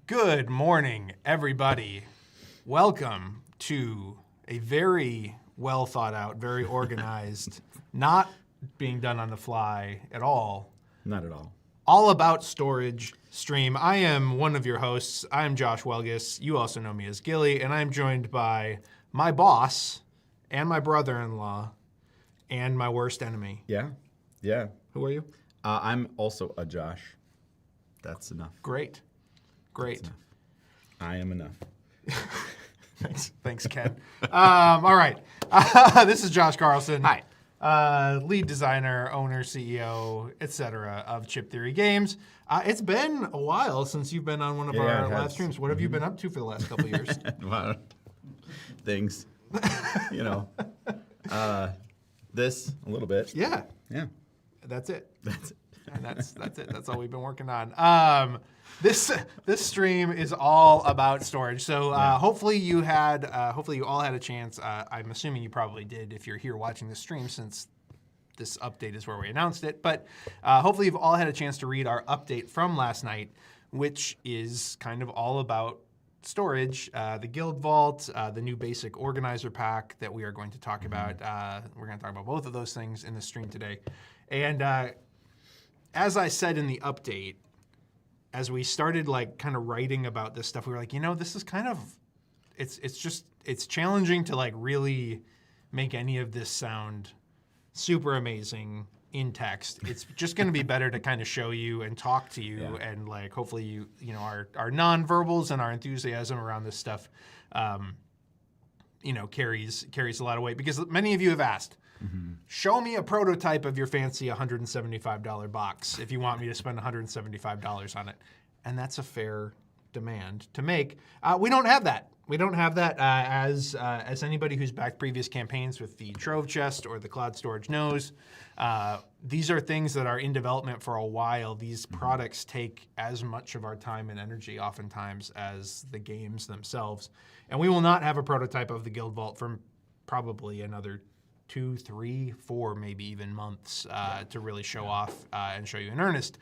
Good morning, everybody. Welcome to a very well thought out, very organized, not being done on the fly at all. Not at all. All about storage stream. I am one of your hosts. I am Josh Welgus. You also know me as Gilly, and I'm joined by my boss and my brother-in-law and my worst enemy. Yeah. Who are you? I'm also a Josh. That's enough. Great. That's enough. I am enough. Thanks, Ken. All right. This is Josh Carlson. Hi. Lead designer, owner, CEO, etc. of Chip Theory Games. It's been a while since you've been on one of our live streams. What have you been up to for the last couple of years? Well, things. This, a little bit. Yeah. Yeah. That's it. That's it. And that's it. That's all we've been working on. This stream is all about storage. So hopefully you all had a chance. I'm assuming you probably did if you're here watching this stream, since this update is where we announced it. But hopefully you've all had a chance to read our update from last night, which is kind of all about storage, the Guild Vault, the new basic organizer pack that we are going to talk about. We're going to talk about both of those things in the stream today. And as I said in the update, as we started kind of writing about this stuff, we were like, this is kind of, it's challenging to really make any of this sound super amazing in text. It's just going to be better to kind of show you and talk to you, and hopefully our non-verbals and our enthusiasm around this stuff, carries a lot of weight, because many of you have asked, show me a prototype of your fancy $175 box if you want me to spend $175 on it. And that's a fair demand to make. We don't have that. We don't have that, as anybody who's backed previous campaigns with the Trove Chest or the Cloud Storage knows. These are things that are in development for a while. These products take as much of our time and energy oftentimes as the games themselves. And we will not have a prototype of the Guild Vault for probably another 2, 3, 4, maybe even months to really show off and show you in earnest.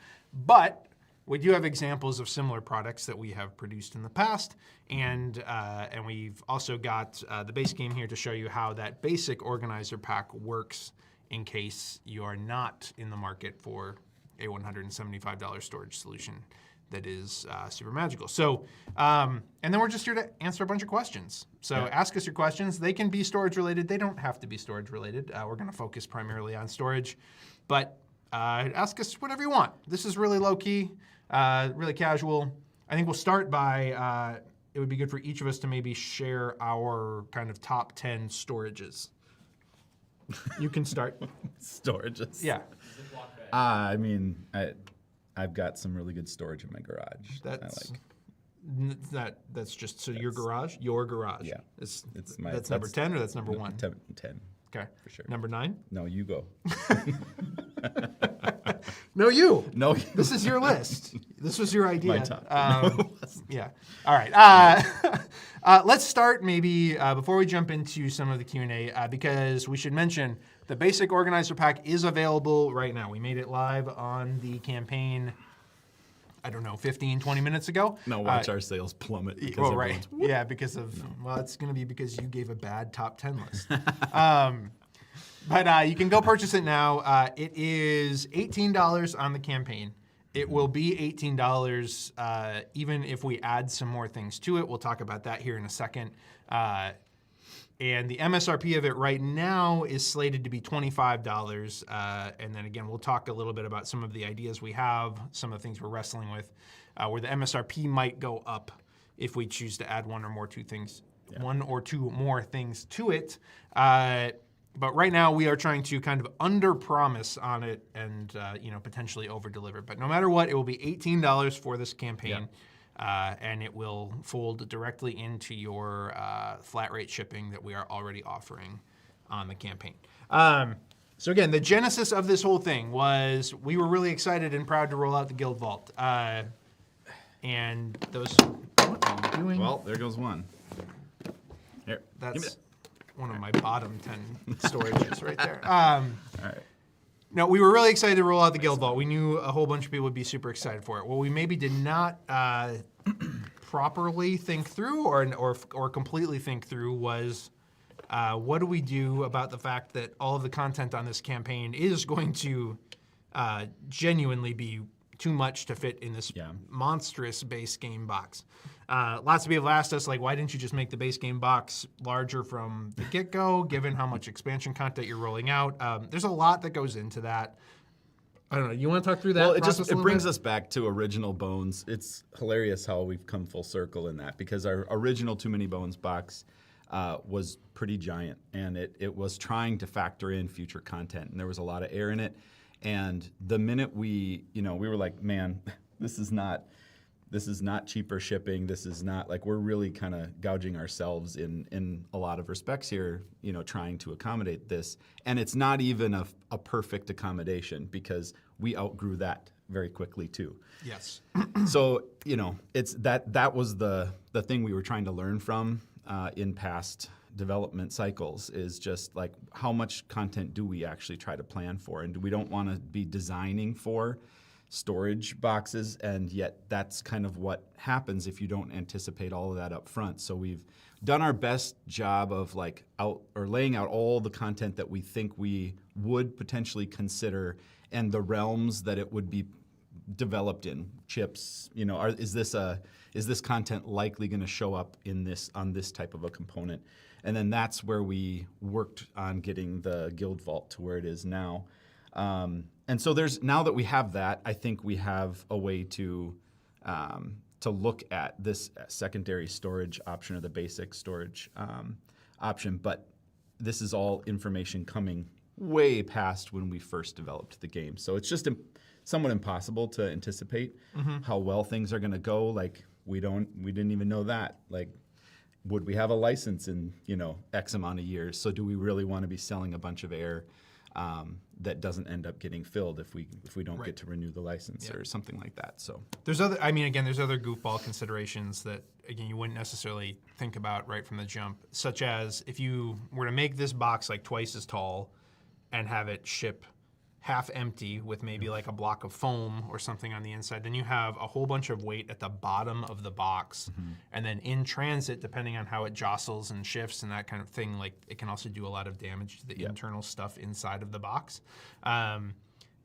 But we do have examples of similar products that we have produced in the past, and we've also got the base game here to show you how that basic organizer pack works in case you are not in the market for a $175 storage solution that is super magical. So, and then we're just here to answer a bunch of questions. So ask us your questions. They can be storage related. They don't have to be storage related. We're going to focus primarily on storage, but ask us whatever you want. This is really low key, really casual. I think we'll start by, it would be good for each of us to maybe share our kind of top 10 storages. You can start. Storages. Yeah. I mean, I've got some really good storage in my garage. That's just so your garage. Yeah. That's number 10 or that's number 1? 10. Okay. For sure. Number 9? No, you go. No, you. No. This is your list. This was your idea. My top. Yeah. All right. Let's start maybe before we jump into some of the Q&A because we should mention the basic organizer pack is available right now. We made it live on the campaign, I don't know, 15, 20 minutes ago. Now watch our sales plummet. Because well, right. Yeah, because of, well, it's going to be because you gave a bad top 10 list. But you can go purchase it now. It is $18 on the campaign. It will be $18 even if we add some more things to it. We'll talk about that here in a second. And the MSRP of it right now is slated to be $25. And then again, we'll talk a little bit about some of the ideas we have, some of the things we're wrestling with, where the MSRP might go up if we choose to add one or two more things to it. But right now we are trying to kind of under-promise on it and potentially over-deliver. But no matter what, it will be $18 for this campaign. And it will fold directly into your flat rate shipping that we are already offering on the campaign. So again, the genesis of this whole thing was we were really excited and proud to roll out the Guild Vault. And those, what are you doing? Well, there goes one. Here, that's one of my bottom 10 storages right there. all right. No, we were really excited to roll out the Guild Vault. We knew a whole bunch of people would be super excited for it. What we maybe did not properly think through or completely think through was what do we do about the fact that all of the content on this campaign is going to genuinely be too much to fit in this monstrous base game box. Lots of people asked us, like, why didn't you just make the base game box larger from the get-go, given how much expansion content you're rolling out? There's a lot that goes into that. I don't know. You want to talk through that? Well, it brings us back to original Bones. It's hilarious how we've come full circle in that because our original Too Many Bones box was pretty giant, and it was trying to factor in future content, and there was a lot of air in it. And the minute we were like, man, this is not cheaper shipping. This is not like we're really kind of gouging ourselves in a lot of respects here, trying to accommodate this. And it's not even a perfect accommodation because we outgrew that very quickly too. Yes. So, it's that was the thing we were trying to learn from in past development cycles is just like how much content do we actually try to plan for, and we don't want to be designing for storage boxes, and yet that's kind of what happens if you don't anticipate all of that up front. So we've done our best job of laying out all the content that we think we would potentially consider and the realms that it would be developed in. Chips, is this content likely going to show up on this type of a component? And then that's where we worked on getting the Guild Vault to where it is now. And so now that we have that, I think we have a way to look at this secondary storage option or the basic storage option. But this is all information coming way past when we first developed the game. So it's just somewhat impossible to anticipate how well things are going to go. Like we didn't even know that. Like, would we have a license in X amount of years? So do we really want to be selling a bunch of air? that doesn't end up getting filled if we don't Right. get to renew the license or something like that. So There's other, I mean, again, there's other goofball considerations that, again, you wouldn't necessarily think about right from the jump, such as if you were to make this box like twice as tall and have it ship half empty with maybe like a block of foam or something on the inside, then you have a whole bunch of weight at the bottom of the box. And then in transit, depending on how it jostles and shifts and that kind of thing, like it can also do a lot of damage to the internal stuff inside of the box.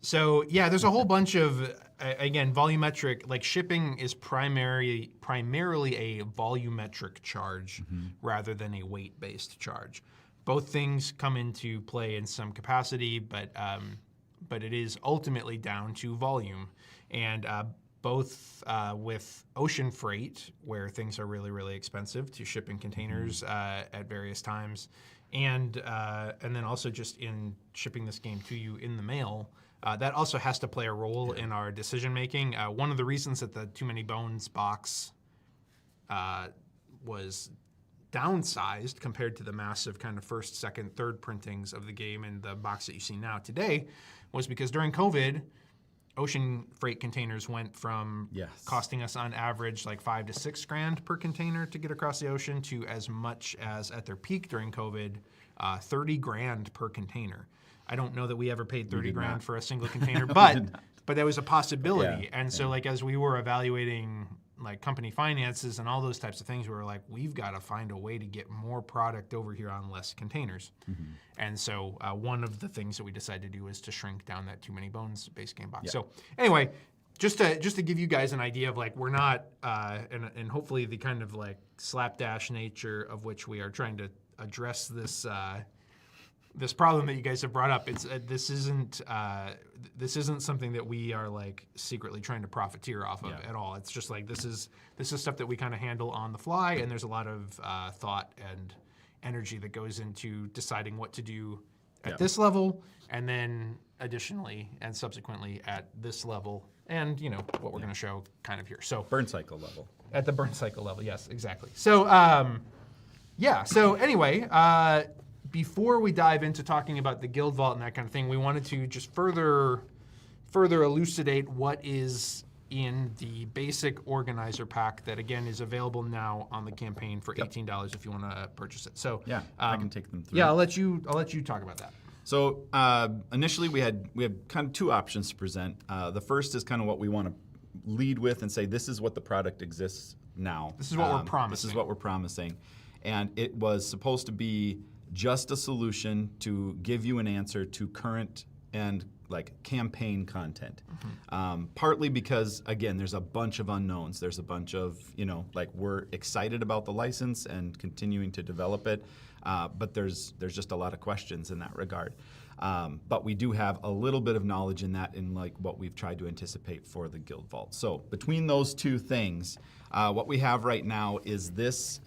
So yeah, there's a whole bunch of, again, volumetric, like shipping is primarily a volumetric charge rather than a weight-based charge. Both things come into play in some capacity, but it is ultimately down to volume. And both with ocean freight, where things are really, really expensive to ship in containers at various times, and then also just in shipping this game to you in the mail, that also has to play a role in our decision making. One of the reasons that the Too Many Bones box was downsized compared to the massive kind of first, second, third printings of the game and the box that you see now today was because during COVID, ocean freight containers went from costing us on average like $5,000 to $6,000 per container to get across the ocean to as much as at their peak during COVID, $30,000 per container. I don't know that we ever paid $30,000 for a single container, but that was a possibility. And so like as we were evaluating like company finances and all those types of things, we were like, we've got to find a way to get more product over here on less containers. And so one of the things that we decided to do is to shrink down that Too Many Bones base game box. So anyway, just to give you guys an idea of like, we're not, and hopefully the kind of like slapdash nature of which we are trying to address this this problem that you guys have brought up, it's this isn't something that we are like secretly trying to profiteer off of at all. It's just like this is stuff that we kind of handle on the fly, and there's a lot of thought and energy that goes into deciding what to do at this level, and then additionally and subsequently at this level, and you know what we're going to show kind of here. So burn cycle level. At the burn cycle level, yes, exactly. So So anyway. Before we dive into talking about the Guild Vault and that kind of thing, we wanted to just further elucidate what is in the basic organizer pack that, again, is available now on the campaign for $18 if you want to purchase it. So I can take them through. Yeah, I'll let you talk about that. So initially we had kind of two options to present. The first is kind of what we want to lead with and say this is what the product exists now. This is what we're promising. This is what we're promising. And it was supposed to be just a solution to give you an answer to current and like campaign content. Partly because, again, there's a bunch of unknowns. There's a bunch of, like we're excited about the license and continuing to develop it, but there's just a lot of questions in that regard. But we do have a little bit of knowledge in that in like what we've tried to anticipate for the Guild Vault. So between those two things, what we have right now is this,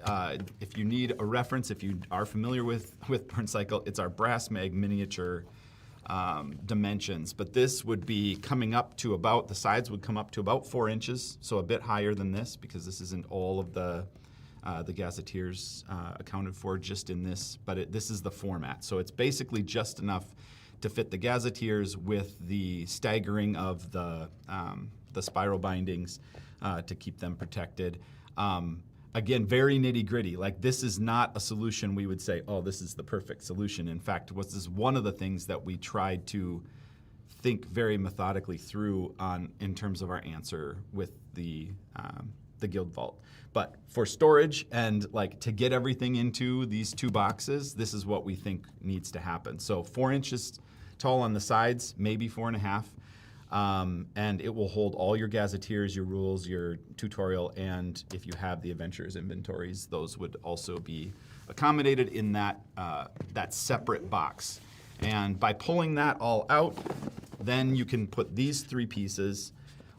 if you need a reference, if you are familiar with Burn Cycle, it's our brass mag miniature dimensions. But this would be coming up to about, the sides would come up to about 4 inches, so a bit higher than this because this isn't all of the gazetteers accounted for just in this, but this is the format. So it's basically just enough to fit the gazetteers with the staggering of the spiral bindings to keep them protected. Again, very nitty-gritty. Like this is not a solution we would say, oh, this is the perfect solution. In fact, this is one of the things that we tried to think very methodically through in terms of our answer with the Guild Vault. But for storage and like to get everything into these two boxes, this is what we think needs to happen. So 4 inches tall on the sides, maybe 4.5. And it will hold all your gazetteers, your rules, your tutorial, and if you have the adventures inventories, those would also be accommodated in that separate box. And by pulling that all out, then you can put these 3 pieces,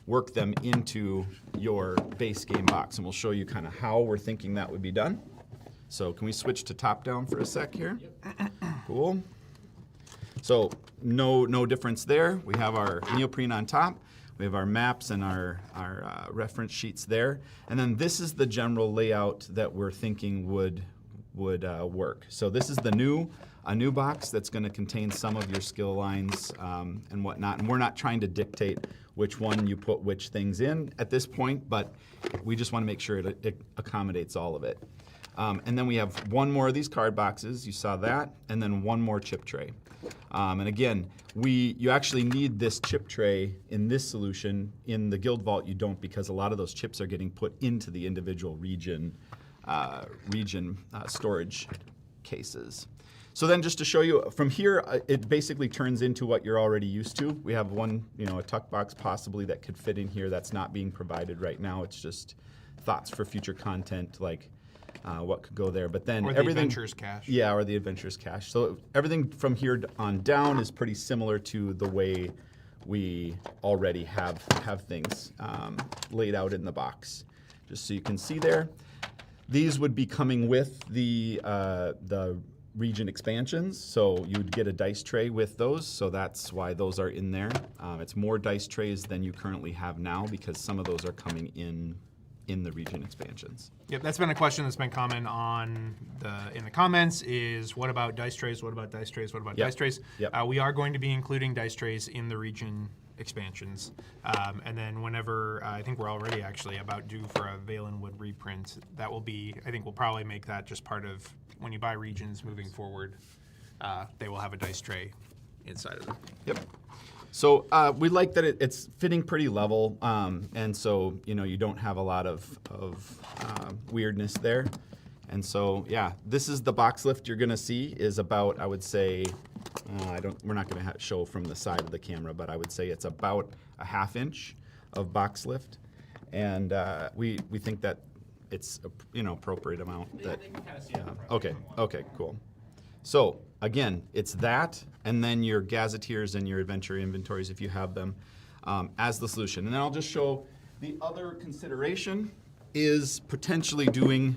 work them into your base game box. And we'll show you kind of how we're thinking that would be done. So can we switch to top down for a sec here? Yep. Cool. So no difference there. We have our neoprene on top. We have our maps and our reference sheets there. And then this is the general layout that we're thinking would work. So this is the new a new box that's going to contain some of your skill lines and whatnot. And we're not trying to dictate which one you put which things in at this point, but we just want to make sure it accommodates all of it. And then we have one more of these card boxes, you saw that, and then one more chip tray. And again, you actually need this chip tray in this solution. In the Guild Vault, you don't, because a lot of those chips are getting put into the individual region storage cases. So then just to show you, from here, it basically turns into what you're already used to. We have one, a tuck box possibly that could fit in here that's not being provided right now. It's just thoughts for future content, like what could go there. But then or the Adventurers cache. Yeah, or the Adventurers cache. So everything from here on down is pretty similar to the way we already have things laid out in the box. Just so you can see there. These would be coming with the region expansions, so you'd get a dice tray with those, so that's why those are in there. It's more dice trays than you currently have now because some of those are coming in the region expansions. Yep, that's been a question that's been common in the comments is what about dice trays, what about dice trays, what about dice trays? Yep. We are going to be including dice trays in the region expansions. And then whenever, I think we're already actually about due for a Valenwood reprint, that will be, I think we'll probably make that just part of, when you buy regions moving forward, they will have a dice tray inside of them. Yep. So we like that it's fitting pretty level, and so you don't have a lot of weirdness there. And so yeah, this is the box lift you're gonna see is about, I would say, we're not gonna show from the side of the camera, but I would say it's about a 1/2 inch of box lift, and we think that it's appropriate amount. Yeah, That they can kind of see it in the front. okay, cool. So again, it's that, and then your gazetteers and your adventure inventories if you have them as the solution. And then I'll just show the other consideration is potentially doing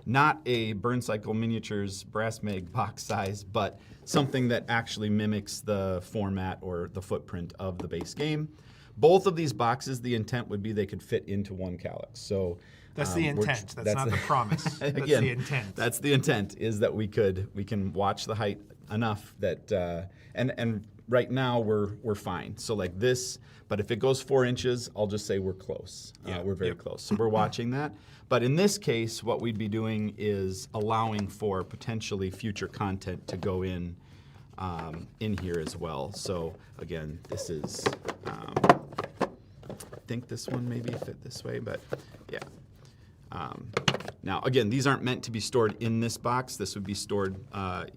not a Burn Cycle Miniatures brass mag box size, but something that actually mimics the format or the footprint of the base game. Both of these boxes, the intent would be they could fit into one calyx. So That's the intent. That's not the promise. That's again, the intent. That's the intent, is that we can watch the height enough that and right now we're fine. So like this, but if it goes 4 inches, I'll just say we're close. Yeah. We're very close. So we're watching that. But in this case, what we'd be doing is allowing for potentially future content to go in here as well. So again, this is I think this one maybe fit this way, but yeah. Now, again, these aren't meant to be stored in this box. This would be stored,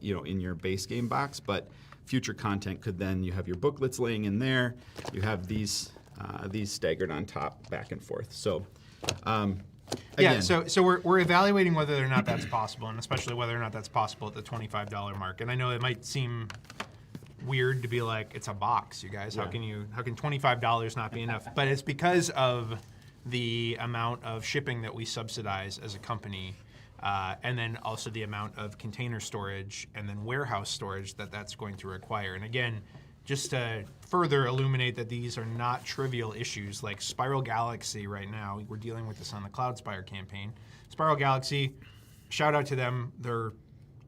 in your base game box. But future content could then, you have your booklets laying in there. You have these staggered on top, back and forth. So, again, yeah. So we're evaluating whether or not that's possible, and especially whether or not that's possible at the $25 mark. And I know it might seem weird to be like, it's a box, you guys. How can $25 not be enough? But it's because of the amount of shipping that we subsidize as a company, and then also the amount of container storage and then warehouse storage that's going to require. And again, just to further illuminate that these are not trivial issues, like Spiral Galaxy right now, we're dealing with this on the Cloudspire campaign. Spiral Galaxy, shout out to them. They're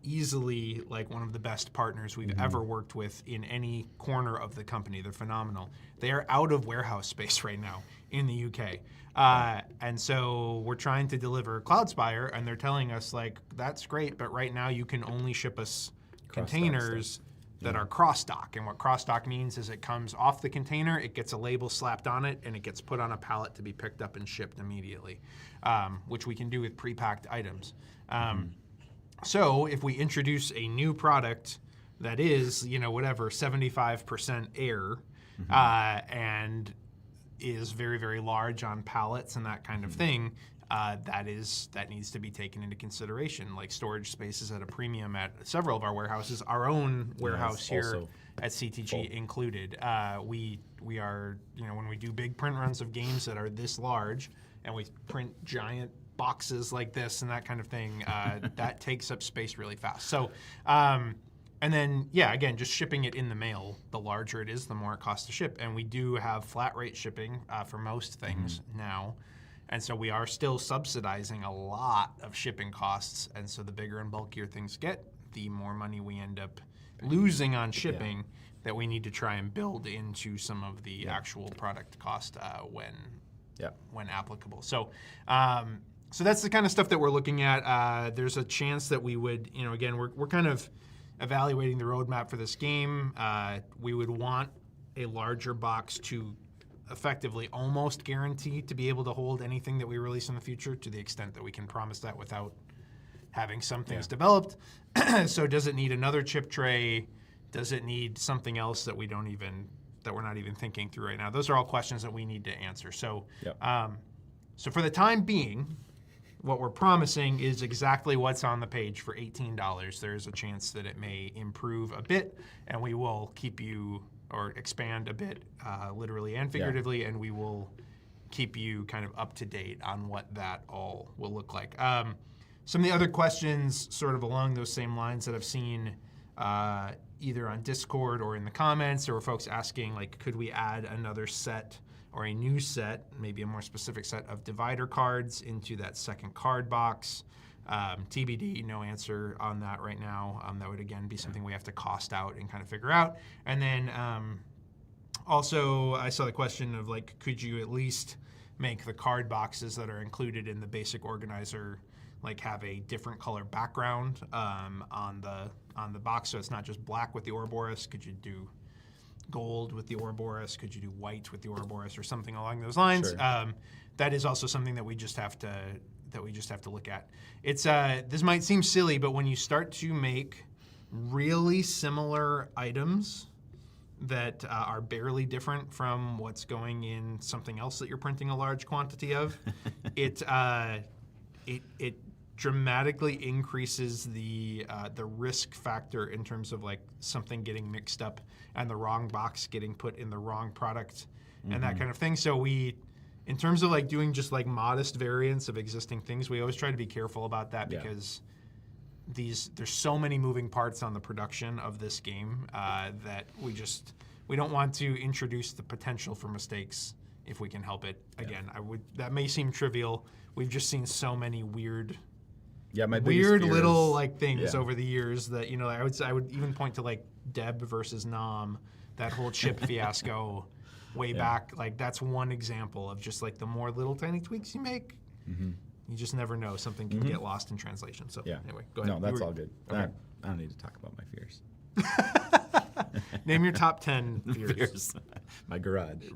easily like one of the best partners we've ever worked with in any corner of the company. They're phenomenal. They are out of warehouse space right now in the UK. And so we're trying to deliver Cloudspire, and they're telling us, like, that's great, but right now you can only ship us containers that are cross-dock. And what cross-dock means is it comes off the container, it gets a label slapped on it, and it gets put on a pallet to be picked up and shipped immediately, which we can do with pre-packed items. So if we introduce a new product that is, 75% air, and is very, very large on pallets and that kind of thing, that needs to be taken into consideration. Like storage spaces at a premium at several of our warehouses, our own warehouse here at CTG included. We are, when we do big print runs of games that are this large, and we print giant boxes like this and that kind of thing, that takes up space really fast. So, and then, again, just shipping it in the mail, the larger it is, the more it costs to ship. And we do have flat rate shipping for most things now. And so we are still subsidizing a lot of shipping costs. And so the bigger and bulkier things get, the more money we end up losing on shipping that we need to try and build into some of the actual product cost when applicable. So so that's the kind of stuff that we're looking at. There's a chance that we would, again, we're kind of evaluating the roadmap for this game. We would want a larger box to effectively almost guarantee to be able to hold anything that we release in the future, to the extent that we can promise that without having some things developed. So does it need another chip tray? Does it need something else that we're not even thinking through right now? Those are all questions that we need to answer. So, so for the time being, what we're promising is exactly what's on the page for $18. There's a chance that it may improve a bit, and we will keep you, or expand a bit, literally and figuratively, and we will keep you kind of up to date on what that all will look like. Some of the other questions sort of along those same lines that I've seen either on Discord or in the comments, or folks asking, like, could we add another set or a new set, maybe a more specific set of divider cards into that second card box? TBD, no answer on that right now. That would, again, be something we have to cost out and kind of figure out. And then also, I saw the question of, like, could you at least make the card boxes that are included in the basic organizer, like, have a different color background on the box, so it's not just black with the Ouroboros? Could you do gold with the Ouroboros? Could you do white with the Ouroboros, or something along those lines? Sure. That is also something that we just have to look at. It's this might seem silly, but when you start to make really similar items that are barely different from what's going in something else that you're printing a large quantity of, it dramatically increases the risk factor in terms of, like, something getting mixed up and the wrong box getting put in the wrong product and that kind of thing. So in terms of, like, doing just, like, modest variants of existing things, we always try to be careful about that, because there's so many moving parts on the production of this game that we don't want to introduce the potential for mistakes if we can help it. Again, that may seem trivial. We've just seen so many weird little, like, things over the years that, I would even point to, like, Deb versus Nom, that whole chip fiasco way back. Like, that's one example of just, like, the more little tiny tweaks you make, you just never know. Something can get lost in translation. So anyway, go ahead. No, that's all good. Okay. I don't need to talk about my fears. Name your top 10 fears. My garage.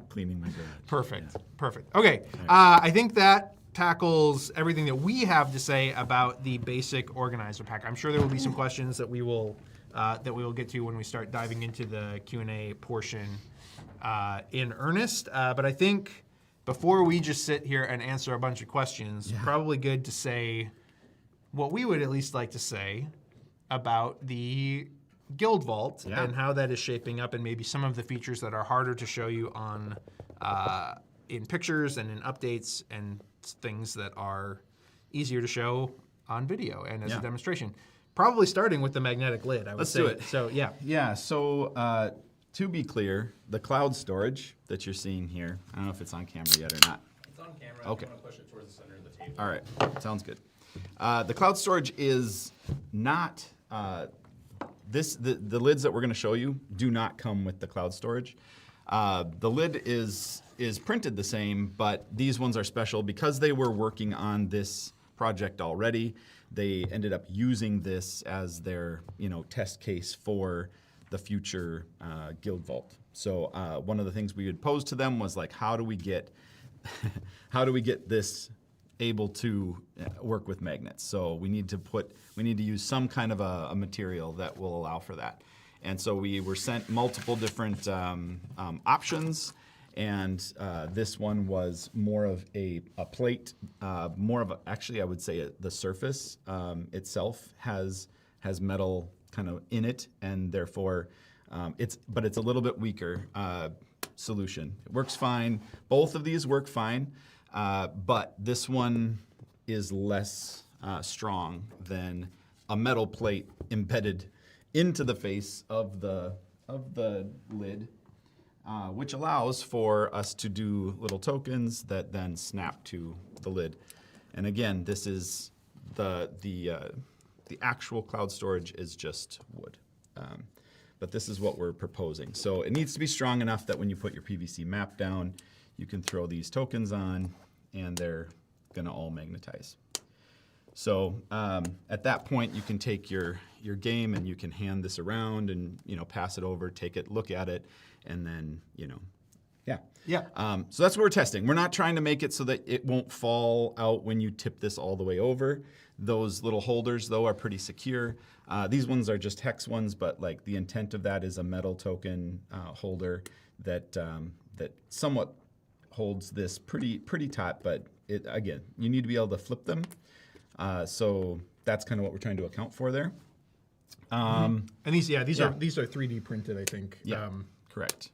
Cleaning my garage. Perfect. Perfect. Okay. I think that tackles everything that we have to say about the basic organizer pack. I'm sure there will be some questions that we will get to when we start diving into the Q&A portion in earnest. But I think before we just sit here and answer a bunch of questions, probably good to say what we would at least like to say about the Guild Vault and how that is shaping up, and maybe some of the features that are harder to show you on in pictures and in updates, and things that are easier to show on video and as a demonstration. Probably starting with the magnetic lid, I would say. Let's do it. So, Yeah, so to be clear, the cloud storage that you're seeing here, I don't know if it's on camera yet or not. It's on camera. Okay. You want to push it towards the center of the table. All right, sounds good. The cloud storage is not, the lids that we're gonna show you do not come with the cloud storage. The lid is printed the same, but these ones are special because they were working on this project already. They ended up using this as their, test case for the future Guild Vault. So one of the things we would pose to them was, like, how do we get this able to work with magnets? So we need to use some kind of a material that will allow for that. And so we were sent multiple different options, and this one was more of a plate, actually I would say the surface itself has metal kind of in it, and therefore it's a little bit weaker solution. It works fine. Both of these work fine, but this one is less strong than a metal plate embedded into the face of the lid, which allows for us to do little tokens that then snap to the lid. And again, this is the The actual cloud storage is just wood. But this is what we're proposing. So it needs to be strong enough that when you put your PVC map down, you can throw these tokens on and they're gonna all magnetize. So at that point, you can take your game and you can hand this around and pass it over, take it, look at it, and then yeah. Yeah. So that's what we're testing. We're not trying to make it so that it won't fall out when you tip this all the way over. Those little holders, though, are pretty secure. These ones are just hex ones, but like the intent of that is a metal token holder that that somewhat holds this pretty taut. But again, you need to be able to flip them. So that's kind of what we're trying to account for there. And these are 3D printed, I think. Yeah, correct.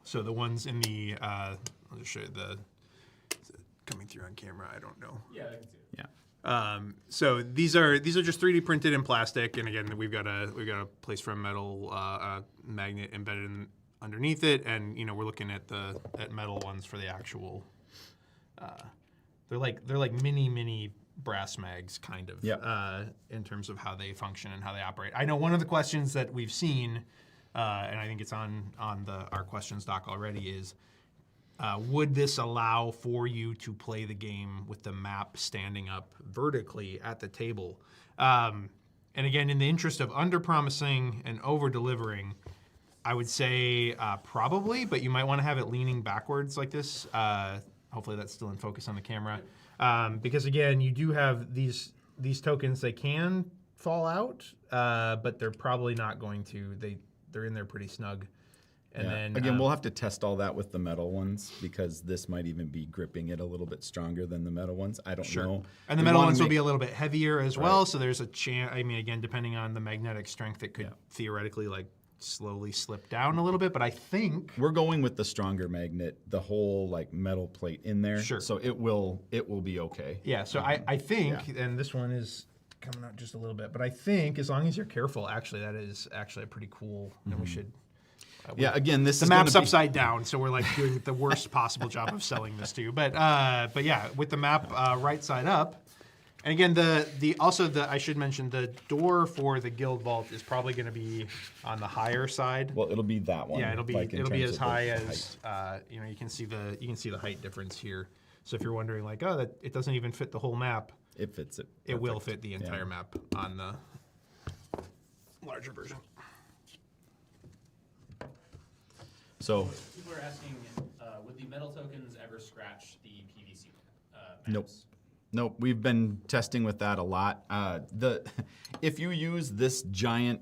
So the ones in the I'll just show you is it coming through on camera. I don't know. Yeah, I can see it. Yeah. So these are just 3D printed in plastic, and again we've got a place for a metal magnet embedded underneath it, and we're looking at metal ones for the actual. They're like mini brass mags, kind of. Yep. In terms of how they function and how they operate. I know one of the questions that we've seen, and I think it's on our questions doc already, is would this allow for you to play the game with the map standing up vertically at the table? And again, in the interest of under-promising and over-delivering, I would say probably, but you might want to have it leaning backwards like this. Hopefully that's still in focus on the camera. Because again, you do have these tokens, they can fall out, but they're probably not going to. They're in there pretty snug. And then again, we'll have to test all that with the metal ones because this might even be gripping it a little bit stronger than the metal ones. I don't know. And the metal ones will be a little bit heavier as well, so there's a chance. I mean, again, depending on the magnetic strength, it could theoretically slowly slip down a little bit. But I think we're going with the stronger magnet, the whole metal plate in there. Sure. So it will be okay. Yeah. So I think, and this one is coming out just a little bit, but I think as long as you're careful, actually, that is actually a pretty cool, and we should. Yeah, again, this the is map's upside down, so we're doing the worst possible job of selling this to you. But yeah, with the map right side up, and again, I should mention the door for the guild vault is probably going to be on the higher side. Well, it'll be that one. Yeah, it'll be as high as you can see the height difference here. So if you're wondering that it doesn't even fit the whole map, it fits it. It will fit the entire map on the larger version. So people are asking, would the metal tokens ever scratch the PVC Nope. maps? Nope. We've been testing with that a lot. If you use this giant,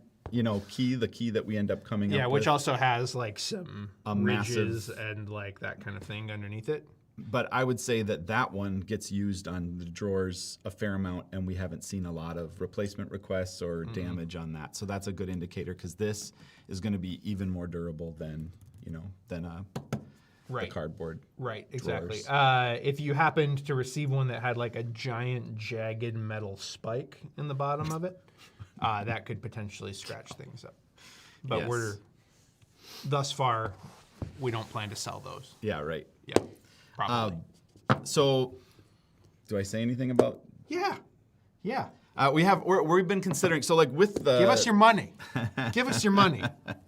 key, the key that we end up coming up with. Yeah, which also has some ridges massive, and that kind of thing underneath it. But I would say that one gets used on the drawers a fair amount, and we haven't seen a lot of replacement requests or damage on that. So that's a good indicator because this is going to be even more durable than the cardboard. Right, exactly. drawers. If you happened to receive one that had a giant jagged metal spike in the bottom of it, that could potentially scratch things up. But Yes. thus far, we don't plan to sell those. Yeah, right. Yeah, probably. So, do I say anything about? Yeah. We've been considering. So, with the Give us your money. Give us your money,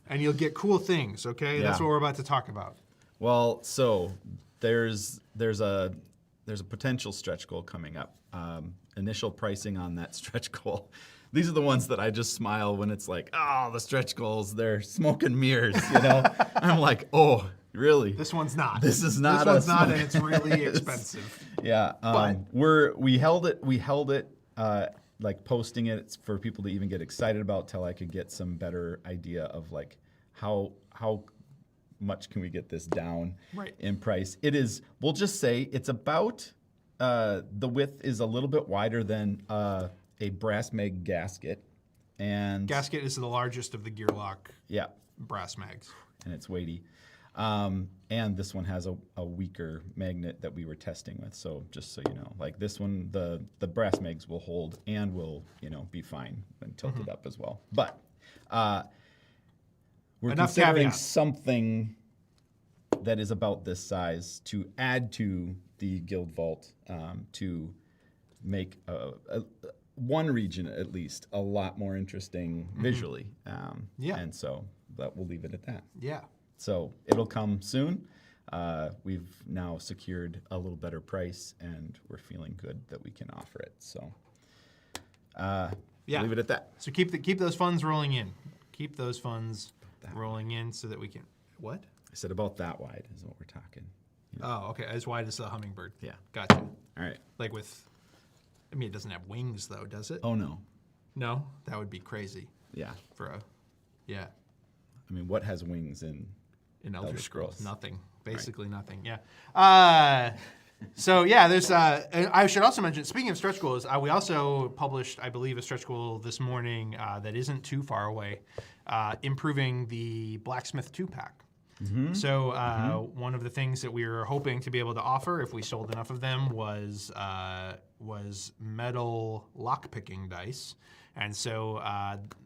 and you'll get cool things. Okay, that's what we're about to talk about. Well, so there's a potential stretch goal coming up. Initial pricing on that stretch goal. These are the ones that I just smile when it's the stretch goals, they're smoke and mirrors, I'm like, oh, really? This one's not. This is not. This one's not, and it's really expensive. Yeah. But we held it. Posting it for people to even get excited about till I could get some better idea of how much can we get this down in price. It is, we'll just say it's about, the width is a little bit wider than a brass mag gasket. And gasket is the largest of the gear lock brass mags. And it's weighty. And this one has a weaker magnet that we were testing with. So just so you know, this one, the brass mags will hold and will, be fine when tilted up as well. But we're considering something that is about this size to add to the guild vault to make one region at least a lot more interesting visually. Yeah. And so that we'll leave it at that. Yeah. So it'll come soon. We've now secured a little better price, and we're feeling good that we can offer it. So Yeah. leave it at that. So keep those funds rolling in. Keep those funds rolling in so that we can. What? I said about that wide is what we're talking. Oh, okay. As wide as the hummingbird. Yeah. Gotcha. All right. Like with, I mean, it doesn't have wings though, does it? Oh, no. No, that would be crazy Yeah. for a, yeah. I mean, what has wings in Elder Elder Scrolls, Scrolls? nothing. Basically nothing. Yeah. So yeah, there's. I should also mention. Speaking of stretch goals, we also published, I believe, a stretch goal this morning that isn't too far away, improving the Blacksmith 2-pack. So one of the things that we were hoping to be able to offer, if we sold enough of them, was metal lockpicking dice, and so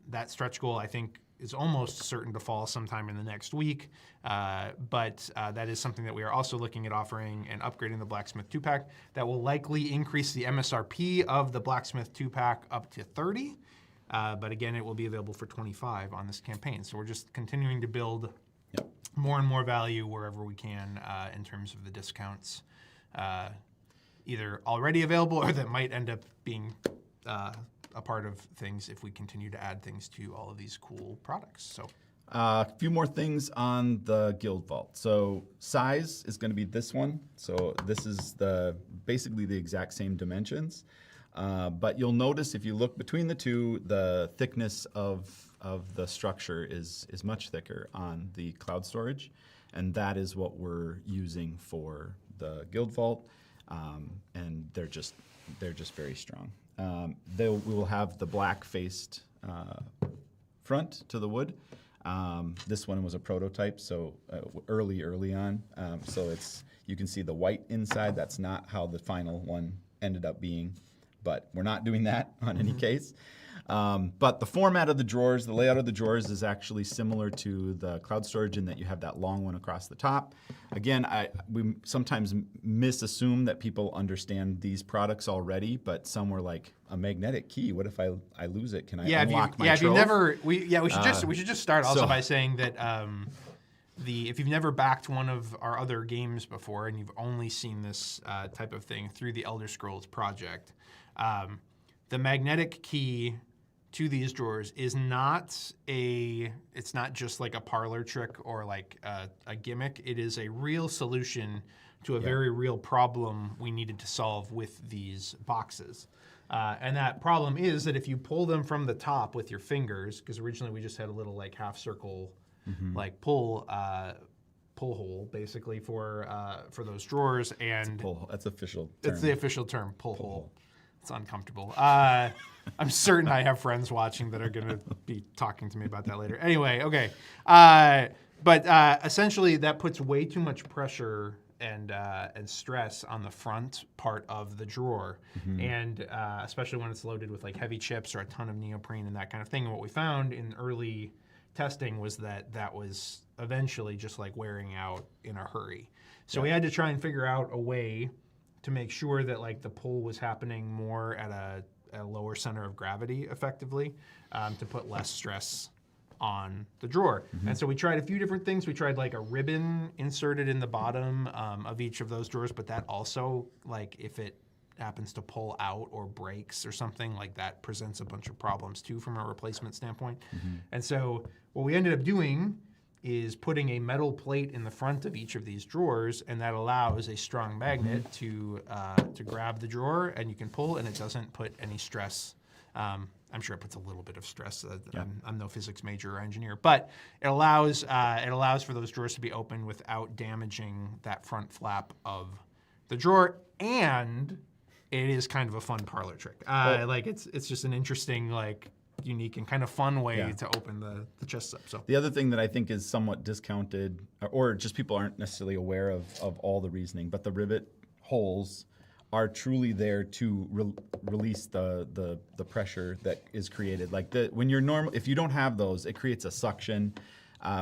that stretch goal I think is almost certain to fall sometime in the next week. But that is something that we are also looking at offering and upgrading the Blacksmith 2-pack. That will likely increase the MSRP of the Blacksmith 2-pack up to 30. But again, it will be available for 25 on this campaign. So we're just continuing to build more and more value wherever we can in terms of the discounts, either already available or that might end up being a part of things if we continue to add things to all of these cool products. So A few more things on the Guild Vault. So size is going to be this one. So this is basically the exact same dimensions. But you'll notice if you look between the two, the thickness of the structure is much thicker on the cloud storage. And that is what we're using for the Guild Vault. And they're just very strong. We will have the black-faced front to the wood. This one was a prototype, so early on. So you can see the white inside. That's not how the final one ended up being, but we're not doing that on any case. But the format of the drawers, the layout of the drawers is actually similar to the cloud storage in that you have that long one across the top. Again, we sometimes misassume that people understand these products already, but some were like, a magnetic key, what if I lose it? Can I unlock my trove? If you've never, we should just start also so- by saying that if you've never backed one of our other games before and you've only seen this type of thing through the Elder Scrolls project, the magnetic key to these drawers is it's not just like a parlor trick or like a gimmick. It is a real solution to a very real problem we needed to solve with these boxes. And that problem is that if you pull them from the top with your fingers, because originally we just had a little like half circle like pull hole basically for those drawers, and That's official term. it's the official term, pull hole. It's uncomfortable. I'm certain I have friends watching that are going to be talking to me about that later. Anyway, okay. But essentially, that puts way too much pressure and stress on the front part of the drawer, and especially when it's loaded with like heavy chips or a ton of neoprene and that kind of thing. And what we found in early testing was that was eventually just like wearing out in a hurry. So we had to try and figure out a way to make sure that like the pull was happening more at a lower center of gravity effectively, to put less stress on the drawer. And so we tried a few different things. We tried like a ribbon inserted in the bottom of each of those drawers, but that also, like if it happens to pull out or breaks or something, like that presents a bunch of problems too from a replacement standpoint. And so what we ended up doing is putting a metal plate in the front of each of these drawers, and that allows a strong magnet to grab the drawer, and you can pull, and it doesn't put any stress. I'm sure it puts a little bit of stress. I'm no physics major or engineer, but it allows for those drawers to be open without damaging that front flap of the drawer, and it is kind of a fun parlor trick. Like it's just an interesting, like, unique and kind of fun way to open the chest up. So the other thing that I think is somewhat discounted, or just people aren't necessarily aware of all the reasoning, but the rivet holes are truly there to release the pressure that is created. Like when you're normal, if you don't have those, it creates a suction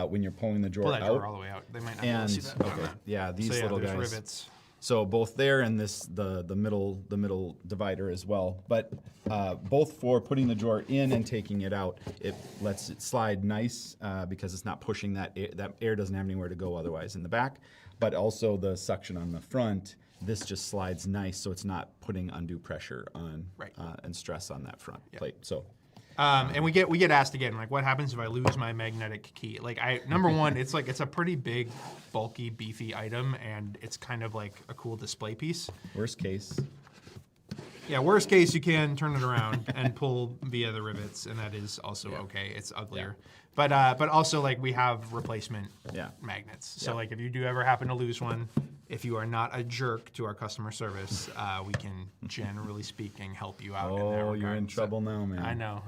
when you're pulling the drawer pull that out. drawer all the way out. They might not be able to see that. Okay, yeah, these little there's guys. rivets. So both there and the middle divider as well. But both for putting the drawer in and taking it out, it lets it slide nice because it's not pushing that air doesn't have anywhere to go otherwise in the back. But also the suction on the front, this just slides nice, so it's not putting undue pressure on and stress on that front plate. So. And we get asked again, like, what happens if I lose my magnetic key? Like, number one, it's a pretty big, bulky, beefy item, and it's kind of like a cool display piece. Worst case. Yeah, worst case, you can turn it around and pull via the rivets, and that is also okay. It's uglier. But also, like, we have replacement magnets. So, like, if you do ever happen to lose one, if you are not a jerk to our customer service, we can, generally speaking, help you out in that regard. Oh, you're in trouble now, man. I know.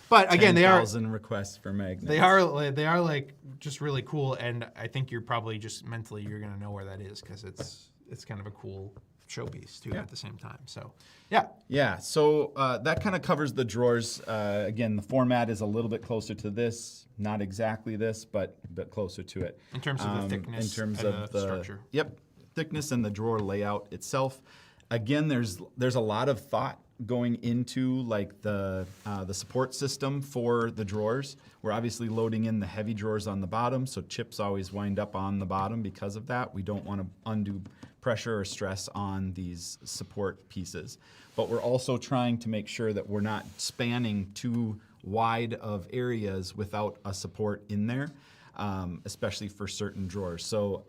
But again, they are 10,000 requests for magnets. They are like just really cool, and I think you're probably just mentally you're gonna know where that is because it's kind of a cool showpiece too at the same time. So yeah. So that kind of covers the drawers. Again, the format is a little bit closer to this, not exactly this, but closer to it in terms of the thickness, in terms and of the structure. Yep, thickness and the drawer layout itself. Again, there's a lot of thought going into like the support system for the drawers. We're obviously loading in the heavy drawers on the bottom, so chips always wind up on the bottom because of that. We don't want to undo pressure or stress on these support pieces. But we're also trying to make sure that we're not spanning too wide of areas without a support in there, especially for certain drawers. So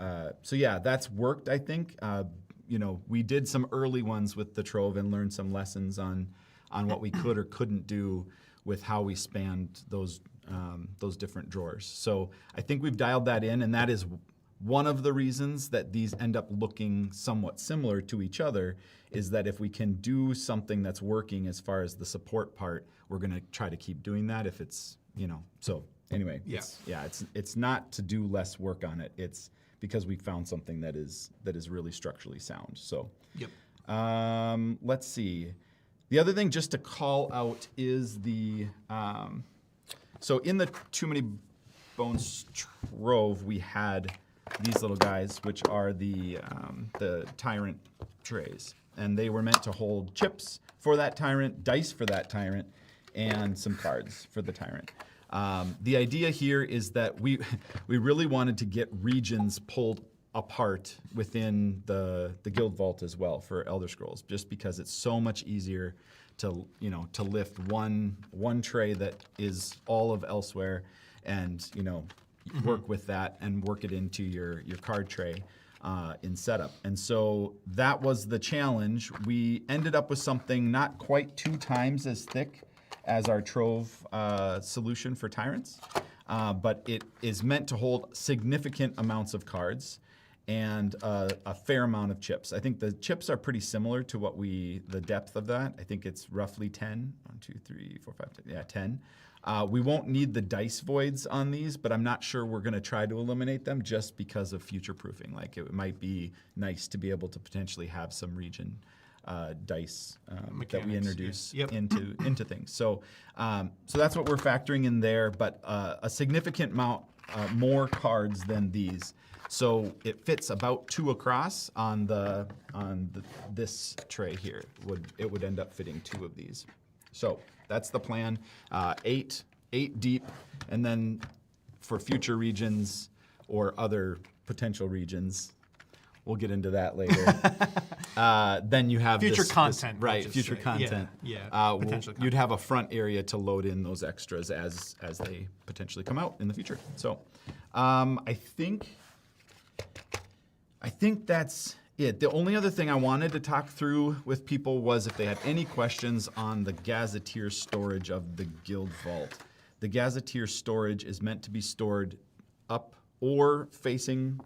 yeah, that's worked, I think. We did some early ones with the Trove and learned some lessons on what we could or couldn't do with how we spanned those different drawers. So I think we've dialed that in, and that is one of the reasons that these end up looking somewhat similar to each other is that if we can do something that's working as far as the support part, we're going to try to keep doing that if it's, so anyway, it's not to do less work on it. It's because we found something that is really structurally sound. So let's see. The other thing just to call out is so in the Too Many Bones Trove, we had these little guys, which are the Tyrant trays. And they were meant to hold chips for that Tyrant, dice for that Tyrant, and some cards for the Tyrant. The idea here is that we really wanted to get regions pulled apart within the Guild Vault as well for Elder Scrolls, just because it's so much easier to lift one tray that is all of Elsewhere and work with that and work it into your card tray in setup. And so that was the challenge. We ended up with something not quite 2 times as thick as our Trove solution for Tyrants, but it is meant to hold significant amounts of cards and a fair amount of chips. I think the chips are pretty similar to the depth of that. I think it's roughly 10. 1, 2, 3, 4, 5, 10. Yeah, 10. We won't need the dice voids on these, but I'm not sure we're going to try to eliminate them just because of future proofing. Like it might be nice to be able to potentially have some region dice that we introduce into things. So that's what we're factoring in there, but a significant amount more cards than these. So it fits about 2 across on this tray here. It would end up fitting 2 of these. So that's the plan. 8 deep, and then for future regions or other potential regions, we'll get into that later. Then you have future content, right? Future content. Potential you'd have a front area to load in those extras as they potentially come out in the future. So, I think that's it. The only other thing I wanted to talk through with people was if they had any questions on the Gazetteer storage of the Guild Vault. The Gazetteer storage is meant to be stored up or facing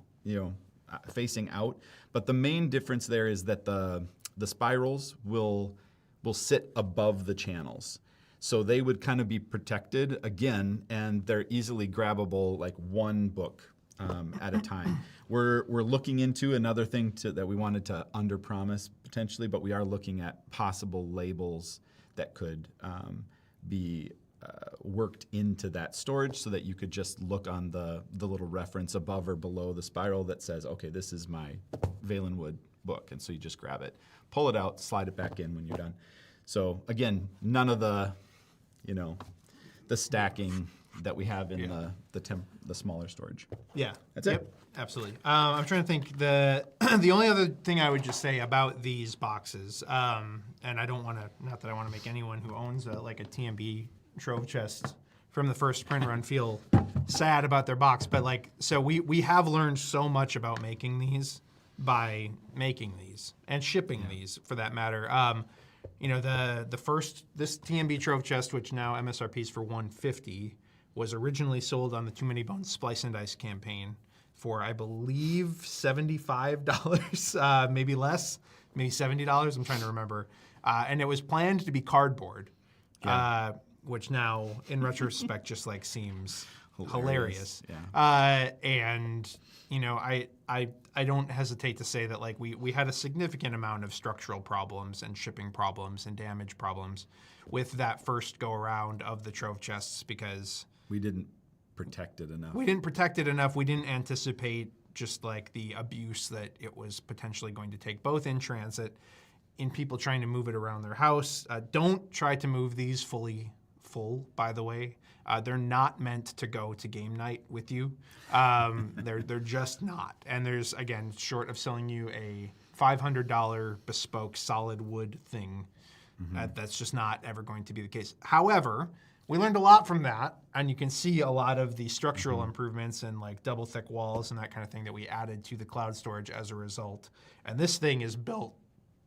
out. But the main difference there is that the spirals will sit above the channels. So they would kind of be protected again, and they're easily grabbable like one book at a time. We're looking into another thing that we wanted to underpromise potentially, but we are looking at possible labels that could be worked into that storage so that you could just look on the little reference above or below the spiral that says, okay, this is my Valenwood book. And so you just grab it, pull it out, slide it back in when you're done. So again, none of the, the stacking that we have in the smaller storage. Yeah. That's it. Absolutely. I'm trying to think. The only other thing I would just say about these boxes, and I don't want to, not that I want to make anyone who owns a TMB Trove chest from the first print run feel sad about their box, but so we have learned so much about making these by making these and shipping these, for that matter. The first, this TMB Trove chest, which now MSRP is for $150, was originally sold on the Too Many Bones Splice and Dice campaign for, I believe, $75, maybe less, maybe $70. I'm trying to remember. And it was planned to be cardboard, which now, in retrospect, just seems hilarious. Yeah. And I don't hesitate to say that we had a significant amount of structural problems and shipping problems and damage problems with that first go around of the Trove chests, because we didn't protect it enough. We didn't protect it enough. We didn't anticipate just the abuse that it was potentially going to take, both in transit, in people trying to move it around their house. Don't try to move these fully full, by the way. They're not meant to go to game night with you. They're just not. And there's, again, short of selling you a $500 bespoke solid wood thing, that's just not ever going to be the case. However, we learned a lot from that, and you can see a lot of the structural improvements and double thick walls and that kind of thing that we added to the cloud storage as a result. And this thing is built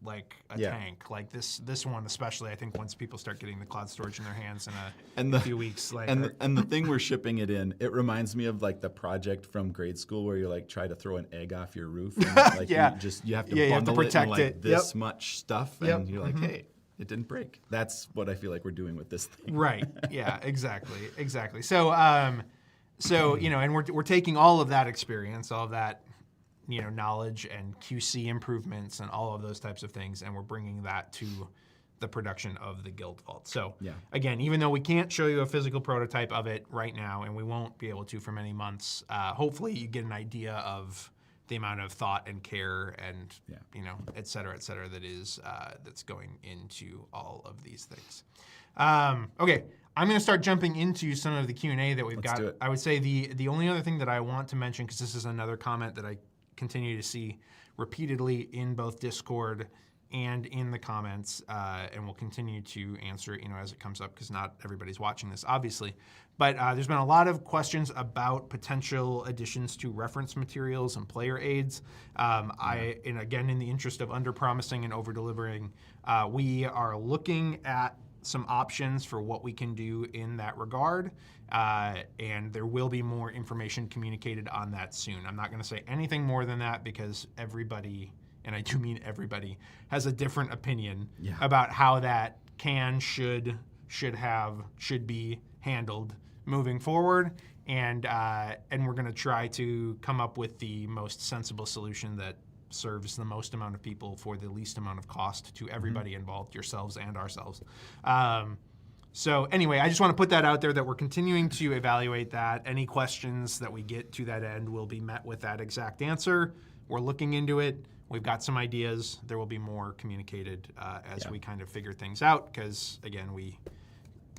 like a tank. This one especially, I think once people start getting the cloud storage in their hands in a few weeks. And the thing we're shipping it in, it reminds me of the project from grade school where you try to throw an egg off your roof. And, you have to bundle protect it in it. much stuff, and you're hey, it didn't break. That's what I feel like we're doing with this thing. Right. Yeah. Exactly. So, and we're taking all of that experience, all of that, knowledge and QC improvements and all of those types of things, and we're bringing that to the production of the Guild Vault. So, again, even though we can't show you a physical prototype of it right now, and we won't be able to for many months, hopefully you get an idea of the amount of thought and care and et cetera, that is that's going into all of these things. Okay, I'm going to start jumping into some of the Q&A that we've got. Do it. I would say the only other thing that I want to mention, because this is another comment that I continue to see repeatedly in both Discord and in the comments, and we'll continue to answer it, as it comes up, because not everybody's watching this, obviously. But there's been a lot of questions about potential additions to reference materials and player aids. And again, in the interest of under-promising and over-delivering, we are looking at some options for what we can do in that regard, and there will be more information communicated on that soon. I'm not going to say anything more than that, because everybody, and I do mean everybody, has a different opinion about how that should be handled moving forward, and we're going to try to come up with the most sensible solution that serves the most amount of people for the least amount of cost to everybody involved, yourselves and ourselves. So anyway, I just want to put that out there, that we're continuing to evaluate that. Any questions that we get to that end will be met with that exact answer. We're looking into it. We've got some ideas. There will be more communicated as we kind of figure things out, because, again, we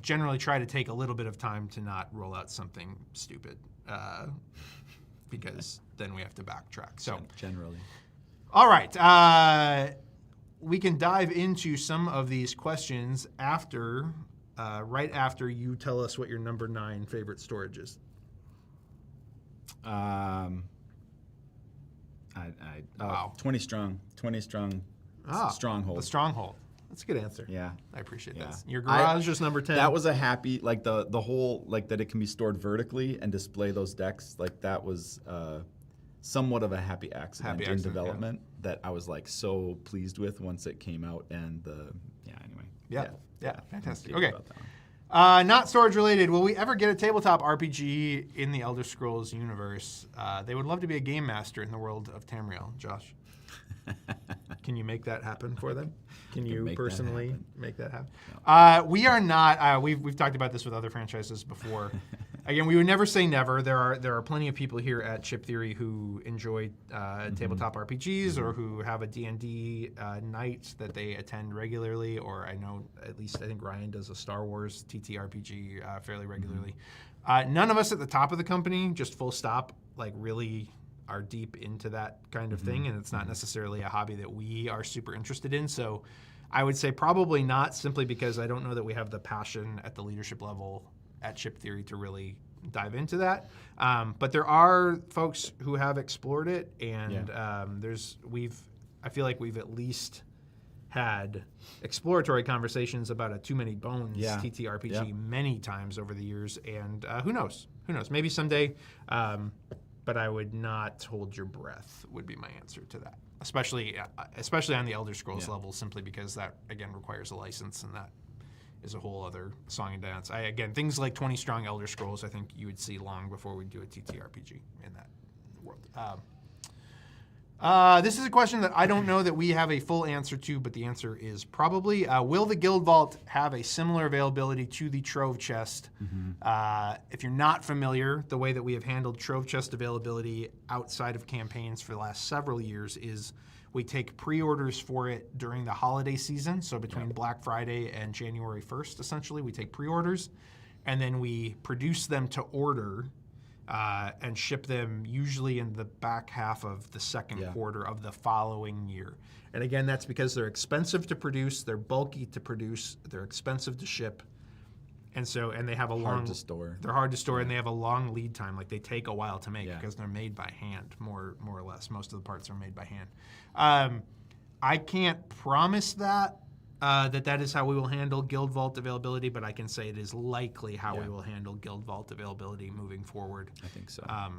generally try to take a little bit of time to not roll out something stupid, because then we have to backtrack. So generally. All right. We can dive into some of these questions right after you tell us what your number 9 favorite storage is. 20 strong. 20 strong. Stronghold. The Stronghold. That's a good answer. Yeah. I appreciate that. Your garage is number 10. That was a happy, the whole, that it can be stored vertically and display those decks, that was somewhat of a happy accident in development that I was so pleased with once it came out, and anyway. Yeah, fantastic. Okay. Not storage related. Will we ever get a tabletop RPG in the Elder Scrolls universe? They would love to be a game master in the world of Tamriel. Josh, can you make that happen for them? Can you personally make that happen? No. We are not. We've talked about this with other franchises before. Again, we would never say never. There are plenty of people here at Chip Theory who enjoy tabletop RPGs or who have a D&D night that they attend regularly. Or I know, at least I think Ryan does a Star Wars TTRPG fairly regularly. None of us at the top of the company, just full stop, like really are deep into that kind of thing, and it's not necessarily a hobby that we are super interested in. So I would say probably not, simply because I don't know that we have the passion at the leadership level at Chip Theory to really dive into that. But there are folks who have explored it, and I feel like we've at least had exploratory conversations about a Too Many Bones TTRPG many times over the years, and who knows? Maybe someday. But I would not hold your breath would be my answer to that, especially on the Elder Scrolls level, simply because that, again, requires a license, and that is a whole other song and dance. Again, things like 20 Strong Elder Scrolls, I think you would see long before we do a TTRPG in that world. This is a question that I don't know that we have a full answer to, but the answer is probably. Will the Guild Vault have a similar availability to the Trove Chest? If you're not familiar, the way that we have handled Trove Chest availability outside of campaigns for the last several years is we take pre-orders for it during the holiday season, so between Black Friday and January 1st, essentially, we take pre-orders, and then we produce them to order and ship them usually in the back half of the second quarter of the following year. And again, that's because they're expensive to produce, they're bulky to produce, they're expensive to ship, and they have a hard to store. They're hard to store, and they have a long lead time. Like, they take a while to make because they're made by hand, more or less. Most of the parts are made by hand. I can't promise that is how we will handle Guild Vault availability, but I can say it is likely how we will handle Guild Vault availability moving forward. I think so. I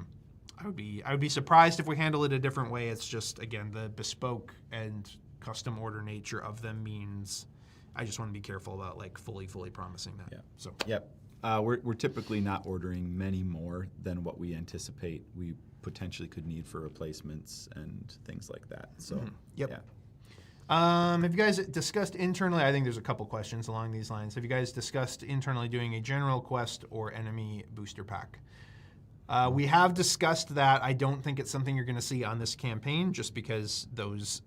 would be surprised if we handle it a different way. It's just, again, the bespoke and custom order nature of them means I just want to be careful about like fully promising that. We're typically not ordering many more than what we anticipate we potentially could need for replacements and things like that. So have you guys discussed internally? I think there's a couple questions along these lines. Have you guys discussed internally doing a general quest or enemy booster pack? We have discussed that. I don't think it's something you're going to see on this campaign, just because those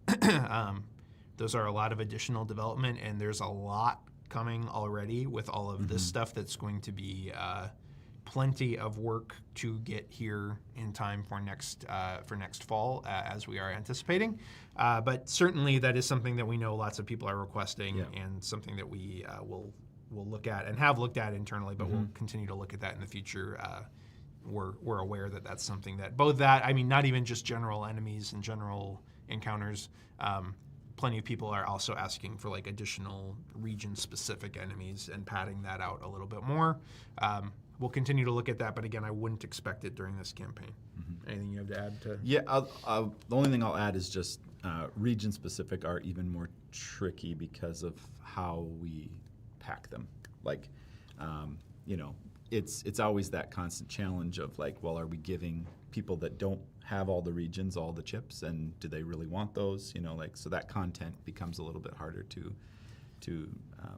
are a lot of additional development, and there's a lot coming already with all of this stuff that's going to be plenty of work to get here in time for next fall, as we are anticipating. But certainly that is something that we know lots of people are requesting, and something that we will look at and have looked at internally, but we'll continue to look at that in the future. We're aware that that's something that not even just general enemies and general encounters. Plenty of people are also asking for like additional region-specific enemies and padding that out a little bit more. We'll continue to look at that, but again, I wouldn't expect it during this campaign. Anything you have to add to? Yeah, the only thing I'll add is just region-specific are even more tricky because of how we pack them. Like, it's always that constant challenge of like, well, are we giving people that don't have all the regions all the chips, and do they really want those? So that content becomes a little bit harder to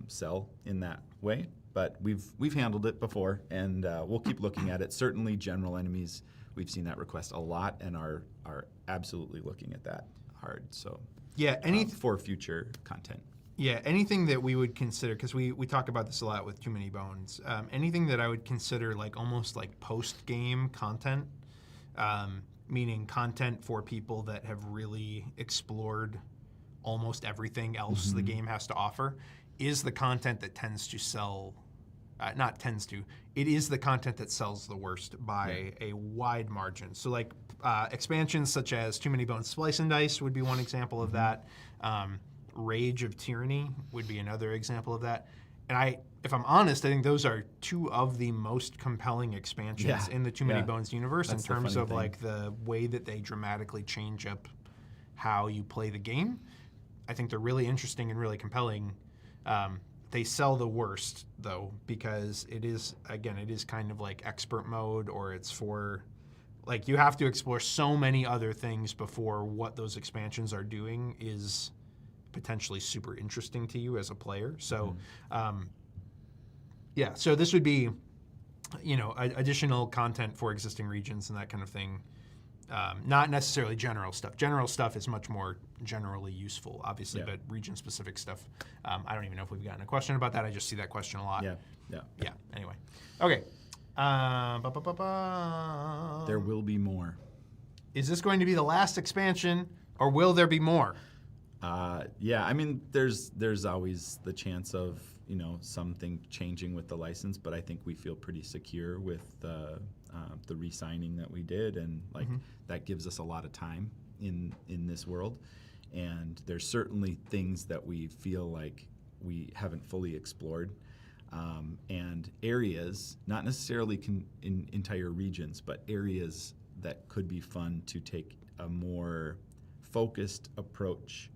sell in that way. But we've handled it before, and we'll keep looking at it. Certainly, general enemies, we've seen that request a lot, and are absolutely looking at that hard. So for future content. Yeah, anything that we would consider, because we talk about this a lot with Too Many Bones, anything that I would consider like almost like post-game content, meaning content for people that have really explored almost everything else the game has to offer, is the content that tends to sell, it is the content that sells the worst by a wide margin. So like expansions such as Too Many Bones Splice and Dice would be one example of that. Rage of Tyranny would be another example of that. And if I'm honest, I think those are two of the most compelling expansions in the Too Many Bones universe. That's in terms of like the way that they dramatically change up how you play the game. I think they're really interesting and really compelling. they sell the worst though, because it is kind of like expert mode, or it's for like you have to explore so many other things before what those expansions are doing is potentially super interesting to you as a player. So so this would be, additional content for existing regions and that kind of thing. Not necessarily general stuff. General stuff is much more generally useful, obviously, but region-specific stuff, I don't even know if we've gotten a question about that. I just see that question a lot. Yeah. Anyway, okay. There will be more. Is this going to be the last expansion, or will there be more? I mean, there's always the chance of something changing with the license, but I think we feel pretty secure with the re-signing that we did, and that gives us a lot of time in this world. And there's certainly things that we feel like we haven't fully explored, and areas, not necessarily in entire regions, but areas that could be fun to take a more focused approach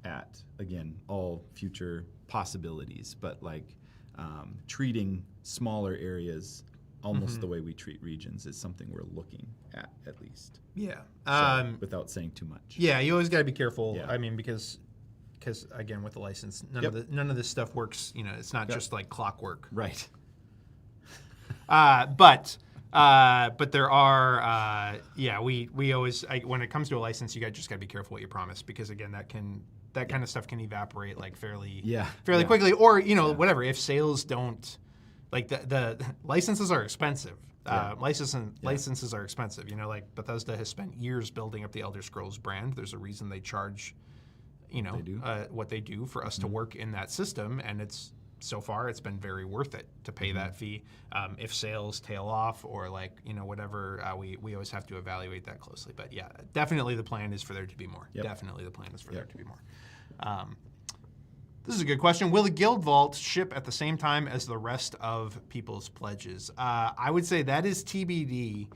at, again, all future possibilities, but treating smaller areas almost the way we treat regions is something we're looking at least. Yeah. So, without saying too much. Yeah, you always got to be careful. Yeah. I mean, because again, with the license, none of this stuff works. It's not just like clockwork. Right. But there are, we always, when it comes to a license, you just got to be careful what you promise, because again, that kind of stuff can evaporate fairly quickly, or whatever. If sales don't, the licenses are expensive. Licenses are expensive. Bethesda has spent years building up the Elder Scrolls brand. There's a reason they charge, what they do for us to work in that system, and so far it's been very worth it to pay that fee. If sales tail off or whatever, we always have to evaluate that closely. But yeah, definitely the plan is for there to be more. Definitely the plan is for there to be more. This is a good question. Will the Guild Vault ship at the same time as the rest of people's pledges? I would say that is TBD.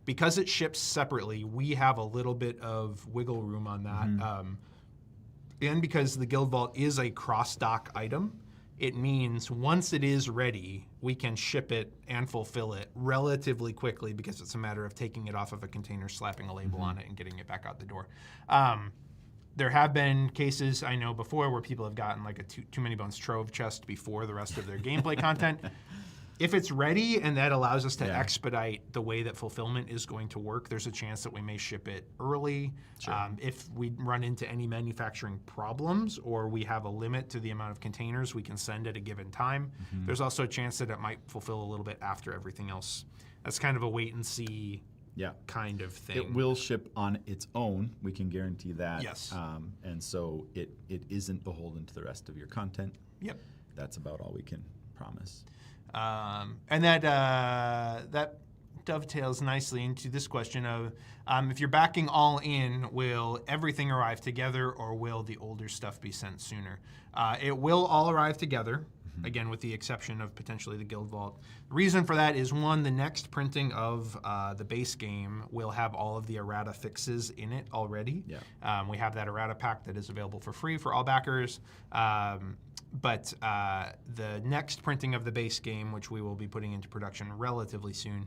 Because it ships separately, we have a little bit of wiggle room on that. And because the Guild Vault is a cross-dock item, it means once it is ready, we can ship it and fulfill it relatively quickly, because it's a matter of taking it off of a container, slapping a label on it, and getting it back out the door. There have been cases I know before where people have gotten a Too Many Bones Trove chest before the rest of their gameplay content. If it's ready and that allows us to expedite the way that fulfillment is going to work, there's a chance that we may ship it early. Sure. If we run into any manufacturing problems or we have a limit to the amount of containers we can send at a given time, there's also a chance that it might fulfill a little bit after everything else. That's kind of a wait and see kind of thing. It will ship on its own. We can guarantee that. Yes. And so it isn't beholden to the rest of your content. Yep. That's about all we can promise. And that dovetails nicely into this question of if you're backing all in, will everything arrive together, or will the older stuff be sent sooner? It will all arrive together. Again, with the exception of potentially the Guild Vault. The reason for that is, one, the next printing of the base game will have all of the errata fixes in it already. Yeah. We have that errata pack that is available for free for all backers. But the next printing of the base game, which we will be putting into production relatively soon,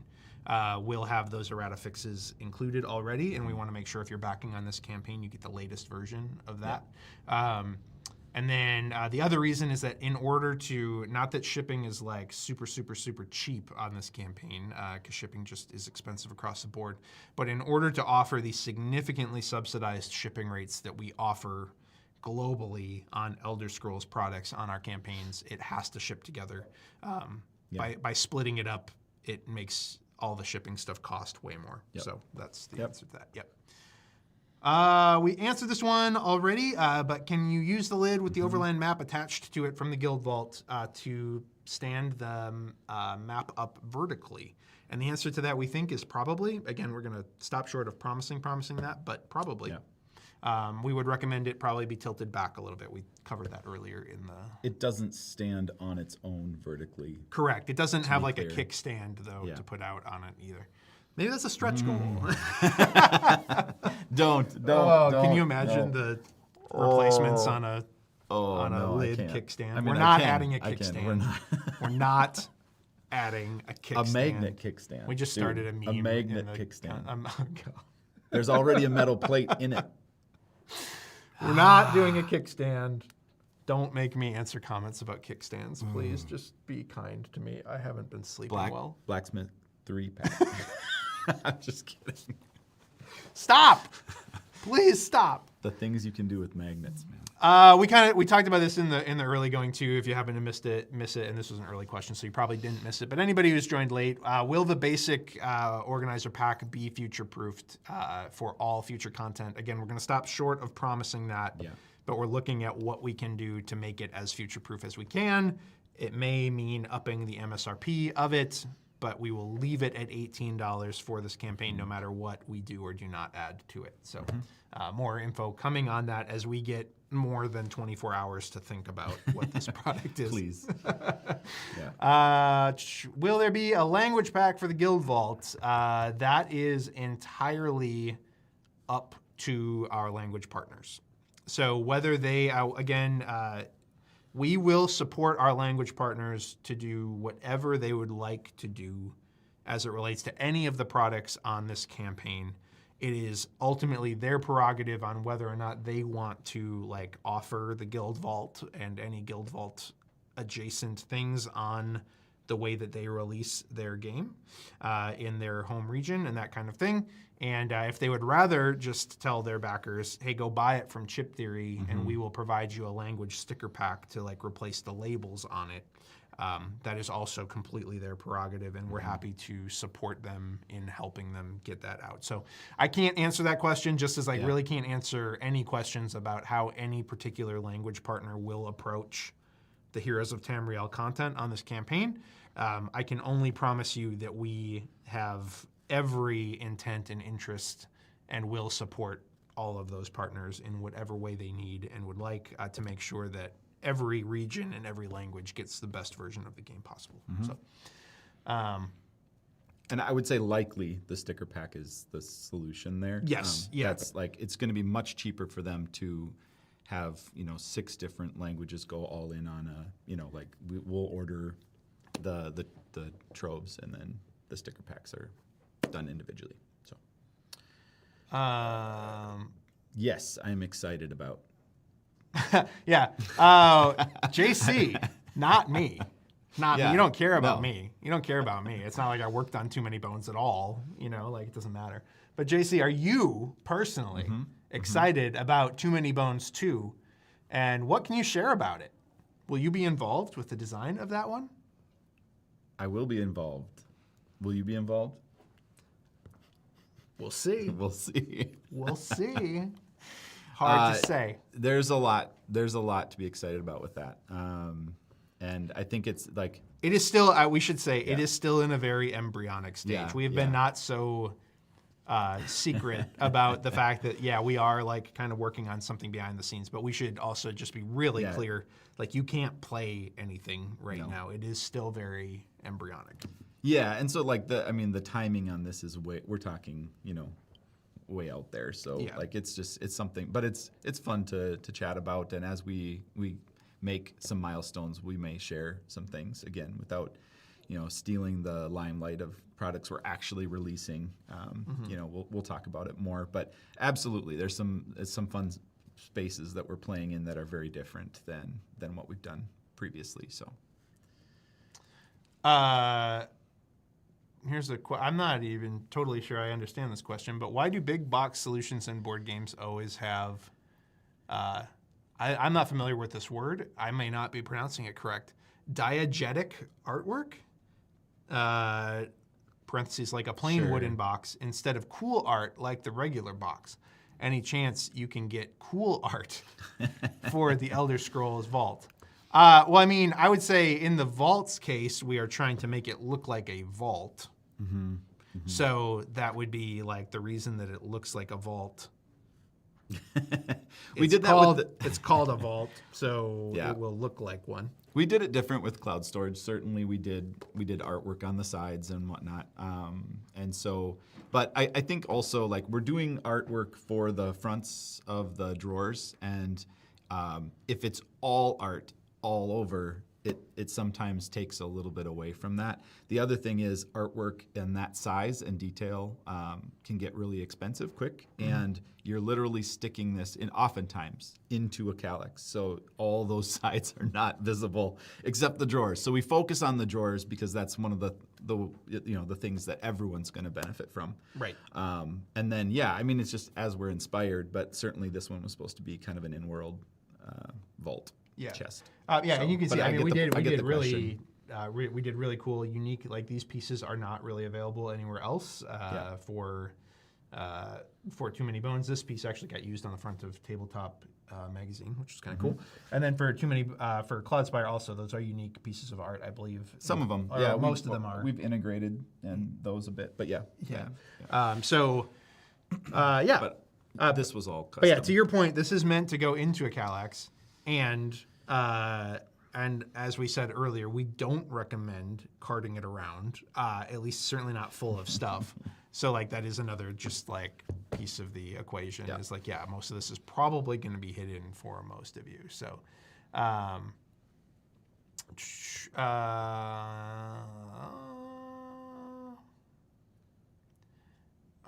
will have those errata fixes included already. And we want to make sure if you're backing on this campaign, you get the latest version of that. Yeah. And then the other reason is that in order to, not that shipping is super, super, super cheap on this campaign, because shipping just is expensive across the board, but in order to offer the significantly subsidized shipping rates that we offer globally on Elder Scrolls products on our campaigns, it has to ship together. By splitting it up, it makes all the shipping stuff cost way more. Yep. So that's the answer to that. Yep. We answered this one already, but can you use the lid with the overland map attached to it from the Guild Vault to stand the map up vertically? And the answer to that, we think, is probably. Again, we're going to stop short of promising that, but probably. Yeah. We would recommend it probably be tilted back a little bit. We covered that earlier in the... It doesn't stand on its own vertically. Correct. It doesn't have a kickstand, though, to put out on it either. Maybe that's a stretch goal. Don't. Can you imagine the replacements on a on a no, I lid can't. kickstand. I mean, we're I not can. adding a I can. kickstand. We're not. We're not adding a kickstand. A magnet kickstand. We just Dude, started a meme. A magnet in the, kickstand. oh, God. There's already a metal plate in it. We're not doing a kickstand. Don't make me answer comments about kickstands, please. Just be kind to me. I haven't been sleeping well. Blacksmith 3-pack. I'm just kidding. Stop! Please stop. The things you can do with magnets, man. We talked about this in the early going too. If you happen to miss it, and this was an early question, so you probably didn't miss it. But anybody who's joined late, will the basic organizer pack be future-proofed for all future content? Again, we're going to stop short of promising that, but we're looking at what we can do to make it as future-proof as we can. It may mean upping the MSRP of it, but we will leave it at $18 for this campaign, no matter what we do or do not add to it. So more info coming on that as we get more than 24 hours to think about what this product is. Please. Will there be a language pack for the Guild Vault? That is entirely up to our language partners. So whether they, we will support our language partners to do whatever they would like to do as it relates to any of the products on this campaign. It is ultimately their prerogative on whether or not they want to offer the Guild Vault and any Guild Vault adjacent things on the way that they release their game in their home region and that kind of thing. And if they would rather just tell their backers, hey, go buy it from Chip Theory and we will provide you a language sticker pack to replace the labels on it, that is also completely their prerogative, and we're happy to support them in helping them get that out. So I can't answer that question, just as I really can't answer any questions about how any particular language partner will approach the Heroes of Tamriel content on this campaign. I can only promise you that we have every intent and interest and will support all of those partners in whatever way they need and would like to make sure that every region and every language gets the best version of the game possible. So, and I would say likely the sticker pack is the solution there. Yes, That's it's going to be much cheaper for them to have 6 different languages go all in on we'll order the tropes and then the sticker packs are done individually. So, yes, I am excited about. JC, not me. Not me. You don't care about No. me. You don't care about me. It's not like I worked on Too Many Bones at all. It doesn't matter. But JC, are you personally excited about Too Many Bones 2? And what can you share about it? Will you be involved with the design of that one? I will be involved. Will you be involved? We'll see. We'll see. We'll see. Hard to say. There's a lot to be excited about with that. And I think it's it is still, we should say, it is still in a very embryonic stage. Yeah, We have been not so secret about the fact that, we are kind of working on something behind the scenes, but we should also just be really clear, you can't play anything right now. It is still very embryonic. Yeah, and so the timing on this is we're talking, way out there. So it's something, but it's fun to chat about, and as we make some milestones, we may share some things again without stealing the limelight of products we're actually releasing. We'll talk about it more, but absolutely there's some fun spaces that we're playing in that are very different than what we've done previously. So here's I'm not even totally sure I understand this question, but why do big box solutions in board games always have, I'm not familiar with this word, I may not be pronouncing it correct, diegetic artwork? Parentheses, like a plain wooden box, instead of cool art like the regular box. Any chance you can get cool art for the Elder Scrolls Vault? I would say in the Vault's case, we are trying to make it look like a vault. So that would be the reason that it looks like a vault. We did that with it's called a vault, so it will look like one. We did it different with cloud storage. Certainly, we did artwork on the sides and whatnot. But I think also we're doing artwork for the fronts of the drawers, and If it's all art all over, it sometimes takes a little bit away from that. The other thing is artwork in that size and detail can get really expensive quick, and you're literally sticking this oftentimes into a calyx. So all those sides are not visible except the drawers. So we focus on the drawers because that's one of the things that everyone's going to benefit from. Right. And then it's just as we're inspired, but certainly this one was supposed to be kind of an in-world vault. Chest. And you can see. We did question. really cool, unique. Like these pieces are not really available anywhere else for Too Many Bones. This piece actually got used on the front of Tabletop magazine, which is kind of cool. And then for for Cloud Spire also, those are unique pieces of art, I believe. Some of them, most of them are. We've integrated in those a bit, but But this was all custom. But yeah, to your point, this is meant to go into a calyx, and as we said earlier, we don't recommend carting it around. At least certainly not full of stuff. So like that is another just like piece of the equation. Is like most of this is probably going to be hidden for most of you. So.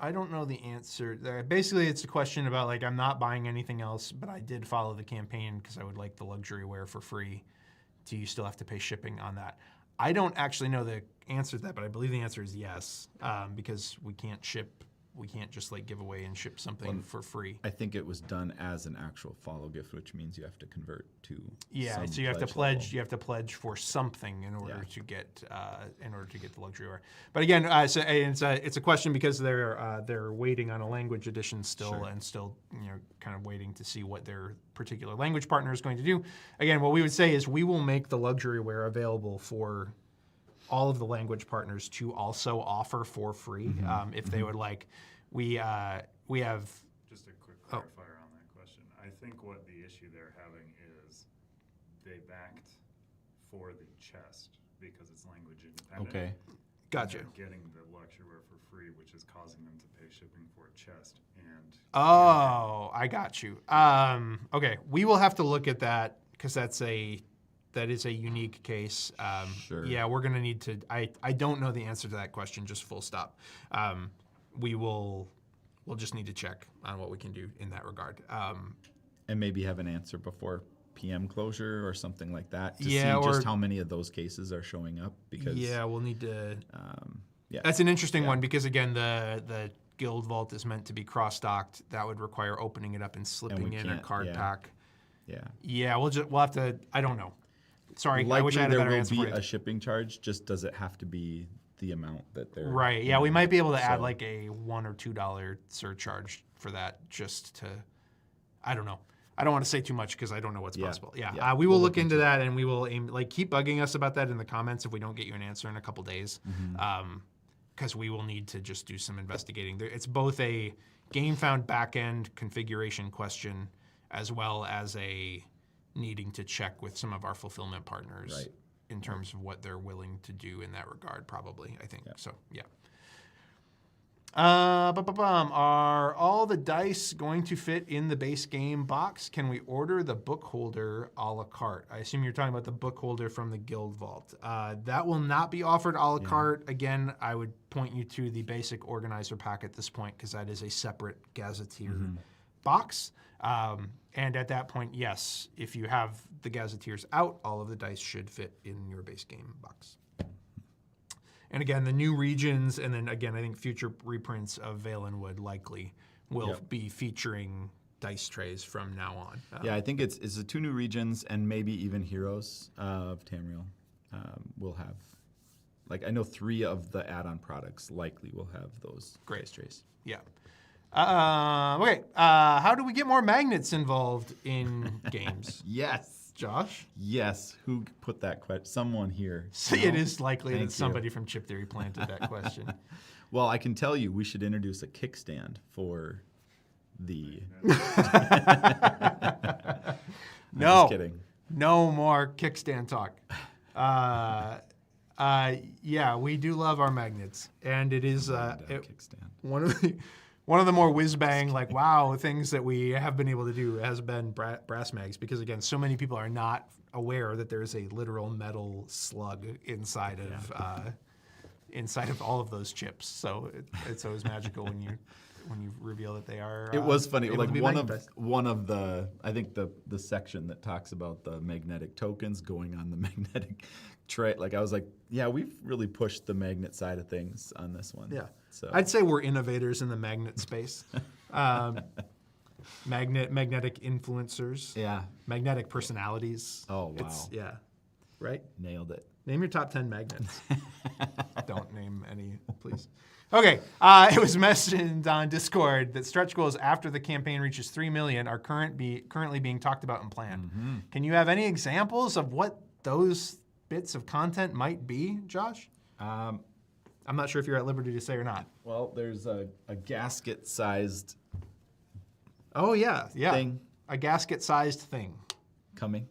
I don't know the answer there. Basically, it's a question about like I'm not buying anything else, but I did follow the campaign because I would like the luxury wear for free. Do you still have to pay shipping on that? I don't actually know the answer to that, but I believe the answer is yes, because we can't ship. We can't just like give away and ship something for free. I think it was done as an actual follow gift, which means you have to convert to. So you have to pledge. Level. You have to pledge for something in order to get the luxury wear. But again, it's a question because they're waiting on a language edition still, and still kind of waiting to see what their particular language partner is going to do. Again, what we would say is we will make the luxury wear available for all of the language partners to also offer for free if they would like. We have just a quick clarifier on that question. I think what the issue they're having is they backed for the chest because it's language independent. Okay, gotcha. They're getting the luxury wear for free, which is causing them to pay shipping for a chest. And I got you. Okay, we will have to look at that because that is a unique case. Sure. Yeah, we're going to need to. I don't know the answer to that question. Just full stop. We'll just need to check on what we can do in that regard. And maybe have an answer before PM closure or something like that to see just how many of those cases are showing up. Because we'll need to. That's an interesting one because again, the Guild Vault is meant to be cross-docked. That would require opening it up and slipping in a card pack. Yeah. We'll have to. I don't know. Sorry, likely I wish I had a better answer there for will you. be a shipping charge. Just does it have to be the amount that they're right? Yeah, we might be able to add like a $1 or $2 surcharge for that, just to. I don't know. I don't want to say too much because I don't know what's possible. Yeah, we will look into that and we will aim. Like, keep bugging us about that in the comments if we don't get you an answer in a couple days, because we will need to just do some investigating. It's both a game found backend configuration question as well as a needing to check with some of our fulfillment partners in terms of what they're willing to do in that regard, probably, I think. So, yeah. Are all the dice going to fit in the base game box? Can we order the book holder a la carte? I assume you're talking about the book holder from the Guild Vault. That will not be offered a la carte. Again, I would point you to the basic organizer pack at this point because that is a separate gazetteer box. And at that point, yes, if you have the gazetteers out, all of the dice should fit in your base game box. And again, the new regions, and then again, I think future reprints of Valenwood likely will be featuring dice trays from now on. I think it's the 2 new regions, and maybe even Heroes of Tamriel will have. Like, I know 3 of the add-on products likely will have those dice trays. Yeah. Okay. How do we get more magnets involved in games? Yes. Josh? Yes. Who put that question? Someone here. It is likely that somebody from Chip Theory planted that question. Well, I can tell you we should introduce a kickstand for the... No. Just kidding. No more kickstand talk. We do love our magnets. And it is kickstand. one of one of the more whiz-bang, like, wow, things that we have been able to do has been brass mags, because, again, so many people are not aware that there's a literal metal slug inside of all of those chips. So it's always magical when you reveal that they are. It was funny. able Like to be magnetized. one of the, I think the section that talks about the magnetic tokens going on the magnetic tray. Like I was like, yeah, we've really pushed the magnet side of things on this one. Yeah. So I'd say we're innovators in the magnet space. Magnetic influencers. yeah. Magnetic personalities. Oh, wow. Yeah. Right? Nailed it. Name your top 10 magnets. Don't name any, please. Okay. It was mentioned on Discord that stretch goals after the campaign reaches 3 million are currently being talked about and planned. Can you have any examples of what those bits of content might be, Josh? I'm not sure if you're at liberty to say or not. Well, there's a gasket-sized Oh, yeah. thing A gasket-sized thing. coming.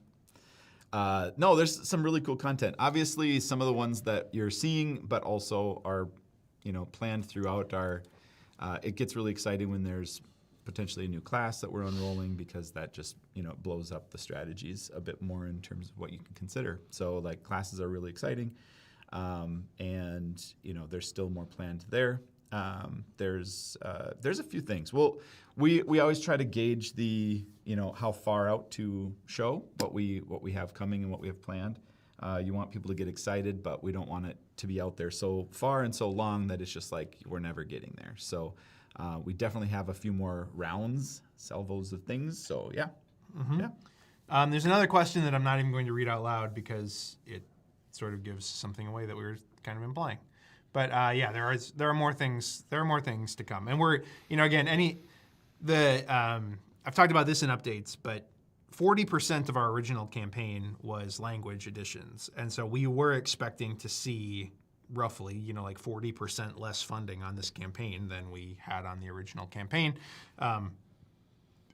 No, there's some really cool content. Obviously, some of the ones that you're seeing, but also are, planned throughout our. It gets really exciting when there's potentially a new class that we're unrolling, because that just blows up the strategies a bit more in terms of what you can consider. So like classes are really exciting, and there's still more planned there. There's a few things. Well, we always try to gauge the how far out to show what we have coming and what we have planned. You want people to get excited, but we don't want it to be out there so far and so long that it's just like we're never getting there. So we definitely have a few more rounds, salvos of things. So yeah, yeah. There's another question that I'm not even going to read out loud because it sort of gives something away that we were kind of implying. But yeah, there are more things. There are more things to come, and we're again I've talked about this in updates, but 40% of our original campaign was language additions, and so we were expecting to see roughly like 40% less funding on this campaign than we had on the original campaign.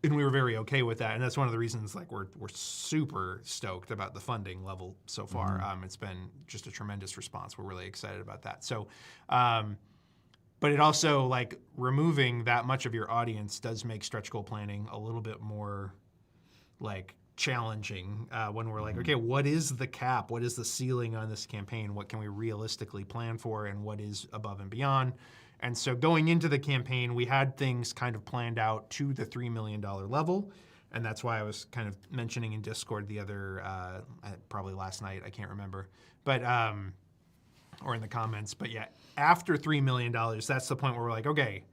And we were very okay with that, and that's one of the reasons we're super stoked about the funding level so far. It's been just a tremendous response. We're really excited about that. So, but it also removing that much of your audience does make stretch goal planning a little bit more challenging when we're okay, what is the cap? What is the ceiling on this campaign? What can we realistically plan for, and what is above and beyond? And so going into the campaign, we had things kind of planned out to the $3 million level. And that's why I was kind of mentioning in Discord the other, probably last night, I can't remember, but, or in the comments. But yeah, after $3 million, that's the point where we're okay,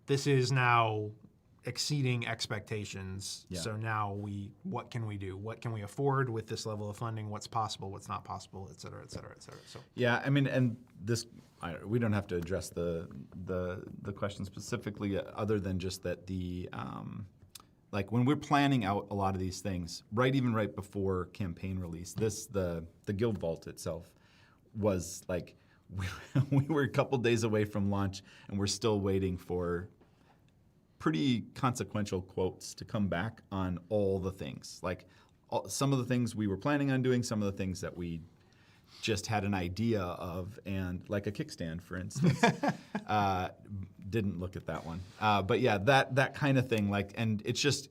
this is now exceeding expectations. Yeah. So now what can we do? What can we afford with this level of funding? What's possible? What's not possible? Et cetera, et cetera, et cetera. So yeah, I mean, and this, we don't have to address the question specifically, other than just that when we're planning out a lot of these things, even right before campaign release, the Guild Vault itself was we were a couple days away from launch, and we're still waiting for pretty consequential quotes to come back on all the things. Some of the things we were planning on doing, some of the things that we just had an idea of, and a kickstand, for instance. Didn't look at that one. But yeah, that kind of thing. And it's just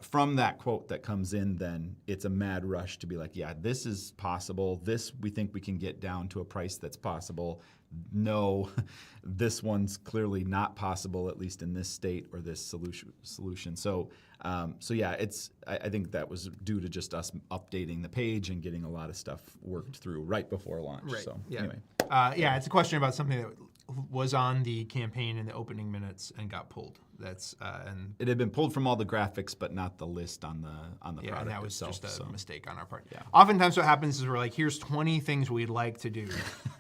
from that quote that comes in, then it's a mad rush to be yeah, this is possible. This we think we can get down to a price that's possible. No, this one's clearly not possible, at least in this state or this solution. So yeah, I think that was due to just us updating the page and getting a lot of stuff worked through right before launch. Right. So yeah. Anyway. Yeah, it's a question about something that was on the campaign in the opening minutes and got pulled. That's and it had been pulled from all the graphics, but not the list on the yeah, product and that was itself, just a mistake on our part. Yeah. Oftentimes, what happens is we're here's 20 things we'd like to do.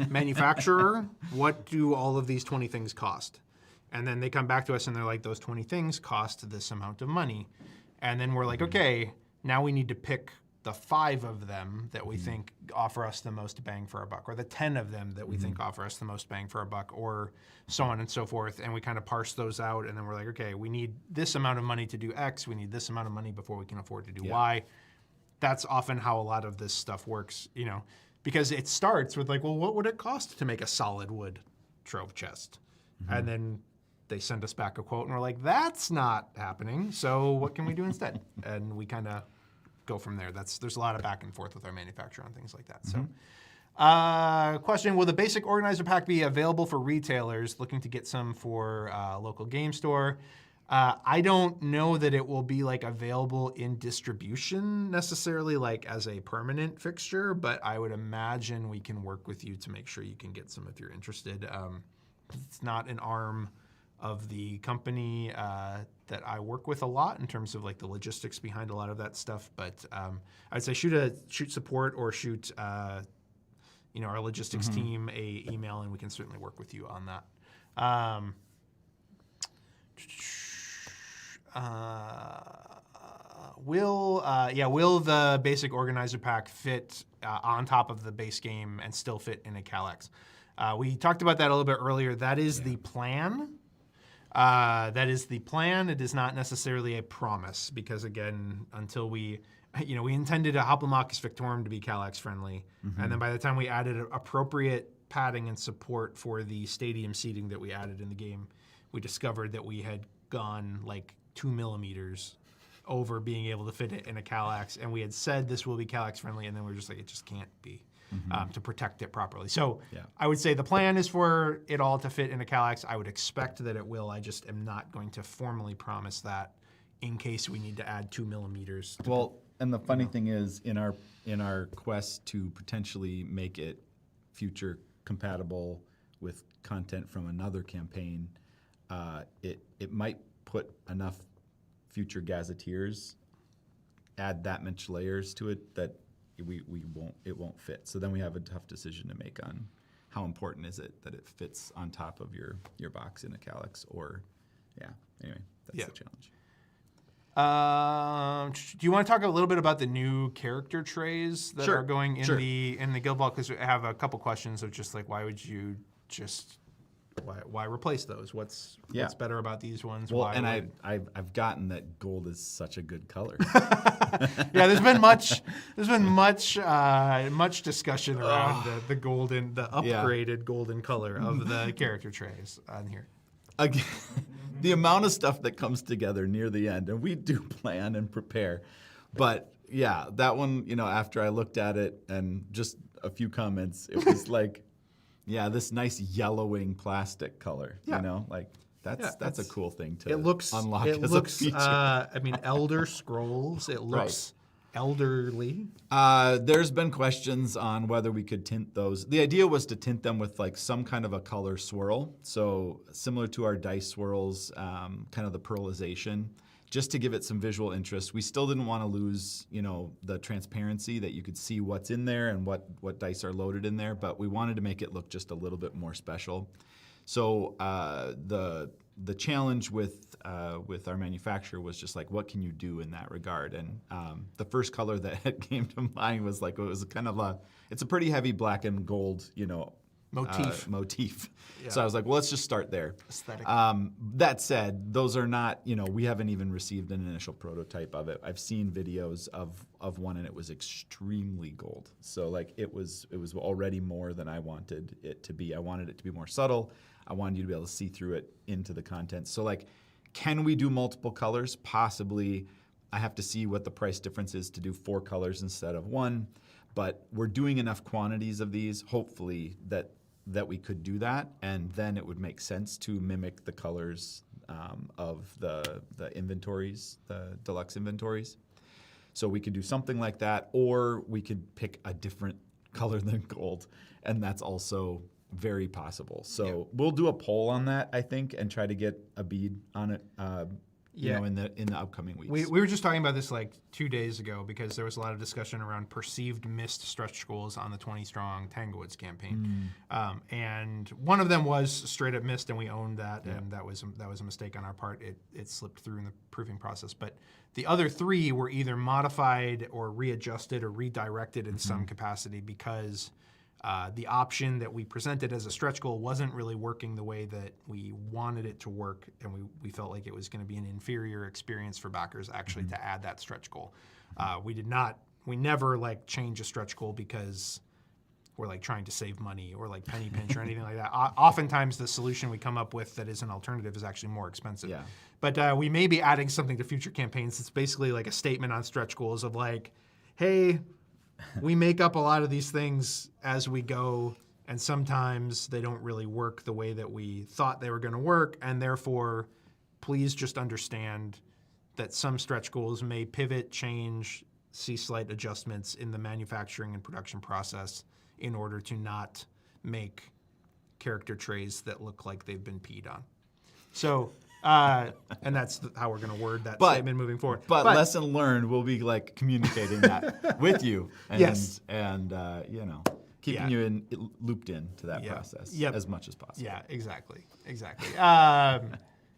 Manufacturer, what do all of these 20 things cost? And then they come back to us and they're those 20 things cost this amount of money. And then we're okay, now we need to pick the 5 of them that we think offer us the most bang for our buck, or the 10 of them that we think offer us the most bang for our buck, or so on and so forth. And we kind of parse those out, and then we're okay, we need this amount of money to do X, we need this amount of money before we can afford to do Y. That's often how a lot of this stuff works, because it starts with well, what would it cost to make a solid wood trove chest? And then they send us back a quote, and we're like, that's not happening. So what can we do instead? And we kind of go from there. There's a lot of back and forth with our manufacturer on things like that. So. Question, will the basic organizer pack be available for retailers looking to get some for local game store? I don't know that it will be like available in distribution necessarily like as a permanent fixture, but I would imagine we can work with you to make sure you can get some if you're interested. It's not an arm of the company that I work with a lot in terms of like the logistics behind a lot of that stuff, but I'd say shoot support or shoot our logistics team a email, and we can certainly work with you on that. Will the basic organizer pack fit on top of the base game and still fit in a Calyx? We talked about that a little bit earlier. That is the plan. That is the plan. It is not necessarily a promise because, again, until we intended a Hoplomachus Victorum to be Calyx friendly, and then by the time we added appropriate padding and support for the stadium seating that we added in the game, we discovered that we had gone like 2 millimeters over being able to fit it in a Calyx, and we had said this will be Calyx friendly, and then we were just like, it just can't be to protect it properly. So I would say the plan is for it all to fit in a Calyx. I would expect that it will. I just am not going to formally promise that in case we need to add 2 millimeters. And the funny thing is, in our quest to potentially make it future compatible with content from another campaign, it might put enough future gazetteers, add that much layers to it that it won't fit. So then we have a tough decision to make on how important is it that it fits on top of your box in a Calyx, or anyway, that's the challenge. Do you want to talk a little bit about the new character trays that are going in the guild ball? Because we have a couple questions of just like, why would you why replace those? What's better about these ones? Well, I've gotten that gold is such a good color. There's been much discussion around the upgraded golden color of the character trays on here. Again, the amount of stuff that comes together near the end, and we do plan and prepare, but that one, after I looked at it and just a few comments, it was like, this nice yellowing plastic color, that's a cool thing to unlock as a feature. Elder Scrolls, it looks elderly. There's been questions on whether we could tint those. The idea was to tint them with like some kind of a color swirl, so similar to our dice swirls, kind of the pearlization, just to give it some visual interest. We still didn't want to lose, the transparency that you could see what's in there and what dice are loaded in there, but we wanted to make it look just a little bit more special. So the challenge with our manufacturer was just like, what can you do in that regard? And the first color that came to mind was like, it was kind of it's a pretty heavy black and gold, motif. Yeah. So I was like, well, let's just start there. Aesthetic. That said, those are not, we haven't even received an initial prototype of it. I've seen videos of one, and it was extremely gold. So like it was already more than I wanted it to be. I wanted it to be more subtle. I wanted you to be able to see through it into the content. So like, can we do multiple colors? Possibly. I have to see what the price difference is to do 4 colors instead of 1. But we're doing enough quantities of these, hopefully, that we could do that, and then it would make sense to mimic the colors of the inventories, the deluxe inventories. So we could do something like that, or we could pick a different color than gold, and that's also very possible. So we'll do a poll on that, I think, and try to get a bead on it. In the upcoming weeks. We were just talking about this like 2 days ago because there was a lot of discussion around perceived missed stretch goals on the 20-strong Tangwoods campaign, and one of them was straight up missed, and we owned that, and that was a mistake on our part. It slipped through in the proofing process, but the other 3 were either modified or readjusted or redirected in some capacity because the option that we presented as a stretch goal wasn't really working the way that we wanted it to work, and we felt like it was going to be an inferior experience for backers actually to add that stretch goal. We never like change a stretch goal because we're like trying to save money or like penny pinch or anything like that. Oftentimes the solution we come up with that is an alternative is actually more expensive. Yeah. But we may be adding something to future campaigns. It's basically like a statement on stretch goals of like, hey, we make up a lot of these things as we go, and sometimes they don't really work the way that we thought they were going to work, and therefore, please just understand that some stretch goals may pivot, change, see slight adjustments in the manufacturing and production process in order to not make character trays that look like they've been peed on. So, and that's how we're going to word that statement moving forward. But lesson learned, we'll be like communicating that with you, and Yes. and you know, keeping Yeah. you looped in to that Yeah. process Yep. as much as possible. Yeah, exactly.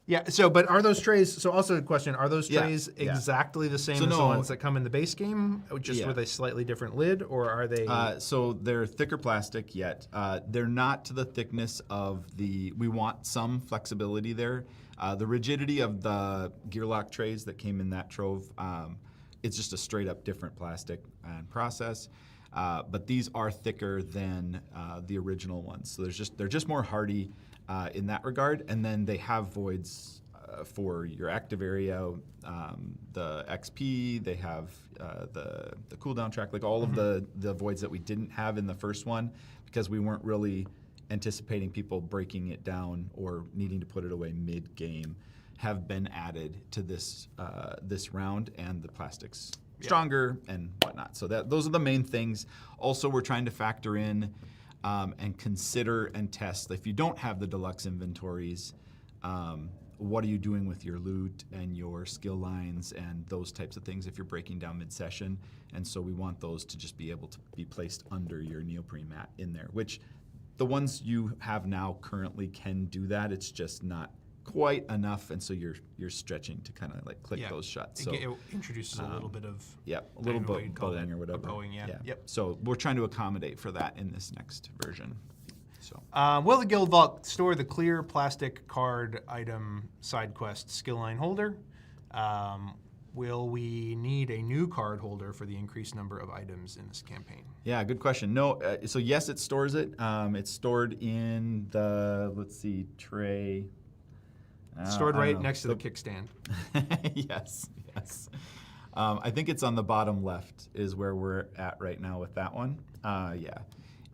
Yeah. So, but are those trays? So, also a question: are those Yeah, trays yeah. exactly the same So as the no- ones that come in the base game, just Yeah. with a slightly different lid, or are they? So they're thicker plastic, yet they're not to the thickness of the. We want some flexibility there. The rigidity of the gear lock trays that came in that trove, it's just a straight up different plastic and process. But these are thicker than the original ones, so they're just more hardy in that regard. And then they have voids for your active area, the XP. They have the cooldown track, like all of the voids that we didn't have in the first one, because we weren't really anticipating people breaking it down or needing to put it away mid-game, have been added to this this round, and the plastics stronger and whatnot. So those are the main things. Also, we're trying to factor in and consider and test. If you don't have the deluxe inventories, what are you doing with your loot and your skill lines and those types of things if you're breaking down mid-session? And so we want those to just be able to be placed under your neoprene mat in there, which the ones you have now currently can do that. It's just not quite enough, and so you're stretching to kind of like click those shut. So it introduces a little bit of a little I don't know what you'd call bowing that, or whatever. a bowing, yeah. Yep. So we're trying to accommodate for that in this next version. So Will the Guild Vault store the clear plastic card item side quest skill line holder? Will we need a new card holder for the increased number of items in this campaign? yeah, good question. No, so yes, it stores it. It's stored in the tray. Stored I don't right know. next to the kickstand. yes. I think it's on the bottom left is where we're at right now with that one. Yeah.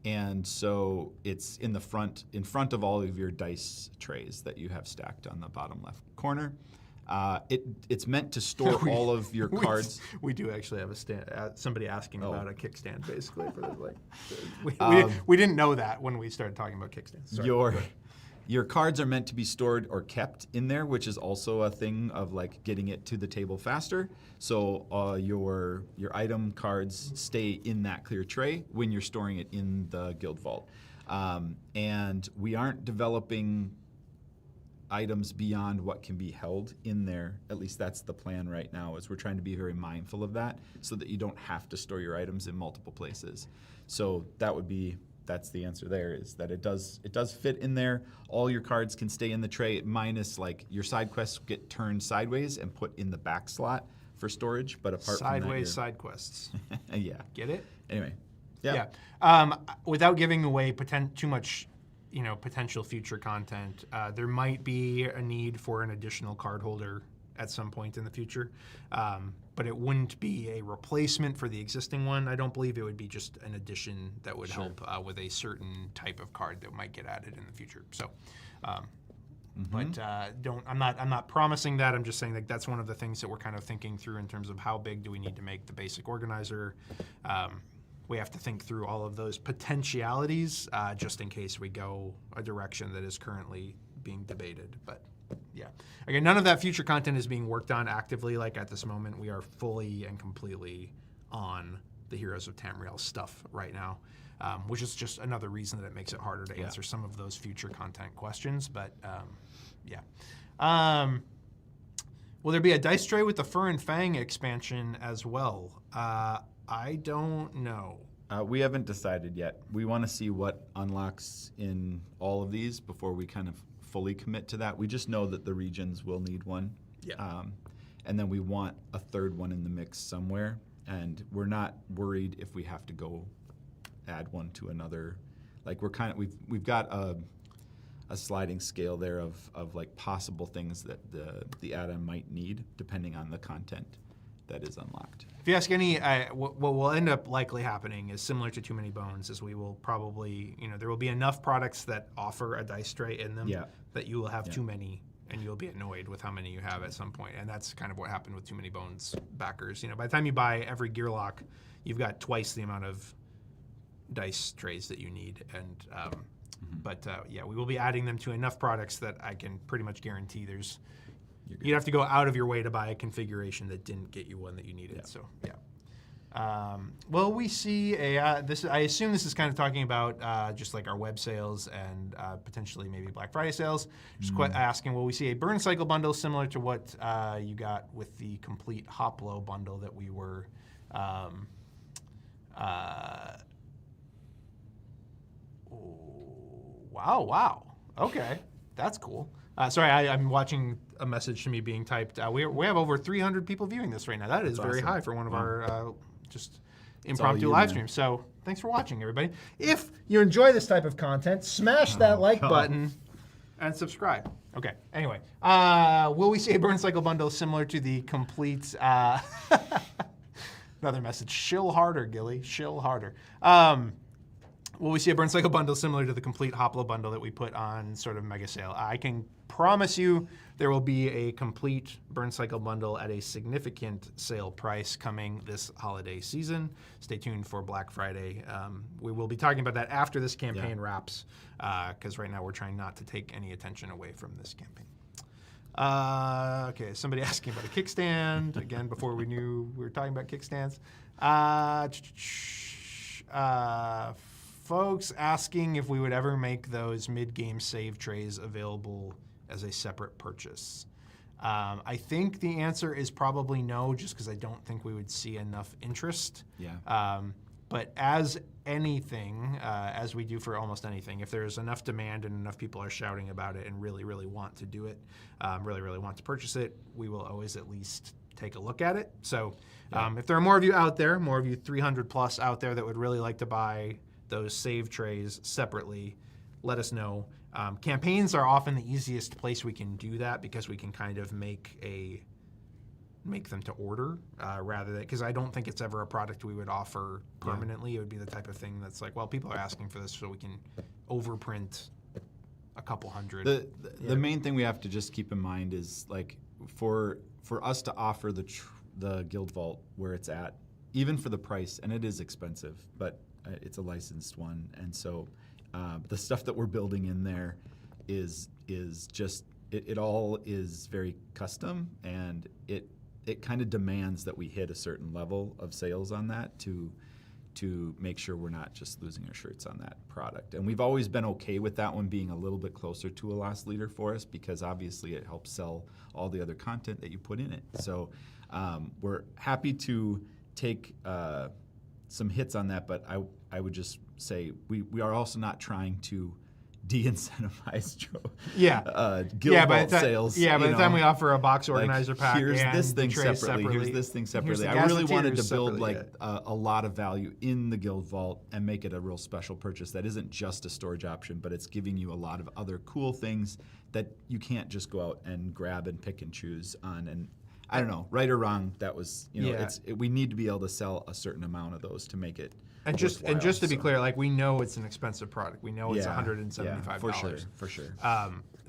And so it's in front of all of your dice trays that you have stacked on the bottom left corner. It's meant to store all of your cards. We do actually have a stand. Somebody asking about a kickstand, basically. For the, we didn't know that when we started talking about kickstands. Sorry. Your cards are meant to be stored or kept in there, which is also a thing of like getting it to the table faster. So your item cards stay in that clear tray when you're storing it in the guild vault. And we aren't developing items beyond what can be held in there. At least that's the plan right now, is we're trying to be very mindful of that so that you don't have to store your items in multiple places. So that's the answer there, is that it does fit in there. All your cards can stay in the tray, minus like your side quests get turned sideways and put in the back slot for storage. But apart Sideways from side quests. that, yeah. Get it? Anyway, Yeah. Without giving away too much, potential future content, there might be a need for an additional card holder at some point in the future. But it wouldn't be a replacement for the existing one. I don't believe it would be just an addition that would help with a certain type of card that might get added in the future. So, but I'm not promising that. I'm just saying that that's one of the things that we're kind of thinking through in terms of how big do we need to make the basic organizer. We have to think through all of those potentialities just in case we go a direction that is currently being debated. But yeah, again, none of that future content is being worked on actively. Like at this moment, we are fully and completely on the Heroes of Tamriel stuff right now, which is just another reason that it makes it harder to answer some of those future content questions. But will there be a dice tray with the Fur and Fang expansion as well? I don't know. We haven't decided yet. We want to see what unlocks in all of these before we kind of fully commit to that. We just know that the regions will need one. Yeah. And then we want a third one in the mix somewhere. And we're not worried if we have to go add one to another. Like we've got a sliding scale there of like possible things that the add-on might need depending on the content that is unlocked. If you ask any, what will end up likely happening is similar to Too Many Bones, is we will probably, there will be enough products that offer a dice tray in them that you will have too many, and you'll be annoyed with how many you have at some point. And that's kind of what happened with Too Many Bones backers. By the time you buy every gear lock, you've got twice the amount of dice trays that you need. And but we will be adding them to enough products that I can pretty much guarantee you'd have to go out of your way to buy a configuration that didn't get you one that you needed. So will we see this? I assume this is kind of talking about just like our web sales and potentially maybe Black Friday sales. Just asking, will we see a burn cycle bundle similar to what you got with the complete Hoplo bundle that we were? Wow. Okay, that's cool. Sorry, I'm watching a message to me being typed. We have over 300 people viewing this right now. That is very high for one of our just impromptu live streams. So thanks for watching, everybody. If you enjoy this type of content, smash that like button and subscribe. Okay, anyway. Will we see a burn cycle bundle similar to the complete... Another message. Shill harder, Gilly. Shill harder. Will we see a burn cycle bundle similar to the complete Hoplo bundle that we put on sort of mega sale? I can promise you there will be a complete burn cycle bundle at a significant sale price coming this holiday season. Stay tuned for Black Friday. We will be talking about that after this campaign wraps, because right now we're trying not to take any attention away from this campaign. Okay, somebody asking about a kickstand. Again, before we knew we were talking about kickstands. Folks asking if we would ever make those mid-game save trays available as a separate purchase. I think the answer is probably no, just because I don't think we would see enough interest. But as anything, as we do for almost anything, if there's enough demand and enough people are shouting about it and really, really want to do it, really, really want to purchase it, we will always at least take a look at it. So if there are more of you out there, more of you 300 plus out there that would really like to buy those save trays separately, let us know. Campaigns are often the easiest place we can do that because we can kind of make them to order rather than, because I don't think it's ever a product we would offer permanently. It would be the type of thing that's like, well, people are asking for this, so we can overprint a couple hundred. The main thing we have to just keep in mind is like for us to offer the Guild Vault where it's at, even for the price, and it is expensive, but it's a licensed one, and so the stuff that we're building in there is just it all is very custom, and it kind of demands that we hit a certain level of sales on that to make sure we're not just losing our shirts on that product. And we've always been okay with that one being a little bit closer to a loss leader for us, because obviously it helps sell all the other content that you put in it. So we're happy to take some hits on that, but I would just say we are also not trying to de-incentivize Guild Vault sales. Yeah, by the time we offer a box organizer pack, here's and this thing separately, separately, here's this thing separately. I really wanted to build a lot of value in the Guild Vault and make it a real special purchase that isn't just a storage option, but it's giving you a lot of other cool things that you can't just go out and grab and pick and choose on. And I don't know, right or wrong, that was, we need to be able to sell a certain amount of those to make it worthwhile. And just to be clear, like, we know it's an expensive product. We know it's $175. For sure.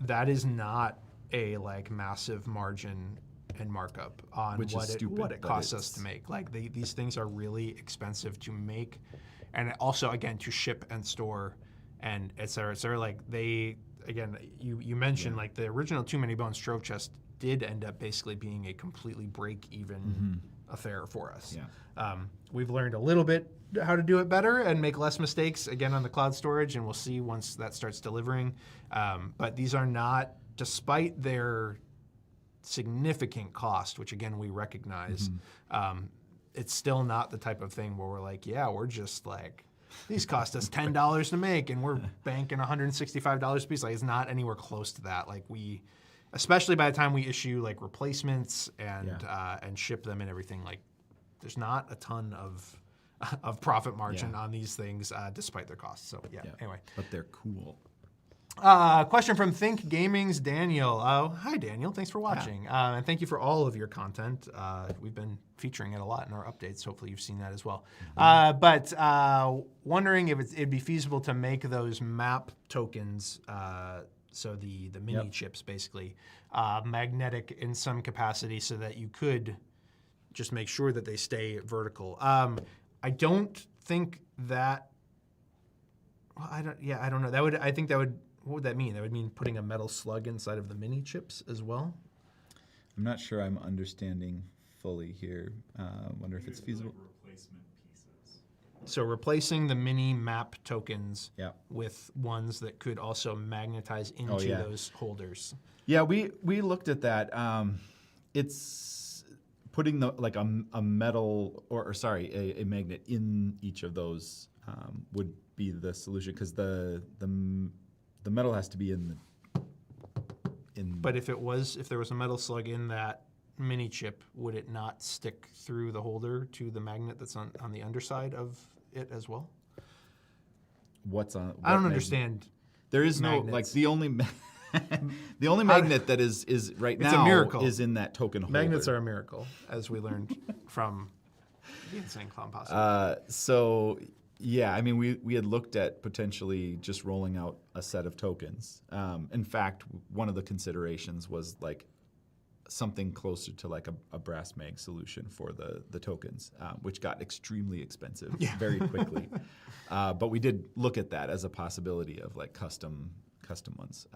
That is not a massive margin and markup on what it costs us to make. Like, these things are really expensive to make, and also again to ship and store, and et cetera, et cetera. Like, you mentioned like the original Too Many Bones Trove Chest did end up basically being a completely break-even affair for us. We've learned a little bit how to do it better and make less mistakes, again, on the cloud storage, and we'll see once that starts delivering. But these are not, despite their significant cost, which, again, we recognize, it's still not the type of thing where we're like, we're just like, these cost us $10 to make, and we're banking $165 a piece. Like, it's not anywhere close to that. Like, especially by the time we issue like replacements and ship them and everything, like there's not a ton of of profit margin Yeah. on these things, despite their costs. So yeah. Anyway. But they're cool. Question from Think Gaming's Daniel. Hi, Daniel. Thanks for watching. And thank you for all of your content. We've been featuring it a lot in our updates. Hopefully you've seen that as well. But wondering if it'd be feasible to make those map tokens, so the mini chips basically, magnetic in some capacity so that you could just make sure that they stay vertical. I don't think that... Well, I don't know. I think that would... What would that mean? That would mean putting a metal slug inside of the mini chips as well? I'm not sure I'm understanding fully here. Wonder if it's feasible. Like replacement pieces. So replacing the mini map tokens Yeah. with ones that could also magnetize into yeah. those holders. Yeah, we looked at that. It's putting a metal or sorry, a magnet in each of those would be the solution, because the metal has to be in. But if there was a metal slug in that mini chip, would it not stick through the holder to the magnet that's on the underside of it as well? What's on? I don't understand. There is no magnets. the only magnet that is right It's now a miracle. is in that token holder. Magnets are a miracle, as we learned from the Insane Clown Posse. So yeah, I mean, we had looked at potentially just rolling out a set of tokens. In fact, one of the considerations was like something closer to like a brass mag solution for the tokens, which got extremely expensive very quickly. But we did look at that as a possibility of like custom ones.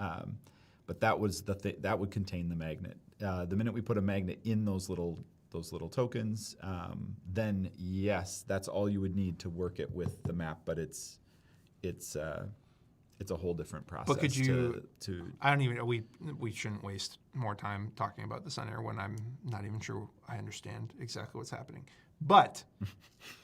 But that was that would contain the magnet. The minute we put a magnet in those little tokens, then yes, that's all you would need to work it with the map. But it's a whole different process. But could you? To I don't even. We shouldn't waste more time talking about the center when I'm not even sure I understand exactly what's happening. But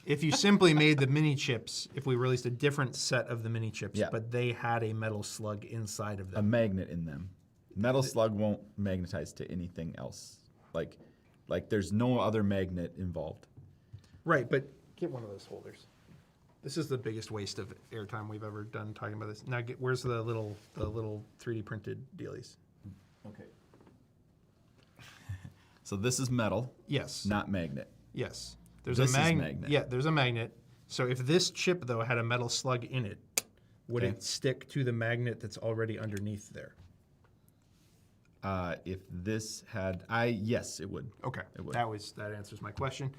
if you simply made the mini chips, if we released a different set of the mini chips, but they had a metal slug inside of a them, magnet in them, metal slug won't magnetize to anything else. Like there's no other magnet involved. right? But get one of those holders. This is the biggest waste of airtime we've ever done talking about this. Now, where's the little 3D printed dealies? Okay. So this is metal, Yes. not magnet. Yes. There's This a is magnet. magnet. Yeah, there's a magnet. So if this chip though had a metal slug in it, would Okay. it stick to the magnet that's already underneath there? If this had, yes, it would. Okay. It would. That answers my question.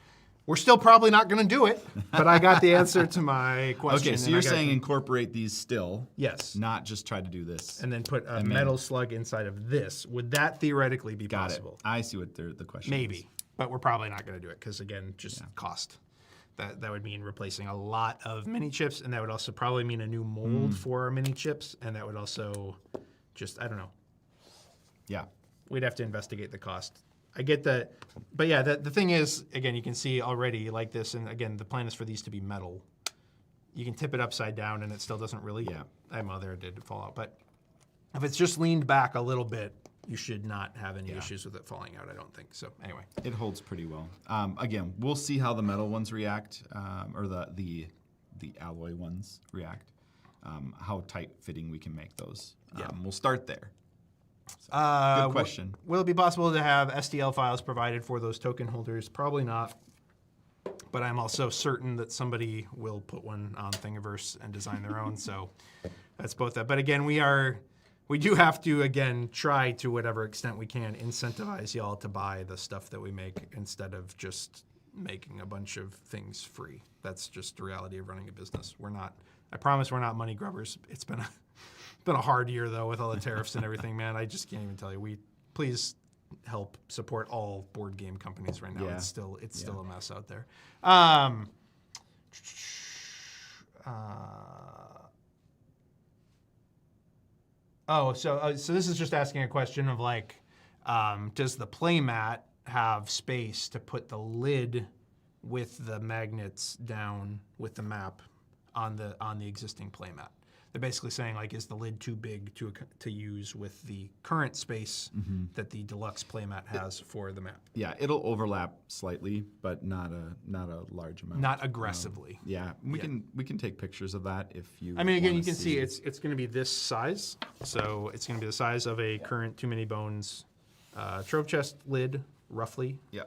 We're still probably not going to do it, but I got the answer to my question. Okay, so and you're I got- saying incorporate these still, yes, not just try to do this. and then put a metal slug inside of this. Would that theoretically be Got possible? it. I see what the question is. Maybe, but we're probably not going to do it because again, just cost. That would mean replacing a lot of mini chips, and that would also probably mean a new mold for our mini chips, and that would also just I don't know. Yeah. We'd have to investigate the cost. I get that, but yeah, the thing is, again, you can see already like this, and again, the plan is for these to be metal. You can tip it upside down, and it still doesn't really. Yeah. There it did fall out, but if it's just leaned back a little bit, you should not have any issues with it falling out. I don't think so. Anyway, It holds pretty well. Again, we'll see how the metal ones react, or the alloy ones react. How tight fitting we can make those. We'll start there. Good question. Will it be possible to have STL files provided for those token holders? Probably not. But I'm also certain that somebody will put one on Thingiverse and design their own. So that's both that. But again, we do have to, again, try to whatever extent we can incentivize y'all to buy the stuff that we make instead of just making a bunch of things free. That's just the reality of running a business. I promise we're not money grubbers. It's been a hard year though with all the tariffs and everything, man. I just can't even tell you. Please help support all board game companies right now. Yeah. It's still a mess out there. So this is just asking a question of like, does the playmat have space to put the lid with the magnets down with the map on the existing playmat? they're basically saying like, is the lid too big to use with the current space that the deluxe playmat has for the map? Yeah, it'll overlap slightly, but not a large amount. Not aggressively. Yeah, we can take pictures of that if you. I mean, again, wanna you can see it's going to be this size. So it's going to be the size of a current Too Many Bones trove chest lid, roughly. Yeah,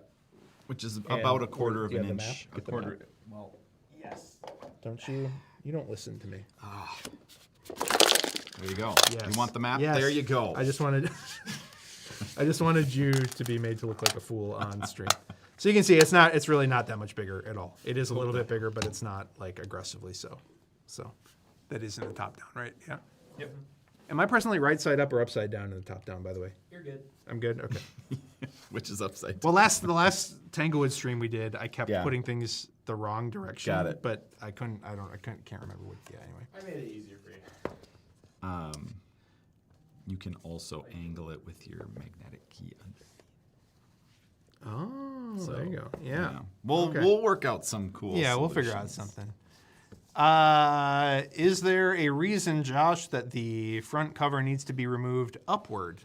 which is about a quarter of do you an have the inch. map? A Get the quarter. map. Well, yes. Don't you? You don't listen to me. There you go. Yes. You want the map? Yes. There you go. I just wanted, I just wanted you to be made to look like a fool on stream. So you can see it's really not that much bigger at all. It is a little bit bigger, but it's not like aggressively so. So that is in the top down, right? Yeah. Yep. Am I personally right side up or upside down in the top down, by the way? You're good. I'm good? Okay. Which is upside down. Well, the last Tanglewood stream we did, I kept Yeah. putting things the wrong direction. Got it. But I can't remember what, yeah, anyway. I made it easier for you. You can also angle it with your magnetic key under. Oh, So, there you go. Yeah. We'll work out some cool. Yeah, we'll figure out solutions. something. Is there a reason, Josh, that the front cover needs to be removed upward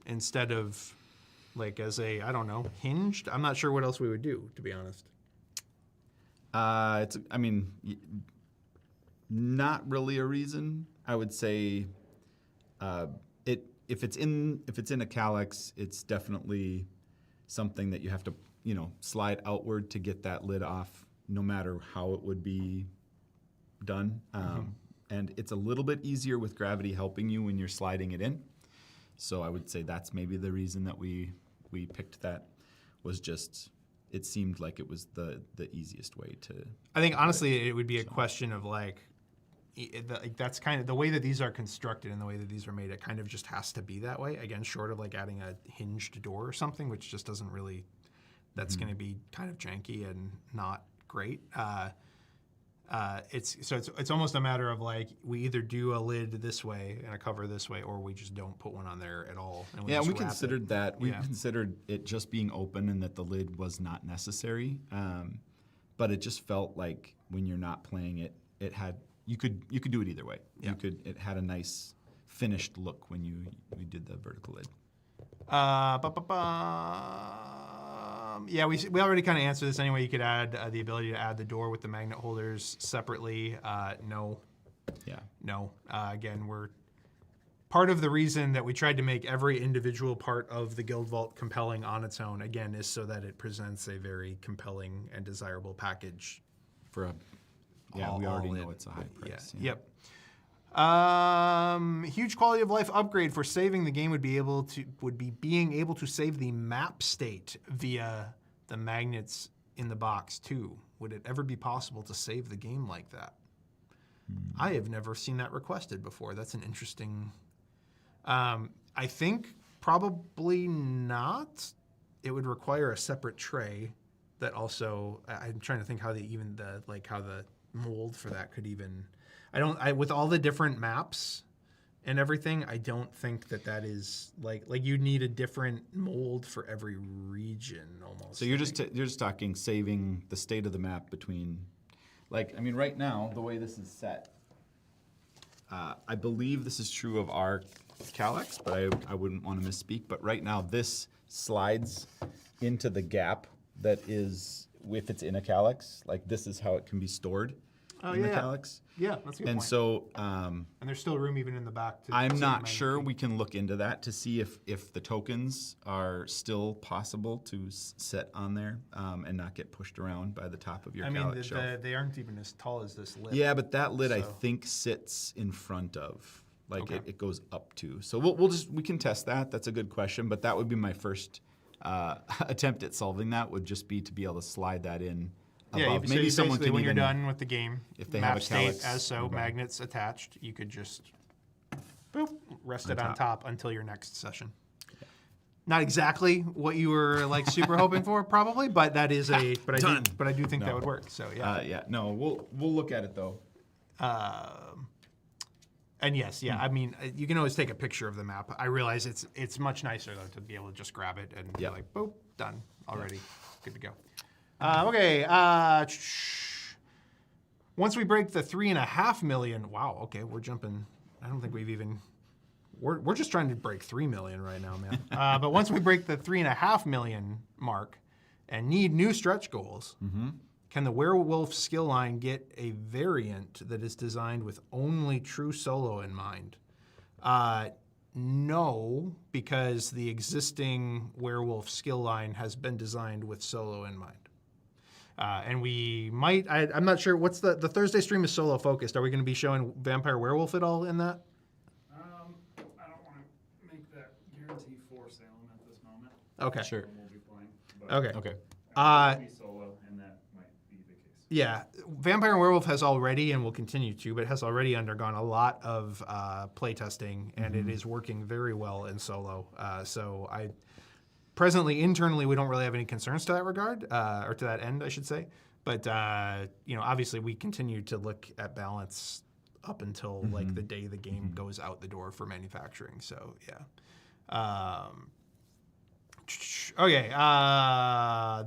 instead of like as a, I don't know, hinged? I'm not sure what else we would do, to be honest. Not really a reason. I would say, if it's in a calyx, it's definitely something that you have to slide outward to get that lid off, no matter how it would be done. And it's a little bit easier with gravity helping you when you're sliding it in. So I would say that's maybe the reason that we picked that, was just it seemed like it was the easiest way to. I think honestly, it would be a question of like that's kind of the way that these are constructed and the way that these are made. It kind of just has to be that way. Again, short of like adding a hinged door or something, which just doesn't really. That's going to be kind of janky and not great. It's almost a matter of like we either do a lid this way and a cover this way, or we just don't put one on there at all. And Yeah, just we wrap considered it. that. We Yeah. considered it just being open and that the lid was not necessary. But it just felt like when you're not playing it, you could do it either way. Yeah. It had a nice finished look when we did the vertical lid. Yeah, we already kind of answered this anyway. You could add the ability to add the door with the magnet holders separately. No. Yeah. No. Again, we're part of the reason that we tried to make every individual part of the Guild Vault compelling on its own, again, is so that it presents a very compelling and desirable package. We already all know in. it's a high price. Yeah. Yep. Huge quality of life upgrade for saving the game would be being able to save the map state via the magnets in the box too. Would it ever be possible to save the game like that? I have never seen that requested before. That's an interesting. I think probably not. It would require a separate tray. That also, I'm trying to think how how the mold for that could even. With all the different maps and everything, I don't think that is like you'd need a different mold for every region almost. So you're just talking saving the state of the map between, right now the way this is set. I believe this is true of our calyx, but I wouldn't want to misspeak. But right now this slides into the gap that is, if it's in a calyx, like this is how it can be stored in the calyx. Yeah, that's a good And point. so And there's still room even in the back. I'm save not magnet sure. key. We can look into that to see if the tokens are still possible to set on there and not get pushed around by the top of your calyx shelf. They aren't even as tall as this lid. Yeah, but that lid I So- think sits in front of, Okay. it goes up to. So we can test that. That's a good question, but that would be my first attempt at solving that. Would just be to be able to slide that in above. So Maybe someone basically can when even, you're done with the game, if they map have a state calyx as so, nearby. magnets attached, you could just boop, rest it on top. top until your next session. Not exactly what you were super hoping for, probably, but that is I do think that would work. So yeah. No, we'll look at it though. And yes, yeah. I mean, you can always take a picture of the map. I realize it's much nicer though to be able to just grab it and be Yeah. like, boop, done already, good to go. Okay. once we break the 3.5 million, wow, okay, we're jumping. I don't think we've even. We're just trying to break 3 million right now, man. But once we break the 3.5 million mark and need new stretch goals, can the werewolf skill line get a variant that is designed with only true solo in mind? No, because the existing werewolf skill line has been designed with solo in mind. And we might, I'm not sure, what's the Thursday stream is solo focused. Are we going to be showing Vampire Werewolf at all in that? I don't want to make that guarantee for Salem at this moment. Okay. Sure. We'll be playing. But Okay. Okay. it will be solo, and that might be the case. Yeah, Vampire Werewolf has already, and will continue to, but has already undergone a lot of play testing, and it is working very well in solo. So presently, internally, we don't really have any concerns to that regard, or to that end, I should say. But obviously, we continue to look at balance up until like the day the game goes out the door for manufacturing. So yeah. Okay,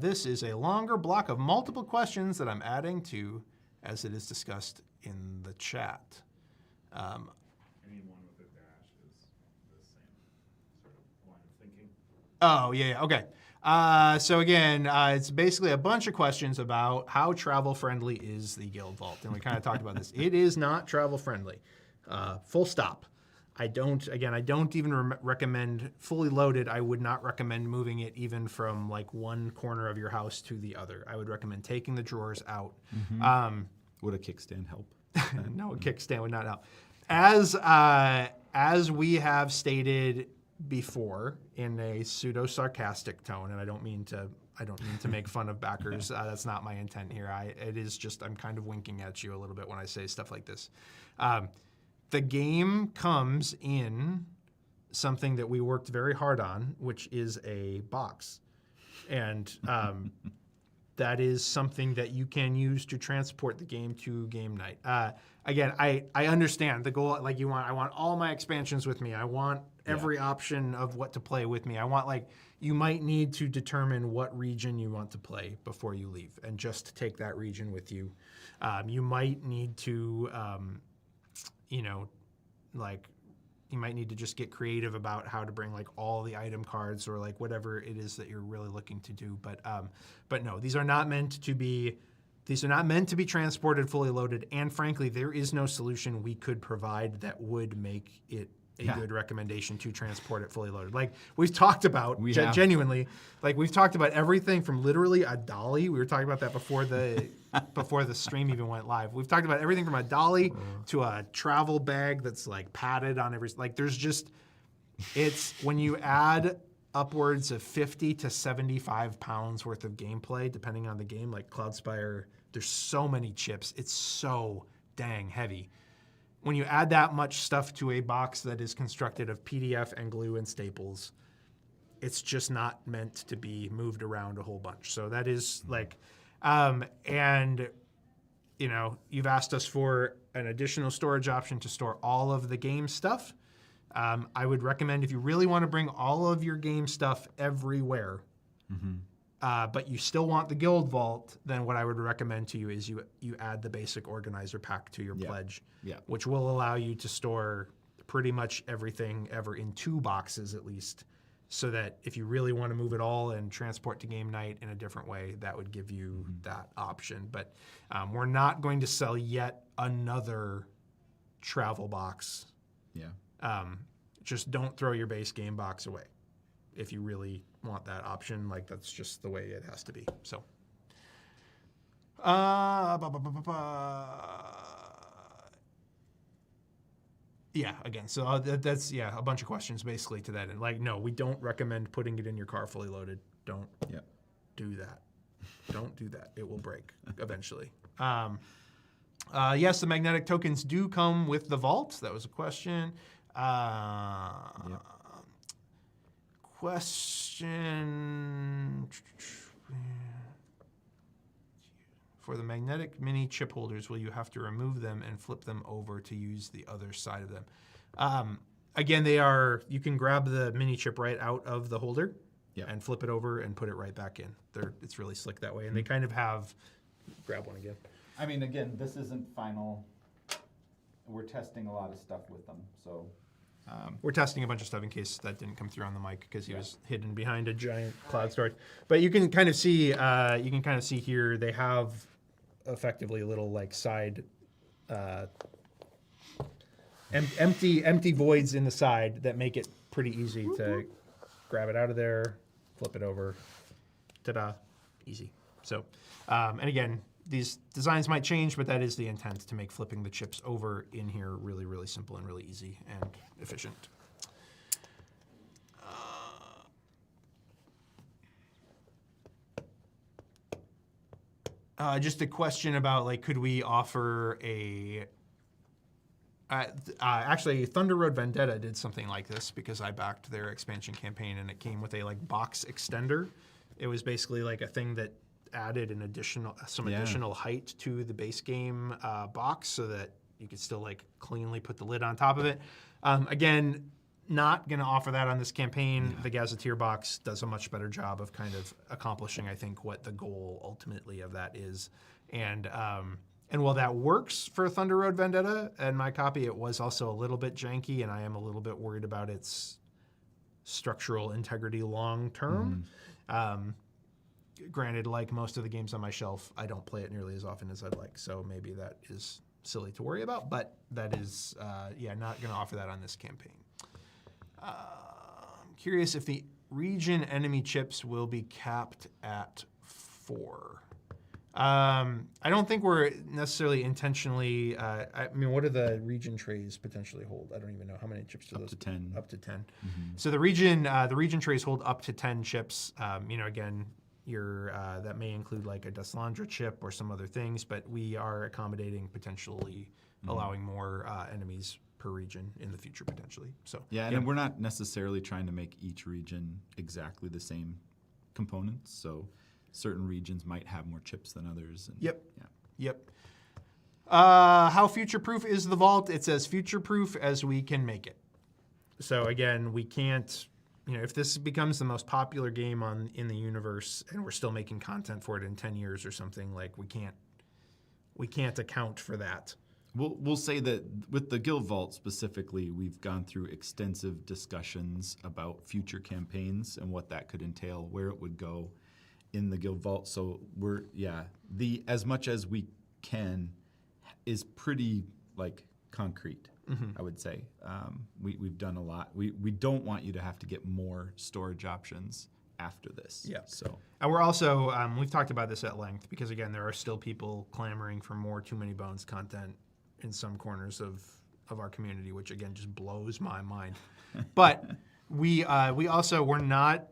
this is a longer block of multiple questions that I'm adding to as it is discussed in the chat. Anyone with a dash is the same sort of line of thinking. Oh, yeah, okay. So again, it's basically a bunch of questions about how travel-friendly is the Guild Vault, and we kind of talked about this. It is not travel-friendly, full stop. I don't even recommend fully loaded. I would not recommend moving it even from like one corner of your house to the other. I would recommend taking the drawers out. Would a kickstand help? No, a kickstand would not help. As we have stated before in a pseudo-sarcastic tone, and I don't mean to make fun of backers. That's not my intent here. I'm kind of winking at you a little bit when I say stuff like this. The game comes in something that we worked very hard on, which is a box. And that is something that you can use to transport the game to game night. Again, I understand the goal. Like I want all my expansions with me. I want every option of what to play with me. I want you might need to determine what region you want to play before you leave, and just take that region with you. You might need to, you might need to just get creative about how to bring all the item cards or whatever it is that you're really looking to do. But no, these are not meant to be transported fully loaded. And frankly, there is no solution we could provide that would make it a good recommendation to transport it fully loaded. We've talked about, genuinely, we've talked about everything from literally a dolly. We were talking about that before the stream even went live. We've talked about everything from a dolly to a travel bag that's padded on every, it's when you add upwards of 50 to 75 pounds worth of gameplay, depending on the game, like Cloudspire, there's so many chips. It's so dang heavy. When you add that much stuff to a box that is constructed of PDF and glue and staples, it's just not meant to be moved around a whole bunch. So that is and you've asked us for an additional storage option to store all of the game stuff. I would recommend, if you really want to bring all of your game stuff everywhere, but you still want the Guild Vault, then what I would recommend to you is you add the basic organizer pack to your pledge, which will allow you to store pretty much everything ever in 2 boxes at least, so that if you really want to move it all and transport to game night in a different way, that would give you that option. But we're not going to sell yet another travel box. Just don't throw your base game box away if you really want that option. That's just the way it has to be. So, again, so that's a bunch of questions basically to that. And no, we don't recommend putting it in your car fully loaded. Don't do that. Don't do that. It will break eventually. Yes, the magnetic tokens do come with the vault. That was a question. Question for the magnetic mini chip holders, will you have to remove them and flip them over to use the other side of them? Again, you can grab the mini chip right out of the holder and flip it over and put it right back in. It's really slick that way. And they kind of have, grab one again. I mean, again, this isn't final. We're testing a lot of stuff with them, so. We're testing a bunch of stuff in case that didn't come through on the mic because he was hidden behind a giant cloud storage. But you can kind of see, here they have effectively little like side, empty voids in the side that make it pretty easy to grab it out of there, flip it over, ta-da, easy. So, and again, these designs might change, but that is the intent, to make flipping the chips over in here really, really simple and really easy and efficient. Just a question about, like, could we offer a... actually, Thunder Road Vendetta did something like this because I backed their expansion campaign, and it came with a like box extender. It was basically like a thing that added an additional height to the base game box so that you could still like cleanly put the lid on top of it. Again, not going to offer that on this campaign. The Gazetteer box does a much better job of kind of accomplishing, I think, what the goal ultimately of that is. And while that works for Thunder Road Vendetta and my copy, it was also a little bit janky, and I am a little bit worried about its structural integrity long term. Granted, like most of the games on my shelf, I don't play it nearly as often as I'd like, so maybe that is silly to worry about, but that is, not going to offer that on this campaign. I'm curious if the region enemy chips will be capped at 4. I don't think we're necessarily intentionally, I mean, what do the region trays potentially hold? I don't even know. How many chips do those? Up to 10. Up to 10. So the region trays hold up to 10 chips. Again, that may include like a Deslandra chip or some other things, but we are accommodating potentially allowing more enemies per region in the future potentially. So And we're not necessarily trying to make each region exactly the same components. So certain regions might have more chips than others. Yep. How future-proof is the vault? It's as future-proof as we can make it. So again, we can't. If this becomes the most popular game in the universe and we're still making content for it in 10 years or something, like we can't account for that. We'll say that with the Guild Vault specifically, we've gone through extensive discussions about future campaigns and what that could entail, where it would go in the Guild Vault. So the as much as we can is pretty like concrete. I would say we've done a lot. We don't want you to have to get more storage options after this. Yeah. So and we're also we've talked about this at length because again there are still people clamoring for more Too Many Bones content in some corners of our community, which again just blows my mind. But we're not.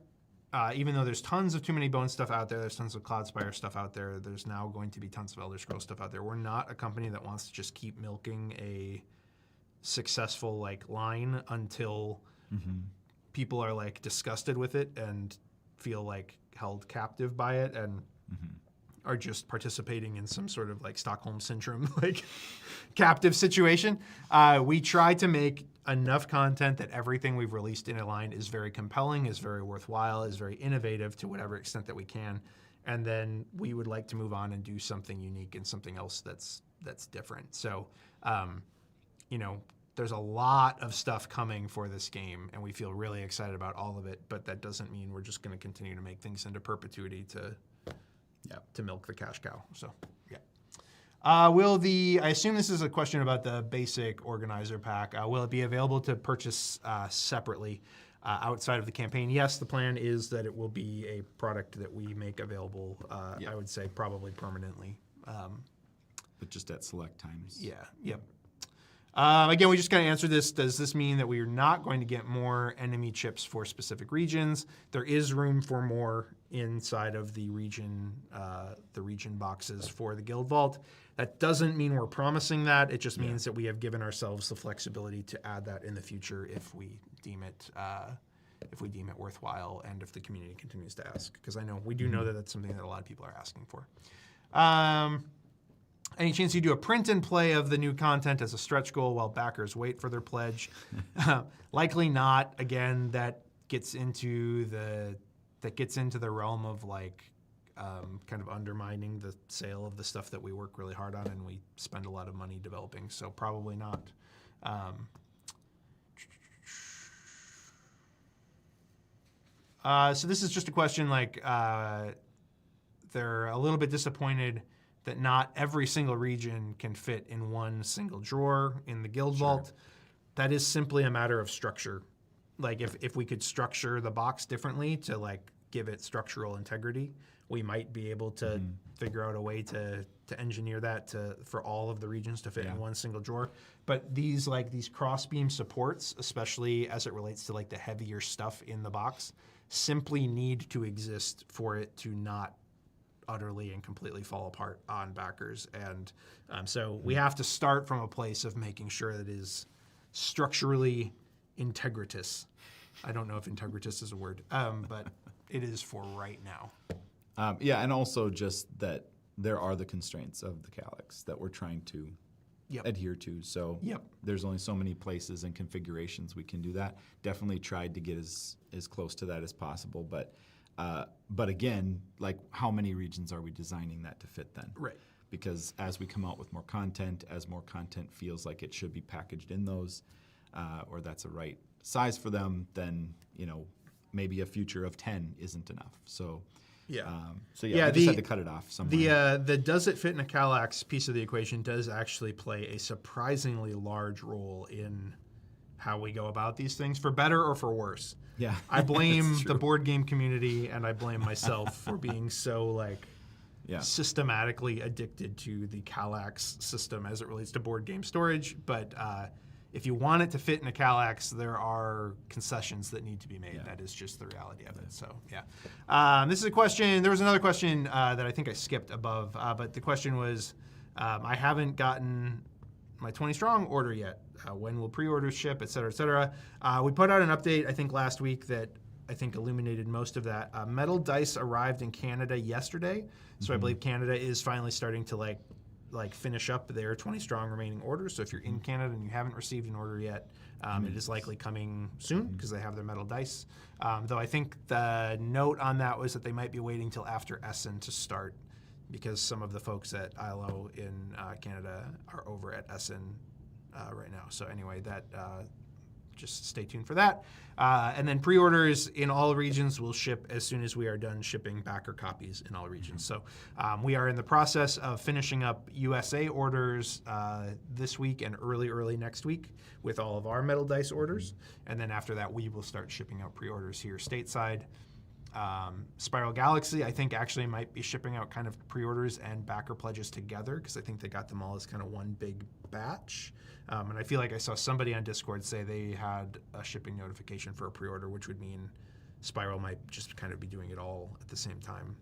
Even though there's tons of Too Many Bones stuff out there, there's tons of Cloudspire stuff out there. There's now going to be tons of Elder Scrolls stuff out there. We're not a company that wants to just keep milking a successful like line until people are like disgusted with it and feel like held captive by it and are just participating in some sort of like Stockholm syndrome like captive situation. We try to make enough content that everything we've released in a line is very compelling, is very worthwhile, is very innovative to whatever extent that we can, and then we would like to move on and do something unique and something else that's different. So there's a lot of stuff coming for this game, and we feel really excited about all of it, but that doesn't mean we're just going to continue to make things into perpetuity to milk the cash cow. So, I assume this is a question about the basic organizer pack. Will it be available to purchase separately outside of the campaign? Yes, the plan is that it will be a product that we make available, I would say probably permanently. but just at select times. Yep. Again, we just kind of answered this. Does this mean that we are not going to get more enemy chips for specific regions? There is room for more inside of the region boxes for the Guild Vault. That doesn't mean we're promising that. It just means that we have given ourselves the flexibility to add that in the future if we deem it worthwhile and if the community continues to ask. Because I know we do know that that's something that a lot of people are asking for. Any chance you do a print and play of the new content as a stretch goal while backers wait for their pledge? Likely not. Again, that gets into the realm of like kind of undermining the sale of the stuff that we work really hard on and we spend a lot of money developing. So probably not. So this is just a question like they're a little bit disappointed that not every single region can fit in one single drawer in the guild vault. That is simply a matter of structure. Like if we could structure the box differently to like give it structural integrity, we might be able to figure out a way to engineer that for all of the regions to fit in one single drawer. But these cross-beam supports, especially as it relates to like the heavier stuff in the box, simply need to exist for it to not utterly and completely fall apart on backers. And so we have to start from a place of making sure that it is structurally integritous. I don't know if integritous is a word, but it is for right now. And also just that there are the constraints of the Calyx that we're trying to adhere to. So there's only so many places and configurations we can do that. Definitely tried to get as close to that as possible, but again, like how many regions are we designing that to fit then? Right. Because as we come out with more content, as more content feels like it should be packaged in those, or that's a right size for them, then maybe a future of 10 isn't enough. So we just had to cut it off somewhere. The does it fit in a Calyx piece of the equation does actually play a surprisingly large role in how we go about these things, for better or for worse. Yeah, I blame the board game community and I blame myself for being so systematically addicted to the Calyx system as it relates to board game storage. But if you want it to fit in a Calyx, there are concessions that need to be made. Yeah. That is just the reality of it. So, this is a question. There was another question that I think I skipped above, but the question was, I haven't gotten my 20 strong order yet. When will pre-orders ship, et cetera, et cetera. We put out an update, I think, last week that I think illuminated most of that. Metal Dice arrived in Canada yesterday, so I believe Canada is finally starting to like finish up their 20 strong remaining orders. So if you're in Canada and you haven't received an order yet, it is likely coming soon because they have their Metal Dice. Though I think the note on that was that they might be waiting till after Essen to start because some of the folks at ILO in Canada are over at Essen right now. So anyway, that just stay tuned for that. And then pre-orders in all regions will ship as soon as we are done shipping backer copies in all regions. So we are in the process of finishing up USA orders this week and early next week with all of our Metal Dice orders. And then after that, we will start shipping out pre-orders here stateside. Spiral Galaxy, I think, actually might be shipping out kind of pre-orders and backer pledges together because I think they got them all as kind of one big batch. And I feel like I saw somebody on Discord say they had a shipping notification for a pre-order, which would mean Spiral might just kind of be doing it all at the same time,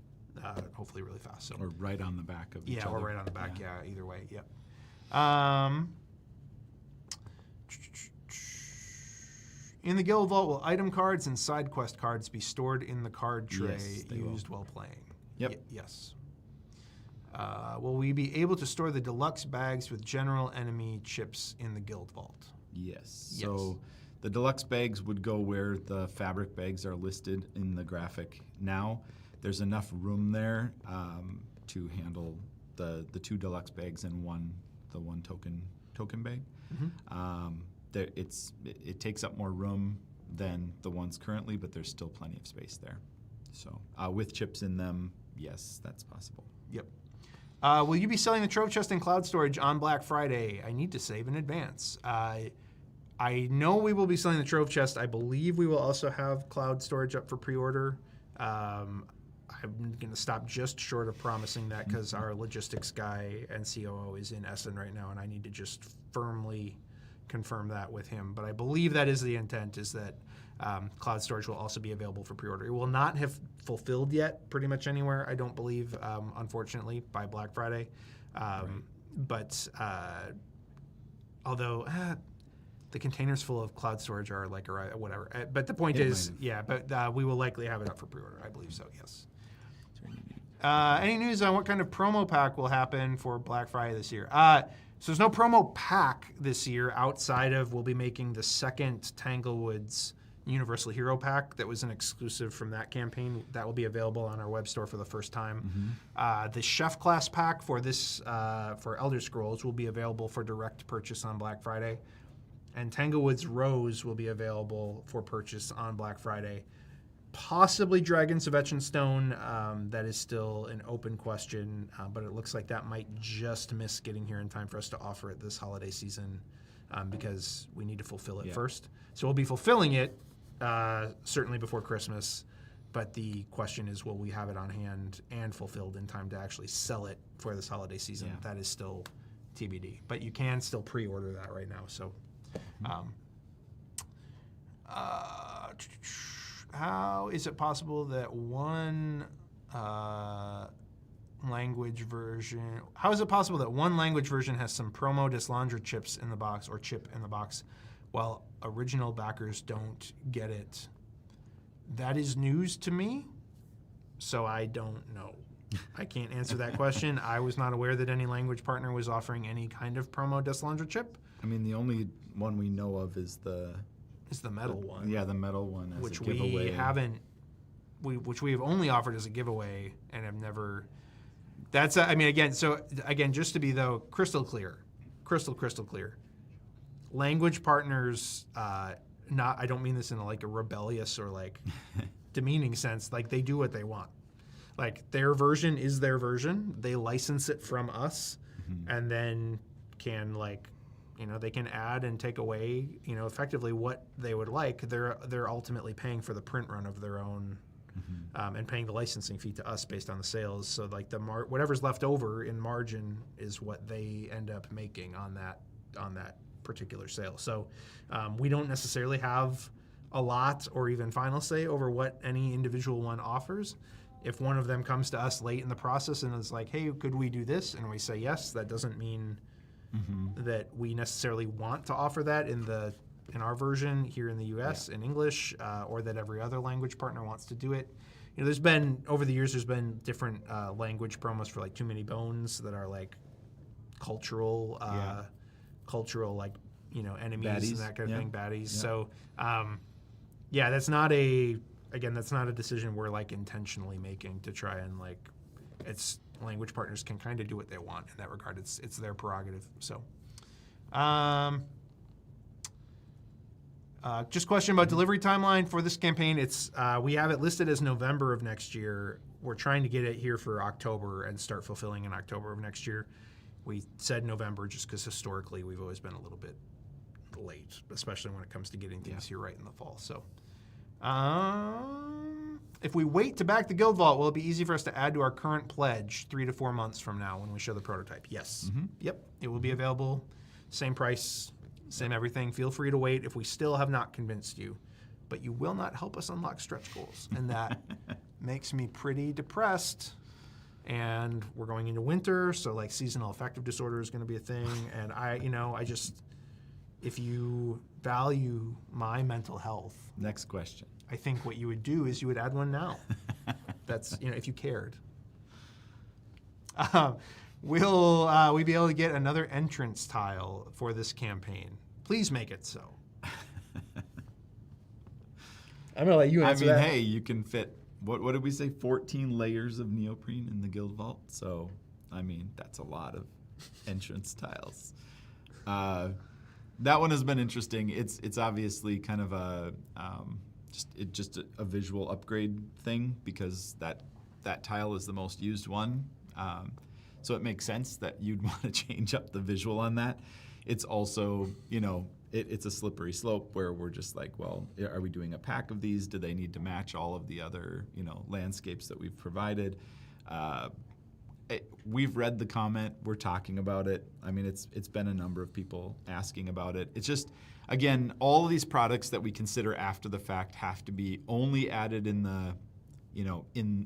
hopefully really fast. So. Or right on the back of each other. Yeah, or right on the back, either way, yep. In the guild vault, will item cards and side quest cards be stored in the card tray used while playing? Yep. Yes. Will we be able to store the deluxe bags with general enemy chips in the guild vault? Yes. So the deluxe bags would go where the fabric bags are listed in the graphic now. There's enough room there to handle the two deluxe bags and the one token bag. It takes up more room than the ones currently, but there's still plenty of space there. So with chips in them, yes, that's possible. Yep. Will you be selling the Trove Chest and Cloud Storage on Black Friday? I need to save in advance. I know we will be selling the Trove Chest. I believe we will also have Cloud Storage up for pre-order. I'm going to stop just short of promising that because our logistics guy and COO is in Essen right now, and I need to just firmly confirm that with him. But I believe that is the intent, is that Cloud Storage will also be available for pre-order. It will not have fulfilled yet pretty much anywhere, I don't believe, unfortunately, by Black Friday. But although the containers full of Cloud Storage are like, or whatever. But the point is, we will likely have it up for pre-order. I believe so, yes. Any news on what kind of promo pack will happen for Black Friday this year? So there's no promo pack this year outside of we'll be making the second Tanglewoods Universal Hero Pack that was an exclusive from that campaign. That will be available on our web store for the first time. The Chef Class Pack for this for Elder Scrolls will be available for direct purchase on Black Friday. And Tanglewood's Rose will be available for purchase on Black Friday. Possibly Dragons of Etch and Stone. That is still an open question, but it looks like that might just miss getting here in time for us to offer it this holiday season because we need to fulfill it first. So we'll be fulfilling it certainly before Christmas, but the question is, will we have it on hand and fulfilled in time to actually sell it for this holiday season? Yeah. That is still TBD, but you can still pre-order that right now. So. How is it possible that one language version? How is it possible that one language version has some promo Deslaundra chips in the box or chip in the box, while original backers don't get it? That is news to me, so I don't know. I can't answer that question. I was not aware that any language partner was offering any kind of promo Deslaundra chip. I mean, the only one we know of is the metal one. Yeah, the metal one as which a giveaway. Which we have only offered as a giveaway and have never. That's I mean again just to be though crystal clear. Language partners, not I don't mean this in a rebellious or demeaning sense. Like they do what they want. Like their version is their version. They license it from us, and then can they can add and take away, effectively what they would like. They're ultimately paying for the print run of their own, and paying the licensing fee to us based on the sales. So whatever's left over in margin is what they end up making on that particular sale. So we don't necessarily have a lot or even final say over what any individual one offers. If one of them comes to us late in the process and is like, "Hey, could we do this?" and we say yes, that doesn't mean that we necessarily want to offer that in our version here in the U.S. in English, or that every other language partner wants to do it. There's been over the years different language promos for Too Many Bones that are cultural enemies Baddies. and that kind of thing, baddies. Yeah. So that's not a decision we're intentionally making to try and it's. Language partners can kind of do what they want in that regard. It's their prerogative. So, just question about delivery timeline for this campaign. It's we have it listed as November of next year. We're trying to get it here for October and start fulfilling in October of next year. We said November just because historically we've always been a little bit late, especially when it comes to getting things here right in the fall. So. If we wait to back the Guild Vault, will it be easy for us to add to our current pledge 3 to 4 months from now when we show the prototype? Yes. Yep. It will be available. Same price, same everything. Feel free to wait if we still have not convinced you. But you will not help us unlock stretch goals. And that makes me pretty depressed. And we're going into winter, so seasonal affective disorder is going to be a thing. And I just, if you value my mental health. Next question. I think what you would do is you would add one now. That's, if you cared. Will we be able to get another entrance tile for this campaign? Please make it so. I'm going to let you answer that. Hey, you can fit, what did we say, 14 layers of neoprene in the Guild Vault? So, that's a lot of entrance tiles. That one has been interesting. It's obviously kind of a a visual upgrade thing because that tile is the most used one. So it makes sense that you'd want to change up the visual on that. It's also, it's a slippery slope where we're just well, are we doing a pack of these? Do they need to match all of the other, landscapes that we've provided? We've read the comment. We're talking about it. It's been a number of people asking about it. It's just, again, all of these products that we consider after the fact have to be only added in the,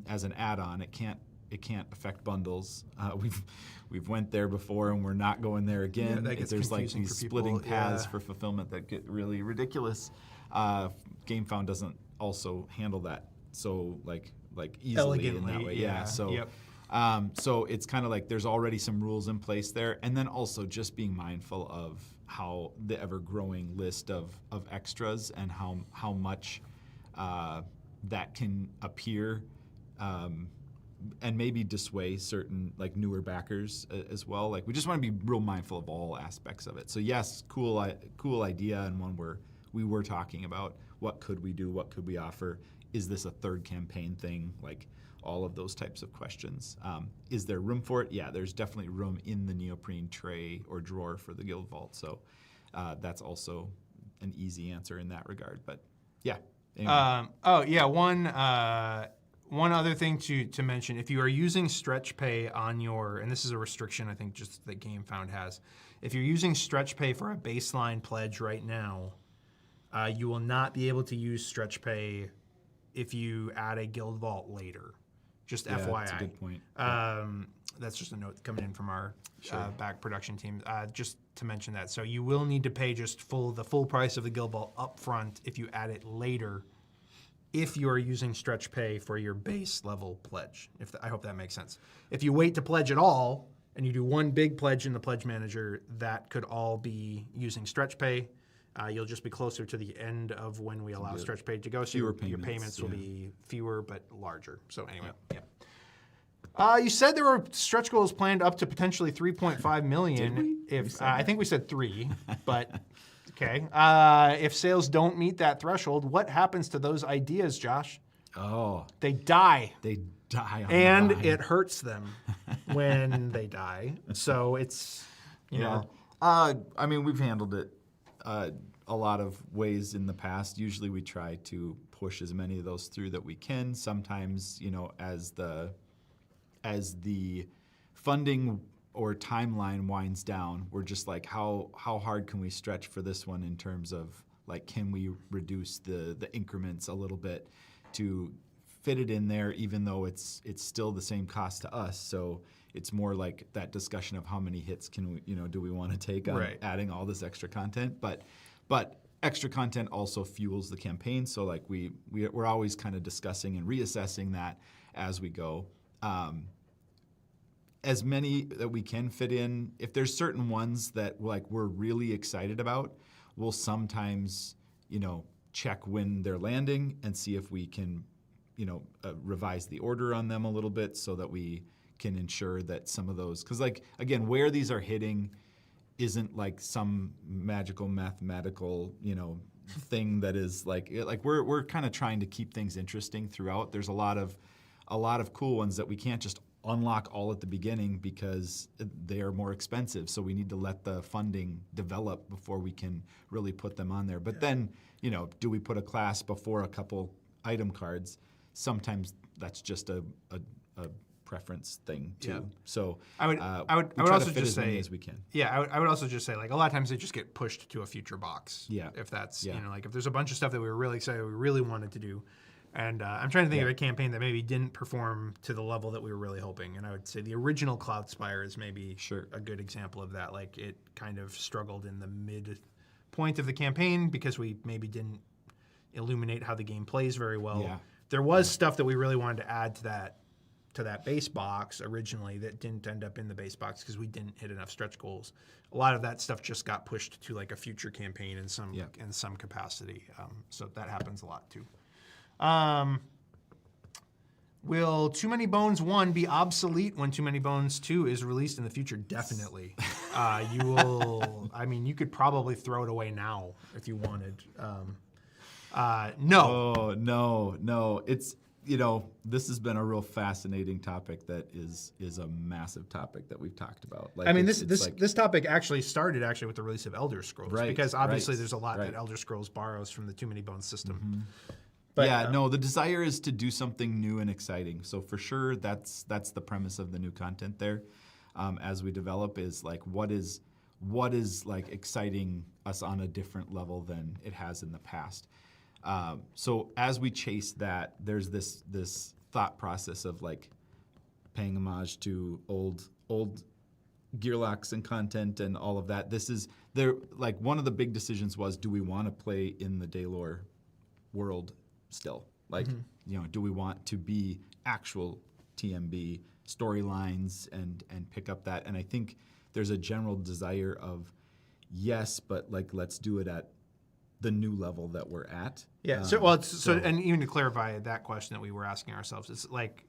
as an add-on. It can't affect bundles. We've went there before, and we're not going there again. Yeah, that gets There's confusing these for people. splitting paths for fulfillment that get really ridiculous. GameFound doesn't also handle that so easily Elegantly, in that way. yeah. So. Yep. So it's kind of like there's already some rules in place there, and then also just being mindful of how the ever-growing list of extras and how much that can appear and maybe dissuade certain like newer backers as well. Like we just want to be real mindful of all aspects of it. So yes, cool idea, and one where we were talking about what could we do, what could we offer, is this a third campaign thing, like all of those types of questions. Is there room for it? Yeah, there's definitely room in the neoprene tray or drawer for the Guild Vault. So that's also an easy answer in that regard. But yeah. Anyway. One other thing to mention, if you are using stretch pay on your, and this is a restriction I think just that GameFound has, if you're using stretch pay for a baseline pledge right now, you will not be able to use stretch pay if you add a Guild Vault later. Just FYI. That's a good point. That's just a note coming in from our back production team. Just to mention that. So you will need to pay just the full price of the Guild Vault up front if you add it later, if you are using stretch pay for your base level pledge. I hope that makes sense. If you wait to pledge at all and you do one big pledge in the pledge manager, that could all be using stretch pay. You'll just be closer to the end of when we allow stretch pay to go. So your payments will be fewer but larger. So anyway, you said there were stretch goals planned up to potentially 3.5 million. Did we? I think we said 3, but okay. If sales don't meet that threshold, what happens to those ideas, Josh? Oh, they die. They die on and the vine. It hurts them when they die. So it's you know. I mean, we've handled it a lot of ways in the past. Usually we try to push as many of those through that we can. Sometimes, as the funding or timeline winds down, we're just like, how hard can we stretch for this one in terms of like, can we reduce the increments a little bit to fit it in there, even though it's still the same cost to us. So it's more like that discussion of how many hits can we, do we want to take on adding all this extra content? But extra content also fuels the campaign. So like we're always kind of discussing and reassessing that as we go. As many that we can fit in. If there's certain ones that like we're really excited about, we'll sometimes, check when they're landing and see if we can, revise the order on them a little bit so that we can ensure that some of those, because like, again, where these are hitting isn't like some magical mathematical, thing that is like we're kind of trying to keep things interesting throughout. There's a lot of cool ones that we can't just unlock all at the beginning because they are more expensive. So we need to let the funding develop before we can really put them on there. But then, do we put a class before a couple item cards? Sometimes that's just a preference thing too. Yeah. So I would also just say as we can. Yeah, I would also just say like a lot of times they just get pushed to a future box. Yeah. If that's like if there's a bunch of stuff that we were really excited, we really wanted to do. And I'm trying to think of a campaign that maybe didn't perform to the level that we were really hoping. And I would say the original Cloud Spire is maybe a good example of that. Like it kind of struggled in the mid point of the campaign because we maybe didn't illuminate how the game plays very well. Yeah. There was stuff that we really wanted to add to that base box originally that didn't end up in the base box because we didn't hit enough stretch goals. A lot of that stuff just got pushed to like a future campaign in some capacity. So that happens a lot too. Will Too Many Bones 1 be obsolete when Too Many Bones 2 is released in the future? Definitely. You will, you could probably throw it away now if you wanted. No. Oh, no. It's, this has been a real fascinating topic that is a massive topic that we've talked about. Like, this topic actually started with the release of Elder Scrolls. Right, because obviously there's a lot that Elder Scrolls borrows from the Too Many Bones system. Mm-hmm. But, the desire is to do something new and exciting. So for sure, that's the premise of the new content there. As we develop, is like what is like exciting us on a different level than it has in the past. So as we chase that, there's this thought process of like paying homage to old Gearlocks and content and all of that. Like one of the big decisions was, do we want to play in the Daylore world still? Like, do we want to be actual TMB storylines and pick up that. And I think there's a general desire of yes, but like let's do it at the new level that we're at. Yeah. And even to clarify that question that we were asking ourselves, it's like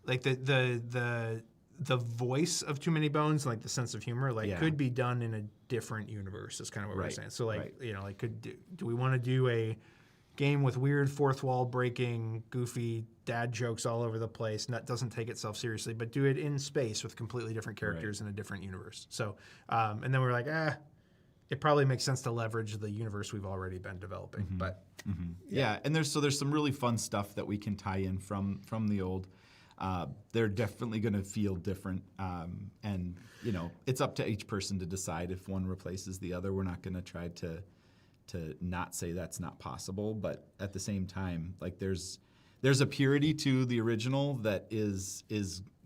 the voice of Too Many Bones, like the sense of humor, could be done in a different universe. Is kind of what we're saying. So do we want to do a game with weird fourth wall breaking, goofy dad jokes all over the place, that doesn't take itself seriously, but do it in space with completely different characters in a different universe. So, and then we're like, it probably makes sense to leverage the universe we've already been developing. But yeah, and there's some really fun stuff that we can tie in from the old. They're definitely going to feel different, and it's up to each person to decide if one replaces the other. We're not going to try to not say that's not possible, but at the same time, like there's a purity to the original that is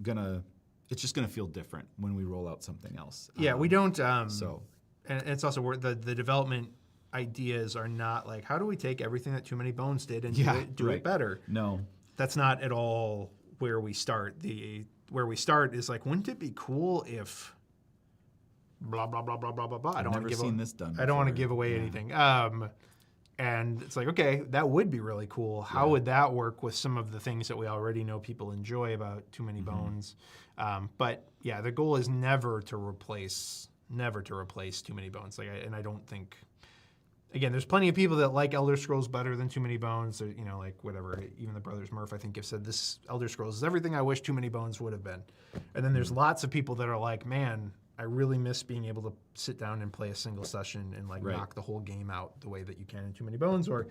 gonna, it's just gonna feel different when we roll out something else. Yeah, we don't. And it's also where the development ideas are not like, how do we take everything that Too Many Bones did and do it better? No, that's not at all where we start. Where we start is like, wouldn't it be cool if blah blah blah blah blah blah blah. I don't want to give away anything. And it's like, okay, that would be really cool. How would that work with some of the things that we already know people enjoy about Too Many Bones? But yeah, the goal is never to replace Too Many Bones. And I don't think. Again, there's plenty of people that like Elder Scrolls better than Too Many Bones. Or, whatever. Even the Brothers Murph, I think, have said this Elder Scrolls is everything I wish Too Many Bones would have been. And then there's lots of people that are like, man, I really miss being able to sit down and play a single session and knock the whole game out the way that you can in Too Many Bones. Or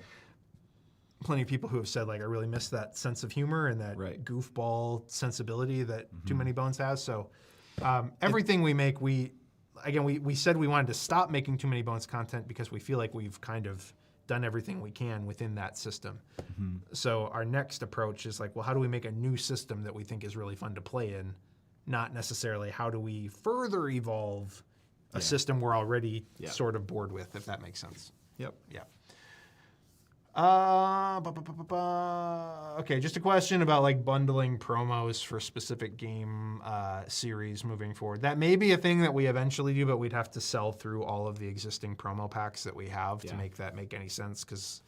plenty of people who have said I really miss that sense of humor and that goofball sensibility that Too Many Bones has. So everything we make, we said we wanted to stop making Too Many Bones content because we feel like we've kind of done everything we can within that system. So our next approach is well, how do we make a new system that we think is really fun to play in? Not necessarily how do we further evolve a system we're already sort of bored with, if that makes sense. Yep. Yeah. Okay, just a question about bundling promos for specific game series moving forward. That may be a thing that we eventually do, but we'd have to sell through all of the existing promo packs that we have to make that make any sense. Because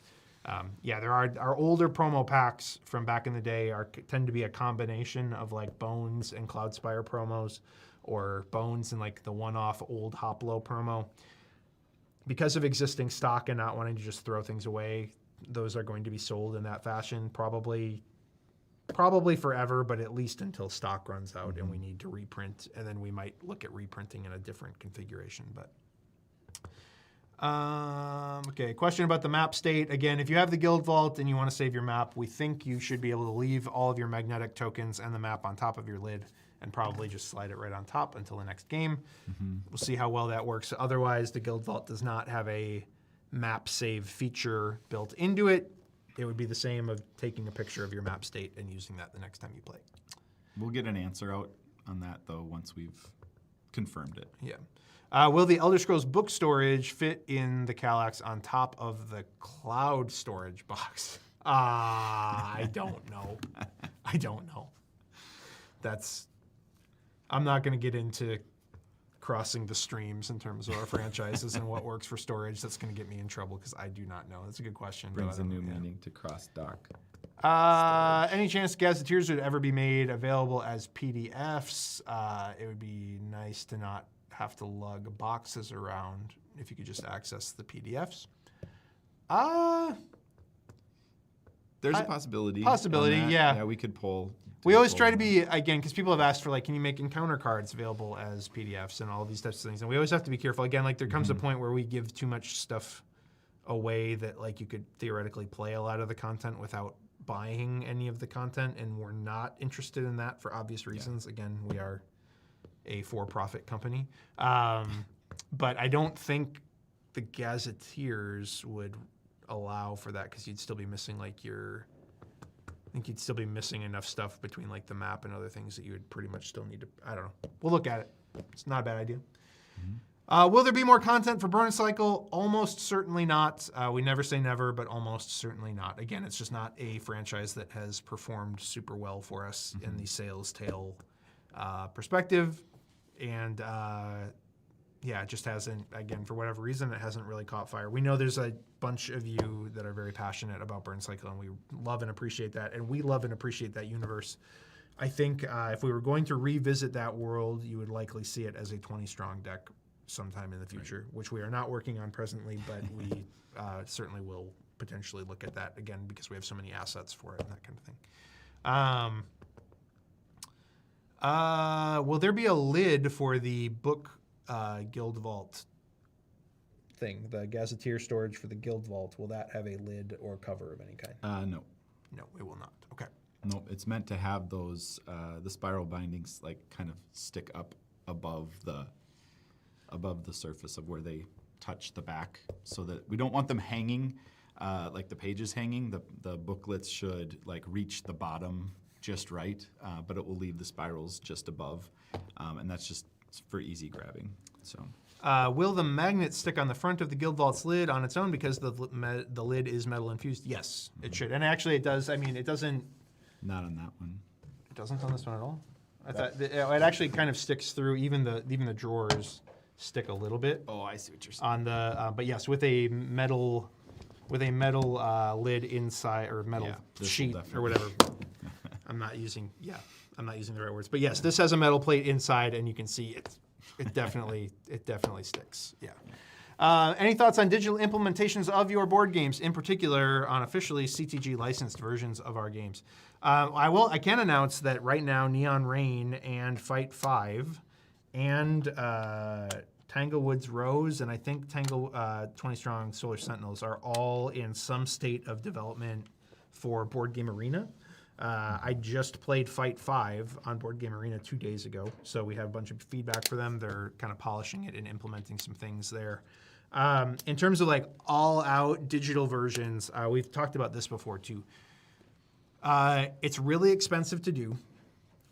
there are our older promo packs from back in the day tend to be a combination of Bones and Cloudspire promos, or Bones and the one-off old Hoplo promo. Because of existing stock and not wanting to just throw things away, those are going to be sold in that fashion probably forever, but at least until stock runs out and we need to reprint, and then we might look at reprinting in a different configuration. But okay, question about the map state. Again, if you have the Guild Vault and you want to save your map, we think you should be able to leave all of your magnetic tokens and the map on top of your lid and probably just slide it right on top until the next game. We'll see how well that works. Otherwise, the Guild Vault does not have a map save feature built into it. It would be the same of taking a picture of your map state and using that the next time you play. We'll get an answer out on that, though, once we've confirmed it. Yeah. Will the Elder Scrolls book storage fit in the Kallax on top of the cloud storage box? I don't know. I don't know. I'm not going to get into crossing the streams in terms of our franchises and what works for storage. That's going to get me in trouble because I do not know. That's a good question. Brings a new meaning to cross-dock. Any chance Gazetteers would ever be made available as PDFs? It would be nice to not have to lug boxes around if you could just access the PDFs. There's a possibility. Yeah. Yeah, we could pull. We always try to be, again, because people have asked for can you make encounter cards available as PDFs and all these types of things, and we always have to be careful. Again, there comes a point where we give too much stuff away that you could theoretically play a lot of the content without buying any of the content, and we're not interested in that for obvious reasons. Again, we are a for-profit company, but I don't think the Gazetteers would allow for that because you'd still be missing I think you'd still be missing enough stuff between the map and other things that you would pretty much still need to. I don't know. We'll look at it. It's not a bad idea. Will there be more content for Burn Cycle? Almost certainly not. We never say never, but almost certainly not. Again, it's just not a franchise that has performed super well for us in the sales tail perspective. And it just hasn't, again, for whatever reason, it hasn't really caught fire. We know there's a bunch of you that are very passionate about Burn Cycle, and we love and appreciate that. And we love and appreciate that universe. I think if we were going to revisit that world, you would likely see it as a 20-strong deck sometime in the future, which we are not working on presently, but we certainly will potentially look at that again because we have so many assets for it and that kind of thing. Will there be a lid for the book Guild Vault thing, the Gazetteer storage for the Guild Vault? Will that have a lid or cover of any kind? No. No, it will not. Okay. No, it's meant to have those the spiral bindings like kind of stick up above the surface of where they touch the back, so that we don't want them hanging like the pages hanging. The booklets should like reach the bottom just right, but it will leave the spirals just above, and that's just for easy grabbing. So. Will the magnet stick on the front of the Guild Vault's lid on its own because the lid is metal infused? Yes, it should. And actually it does. I mean, it doesn't. Not on that one. It doesn't on this one at all? I thought it actually kind of sticks through. Even the drawers stick a little bit. Oh, I see what you're saying. On the, but yes, with a metal lid inside, or metal sheet or whatever. I'm not using the right words. But yes, this has a metal plate inside, and you can see it definitely sticks. Yeah. Any thoughts on digital implementations of your board games, in particular on officially CTG licensed versions of our games? I can announce that right now Neon Rain and Fight 5 and Tanglewood's Rose and I think 20 Strong Solar Sentinels are all in some state of development for Board Game Arena. I just played Fight 5 on Board Game Arena 2 days ago, so we have a bunch of feedback for them. They're kind of polishing it and implementing some things there. In terms of like all-out digital versions, we've talked about this before too. It's really expensive to do,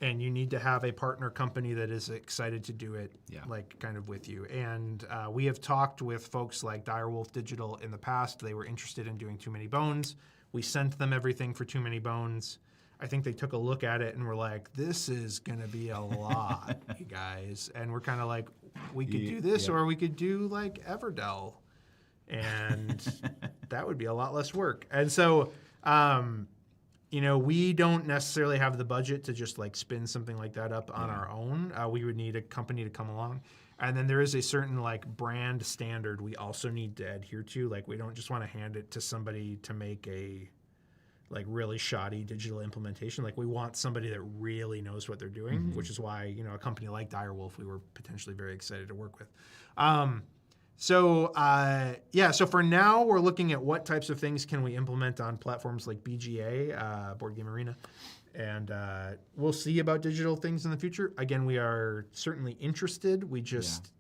and you need to have a partner company that is excited to do it, like kind of with you. And we have talked with folks like Direwolf Digital in the past. They were interested in doing Too Many Bones. We sent them everything for Too Many Bones. I think they took a look at it and were like, this is going to be a lot, you guys. And we're kind of like, we could do this or we could do like Everdell. And that would be a lot less work. And so, we don't necessarily have the budget to just like spin something like that up on our own. We would need a company to come along. And then there is a certain like brand standard we also need to adhere to. Like we don't just want to hand it to somebody to make a like really shoddy digital implementation. Like we want somebody that really knows what they're doing, which is why, a company like Direwolf, we were potentially very excited to work with. So for now we're looking at what types of things can we implement on platforms like BGA, Board Game Arena. And we'll see about digital things in the future. Again, we are certainly interested. We just,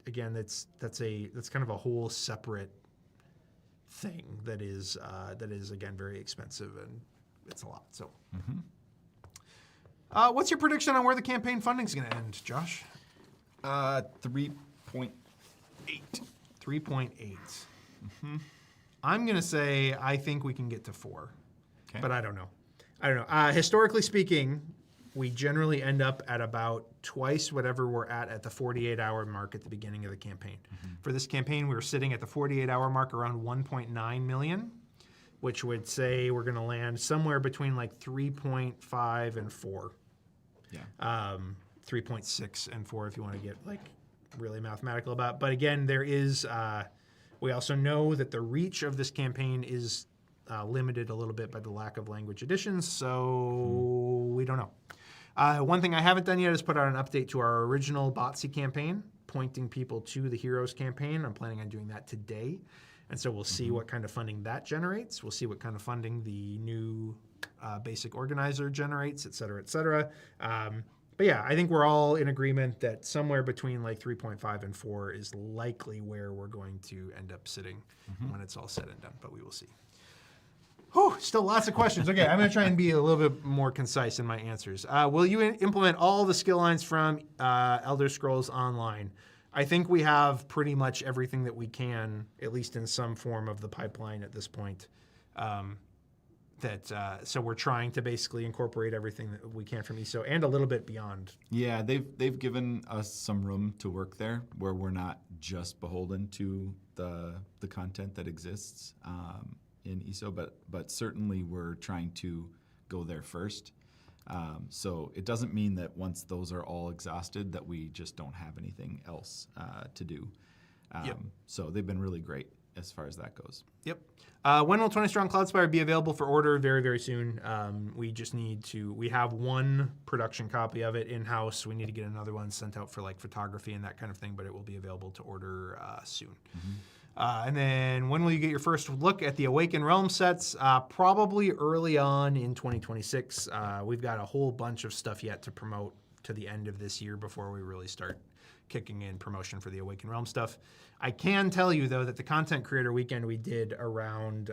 again, that's kind of a whole separate thing that is again very expensive, and it's a lot. So, what's your prediction on where the campaign funding is going to end, Josh? 3.8. 3.8. I'm going to say I think we can get to 4, but I don't know. Historically speaking, we generally end up at about twice whatever we're at the 48-hour mark at the beginning of the campaign. For this campaign, we were sitting at the 48-hour mark around 1.9 million, which would say we're going to land somewhere between like 3.5 and 4. 3.6 and 4 if you want to get like really mathematical about it. But again, there is, we also know that the reach of this campaign is limited a little bit by the lack of language additions, so we don't know. One thing I haven't done yet is put out an update to our original BOTC campaign, pointing people to the Heroes campaign. I'm planning on doing that today. And so we'll see what kind of funding that generates. We'll see what kind of funding the new basic organizer generates, et cetera, et cetera. But yeah, I think we're all in agreement that somewhere between like 3.5 and 4 is likely where we're going to end up sitting when it's all said and done, but we will see. Whew, still lots of questions. Okay, I'm going to try and be a little bit more concise in my answers. Will you implement all the skill lines from Elder Scrolls Online? I think we have pretty much everything that we can, at least in some form of the pipeline at this point. So we're trying to basically incorporate everything that we can from ESO and a little bit beyond. Yeah, they've given us some room to work there where we're not just beholden to the content that exists in ESO, but certainly we're trying to go there first. So it doesn't mean that once those are all exhausted that we just don't have anything else to do. Yep. So they've been really great as far as that goes. Yep. When will 20 Strong Cloudspire be available for order? Very, very soon. We just need to, we have one production copy of it in-house. We need to get another one sent out for like photography and that kind of thing, but it will be available to order soon. And then when will you get your first look at the Awaken Realm sets? Probably early on in 2026. We've got a whole bunch of stuff yet to promote to the end of this year before we really start kicking in promotion for the Awaken Realm stuff. I can tell you, though, that the Content Creator Weekend we did around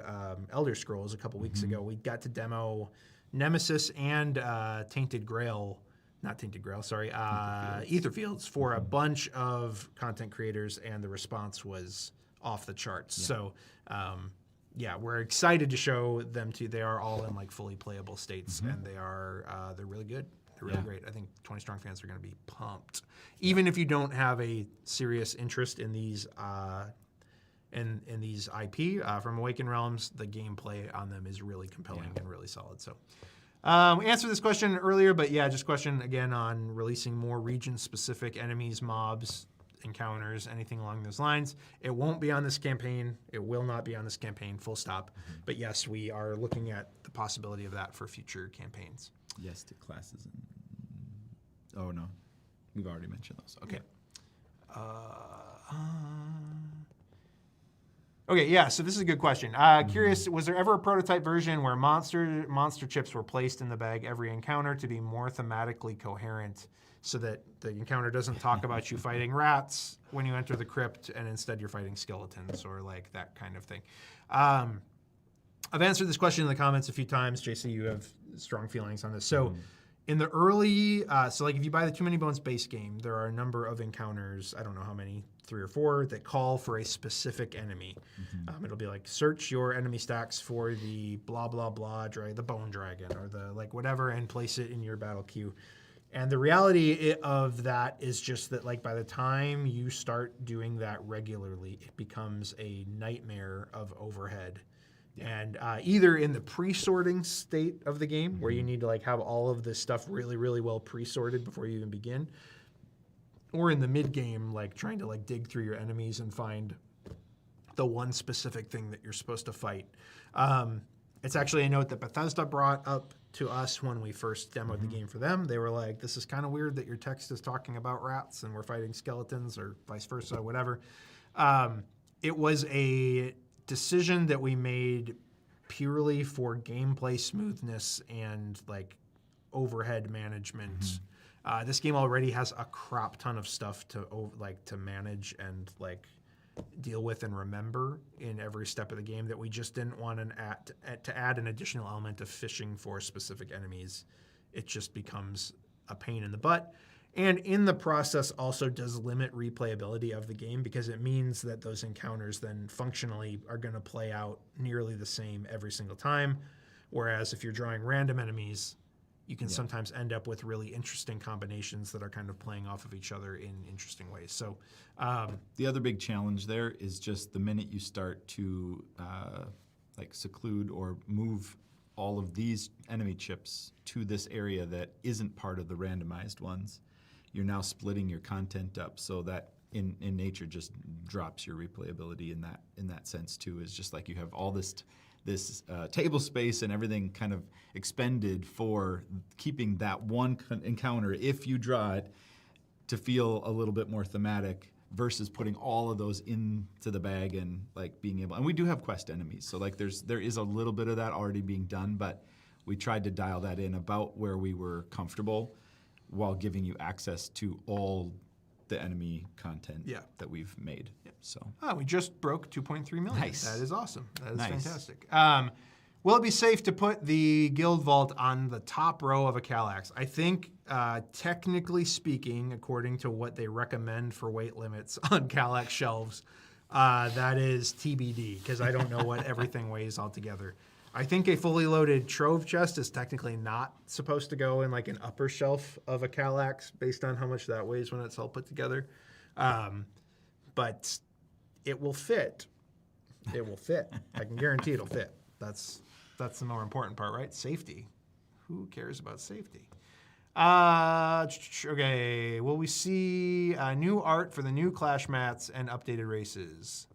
Elder Scrolls a couple weeks ago, we got to demo Nemesis and Tainted Grail, not Tainted Grail, sorry, Aetherfields for a bunch of content creators, and the response was off the charts. Yeah. So, yeah, we're excited to show them to. They are all in like fully playable states, and they're really good. They're really great. I think 20 Strong fans are going to be pumped, even if you don't have a serious interest in these in these IP from Awaken Realms. The gameplay on them is really compelling and really solid. So, we answered this question earlier, but yeah, just question again on releasing more region-specific enemies, mobs, encounters, anything along those lines. It won't be on this campaign. It will not be on this campaign, full stop. But yes, we are looking at the possibility of that for future campaigns. Yes to classes. Oh, no. We've already mentioned those. Okay. Yeah. Okay, yeah, so this is a good question. Curious, was there ever a prototype version where monster chips were placed in the bag every encounter to be more thematically coherent so that the encounter doesn't talk about you fighting rats when you enter the crypt and instead you're fighting skeletons or like that kind of thing? I've answered this question in the comments a few times. JC, you have strong feelings on this. So in the early, so like if you buy the Too Many Bones base game, there are a number of encounters, I don't know how many, 3 or 4, that call for a specific enemy. It'll be like, search your enemy stacks for the blah, blah, blah, the bone dragon or the like whatever, and place it in your battle queue. And the reality of that is just that like by the time you start doing that regularly, it becomes a nightmare of overhead. And either in the pre-sorting state of the game, where you need to like have all of this stuff really, really well pre-sorted before you even begin, or in the mid-game, like trying to like dig through your enemies and find the one specific thing that you're supposed to fight. It's actually a note that Bethesda brought up to us when we first demoed the game for them. They were like, this is kind of weird that your text is talking about rats and we're fighting skeletons, or vice versa, whatever. It was a decision that we made purely for gameplay smoothness and like overhead management. This game already has a crop ton of stuff to manage and like deal with and remember in every step of the game that we just didn't want to add an additional element of fishing for specific enemies. It just becomes a pain in the butt. And in the process also does limit replayability of the game, because it means that those encounters then functionally are going to play out nearly the same every single time. Whereas if you're drawing random enemies, you can sometimes end up with really interesting combinations that are kind of playing off of each other in interesting ways. So the other big challenge there is just the minute you start to like seclude or move all of these enemy chips to this area that isn't part of the randomized ones, you're now splitting your content up, so that in nature just drops your replayability in that sense too. Is just like you have all this table space and everything kind of expended for keeping that one encounter, if you draw it, to feel a little bit more thematic, versus putting all of those into the bag and like being able. And we do have quest enemies, so like there is a little bit of that already being done, but we tried to dial that in about where we were comfortable, while giving you access to all the enemy content that we've made. So we just broke 2.3 million. Nice. That is awesome. That is Nice. fantastic. Will it be safe to put the Guild Vault on the top row of a Kallax? I think, technically speaking, according to what they recommend for weight limits on Kallax shelves, that is TBD, because I don't know what everything weighs altogether. I think a fully loaded trove chest is technically not supposed to go in like an upper shelf of a Kallax based on how much that weighs when it's all put together. But it will fit. It will fit. I can guarantee it'll fit. That's the more important part, right? Safety. Who cares about safety? Okay. Will we see new art for the new Clash mats and updated races?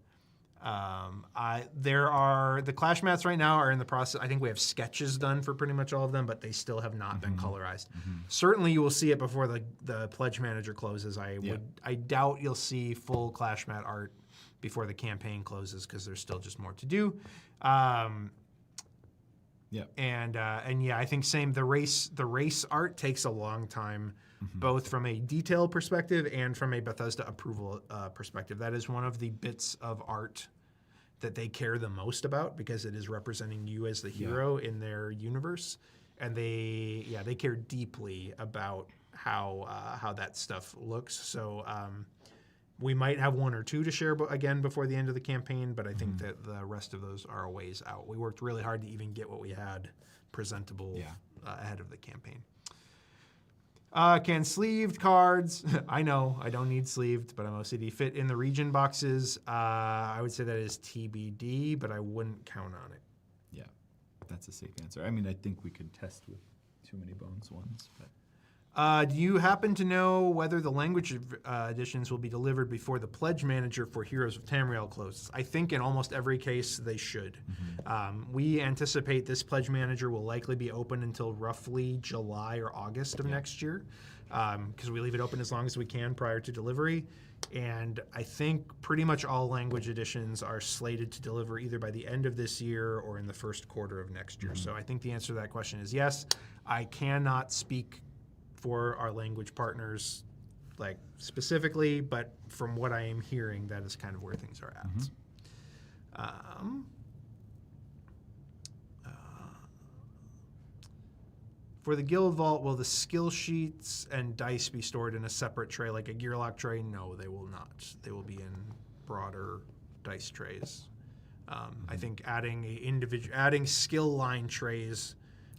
The Clash mats right now are in the process. I think we have sketches done for pretty much all of them, but they still have not been colorized. Certainly, you will see it before the Pledge Manager closes. I doubt you'll see full Clash mat art before the campaign closes because there's still just more to do. And yeah, I think same. The race art takes a long time, both from a detail perspective and from a Bethesda approval perspective. That is one of the bits of art that they care the most about because it is representing you as the hero in their universe, and they care deeply about how that stuff looks. So we might have one or two to share again before the end of the campaign, but I think that the rest of those are a ways out. We worked really hard to even get what we had presentable ahead of the campaign. Can sleeved cards, I know, I don't need sleeved, but I'm OCD, fit in the region boxes? I would say that is TBD, but I wouldn't count on it. Yeah, that's a safe answer. I mean, I think we could test with Too Many Bones ones, but... Do you happen to know whether the language editions will be delivered before the Pledge Manager for Heroes of Tamriel closes? I think in almost every case they should. We anticipate this Pledge Manager will likely be open until roughly July or August of next year, because we leave it open as long as we can prior to delivery. And I think pretty much all language editions are slated to deliver either by the end of this year or in the first quarter of next year. So I think the answer to that question is yes. I cannot speak for our language partners, like specifically, but from what I am hearing, that is kind of where things are at. For the Guild Vault, will the skill sheets and dice be stored in a separate tray, like a Gearlock tray? No, they will not. They will be in broader dice trays. I think adding skill line trays.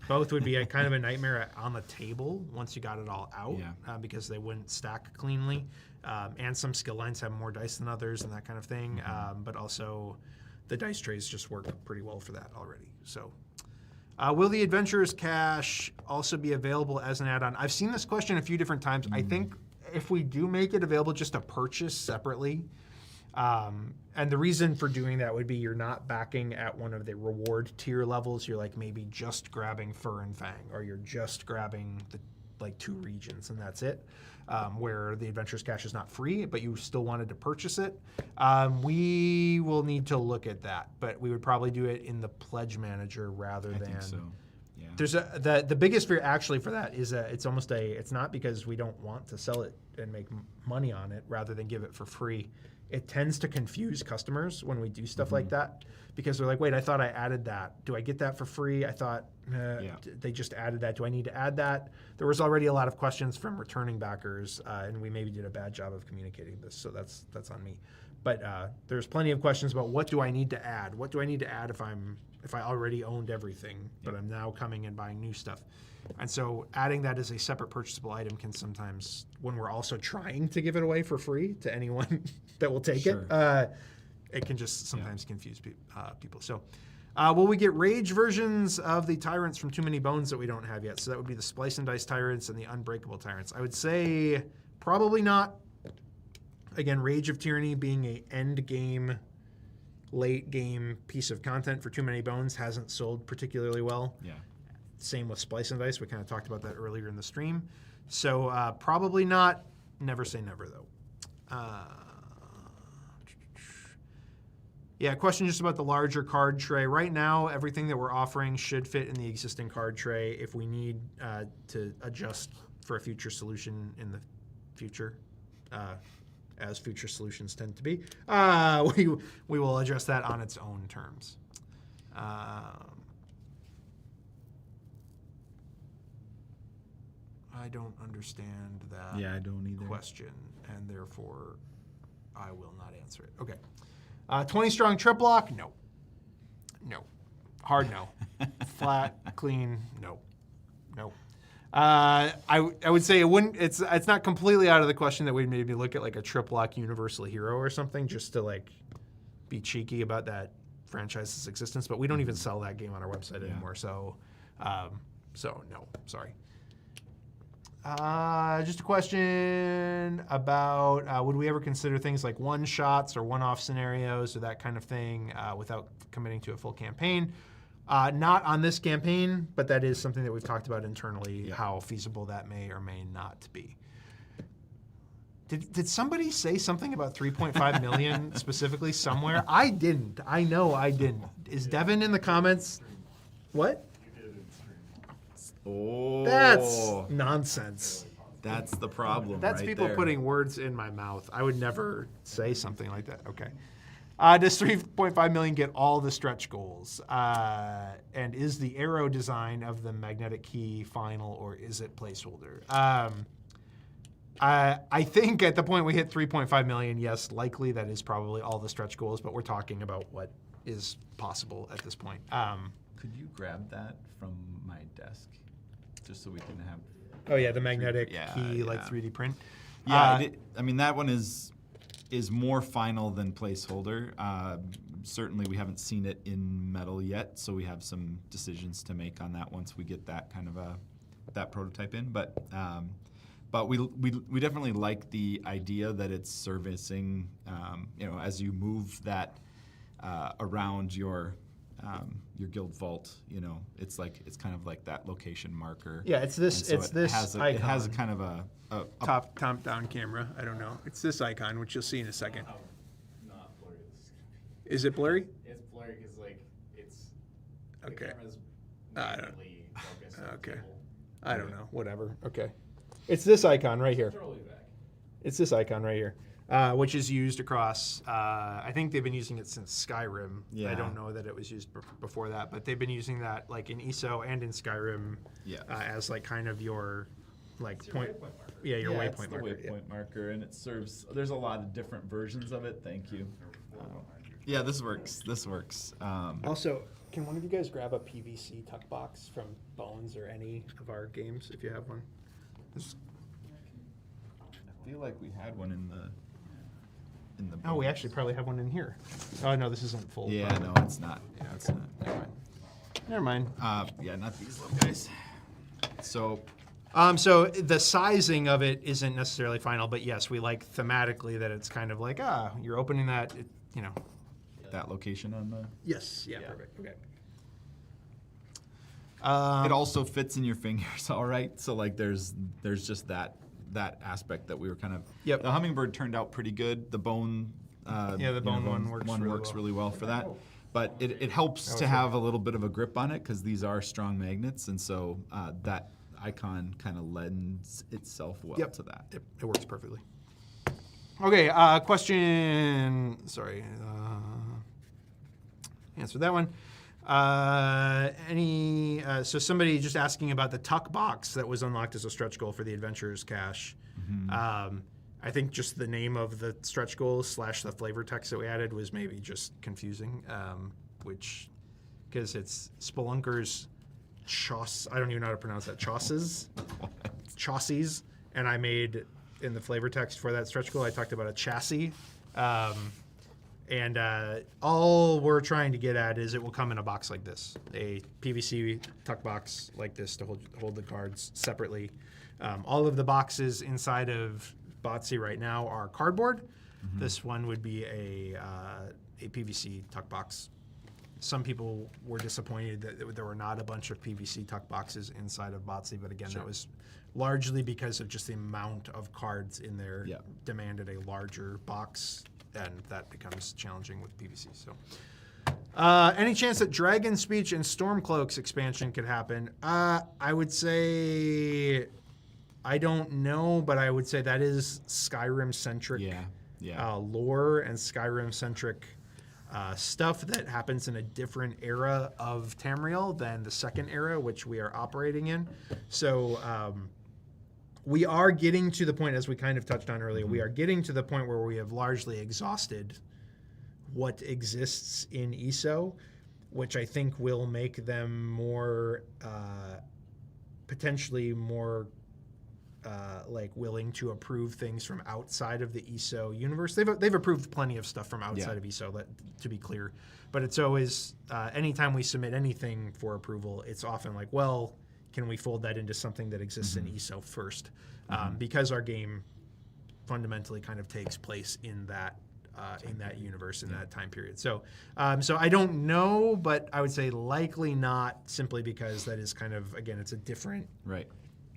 Both would be a kind of a nightmare on the table once you got it all out, because they wouldn't stack cleanly. And some skill lines have more dice than others and that kind of thing. But also, the dice trays just work pretty well for that already. So, will the Adventurer's Cache also be available as an add-on? I've seen this question a few different times. I think if we do make it available just to purchase separately, and the reason for doing that would be you're not backing at one of the reward tier levels. You're like maybe just grabbing Fur and Fang, or you're just grabbing the like 2 regions and that's it. Where the Adventurer's Cache is not free, but you still wanted to purchase it. We will need to look at that, but we would probably do it in the Pledge Manager rather than. I think so. Yeah. There's the biggest fear actually for that is it's not because we don't want to sell it and make money on it rather than give it for free. It tends to confuse customers when we do stuff like that because they're like, wait, I thought I added that. Do I get that for free? I thought they just added that. Do I need to add that? There was already a lot of questions from returning backers, and we maybe did a bad job of communicating this, so that's on me. But there's plenty of questions about what do I need to add? What do I need to add if I already owned everything, but I'm now coming and buying new stuff? And so adding that as a separate purchasable item can sometimes, when we're also trying to give it away for free to anyone that will take it, it can just sometimes confuse people. So will we get rage versions of the tyrants from Too Many Bones that we don't have yet? So that would be the Splice and Dice tyrants and the Unbreakable tyrants. I would say probably not. Again, Rage of Tyranny being a end game, late game piece of content for Too Many Bones hasn't sold particularly well. Yeah. Same with Splice and Dice. We kind of talked about that earlier in the stream. So probably not. Never say never, though. Yeah, question just about the larger card tray. Right now, everything that we're offering should fit in the existing card tray. If we need to adjust for a future solution in the future, as future solutions tend to be, we will address that on its own terms. I don't understand that Yeah, I don't either. question, and therefore I will not answer it. Okay. 20 strong trip lock? No. No. Hard no. Flat, clean? No. No. I would say it wouldn't. It's not completely out of the question that we'd maybe look at like a trip lock Universal Hero or something, just to like be cheeky about that franchise's existence. But we don't even sell that game on our website anymore. So no. Sorry. Just a question about would we ever consider things like one shots or one-off scenarios or that kind of thing without committing to a full campaign? Not on this campaign, but that is something that we've talked about internally, how feasible that may or may not be. Did somebody say something about 3.5 million specifically somewhere? I didn't. I know I didn't. Is Devin in the comments? What? Oh, That's nonsense. that's the problem. That's right people there. putting words in my mouth. I would never say something like that. Okay. Does 3.5 million get all the stretch goals? And is the arrow design of the magnetic key final, or is it placeholder? I think at the point we hit 3.5 million, yes, likely that is probably all the stretch goals, but we're talking about what is possible at this point. Could you grab that from my desk, just so we can have? Oh yeah, the magnetic Yeah, key, like yeah. 3D print. Yeah, I mean that one is more final than placeholder. Certainly, we haven't seen it in metal yet, so we have some decisions to make on that once we get that kind of that prototype in. But we definitely like the idea that it's servicing. As you move that around your guild vault, it's kind of like that location marker. Yeah, it's this. And so It's this icon. It has a kind of a top down camera. I don't know. It's this icon, which you'll see in a second. How not blurry this is gonna be. Is it blurry? It's blurry because it's the Okay. camera's I don't- manually focused on the Okay. table. I don't know. Whatever. Okay. It's this icon right here. Throw it back. It's this icon right here, which is used across. I think they've been using it since Skyrim. Yeah. I don't know that it was used before that, but they've been using that like in ESO and in Skyrim as like kind of your like It's your point. waypoint marker. Yeah, your it's waypoint the marker. yeah. waypoint marker, and it serves. There's a lot of different versions of it. Thank you. Yeah, this works. This works. Also, can one of you guys grab a PVC tuck box from Bones or any of our games if you have one? I feel like we had one in the. Oh, we actually probably have one in here. Oh no, this isn't full. Yeah, probably. no, it's not. Yeah, it's not. Never mind. Yeah, not these little guys. So, So the sizing of it isn't necessarily final, but yes, we like thematically that it's kind of like you're opening that, that location on the. Yes. Yeah. Yeah. Perfect. Okay. It also fits in your fingers, all right. So like, there's just that aspect that we were kind of. Yep. The hummingbird turned out pretty good. The bone. The bone one works really well. really well for that. But it helps to have a little bit of a grip on it because these are strong magnets, and so that icon kind of lends itself well to that. Yep. It works perfectly. Okay. Question. Sorry. Answer that one. So somebody just asking about the tuck box that was unlocked as a stretch goal for the Adventures cache. I think just the name of the stretch goal / the flavor text that we added was maybe just confusing, because it's Spelunkers I don't even know how to pronounce that. Chassis. And I made in the flavor text for that stretch goal, I talked about a chassis. And all we're trying to get at is it will come in a box like this, a PVC tuck box like this to hold the cards separately. All of the boxes inside of Botsy right now are cardboard. This one would be a PVC tuck box. Some people were disappointed that there were not a bunch of PVC tuck boxes inside of Botsy, but again, that was largely because of just the amount of cards in there demanded a larger box, and that becomes challenging with PVC. So, any chance that Dragon Speech and Stormcloaks expansion could happen? I would say I don't know, but I would say that is Skyrim-centric lore and Skyrim-centric stuff that happens in a different era of Tamriel than the second era, which we are operating in. So we are getting to the point, as we kind of touched on earlier, we are getting to the point where we have largely exhausted what exists in ESO, which I think will make them more, potentially more like willing to approve things from outside of the ESO universe. They've approved plenty of stuff from outside of ESO, to be clear. But it's always, anytime we submit anything for approval, it's often like, well, can we fold that into something that exists in ESO first? Because our game fundamentally kind of takes place in that universe, in that time period. So I don't know, but I would say likely not, simply because that is kind of, again, it's a different,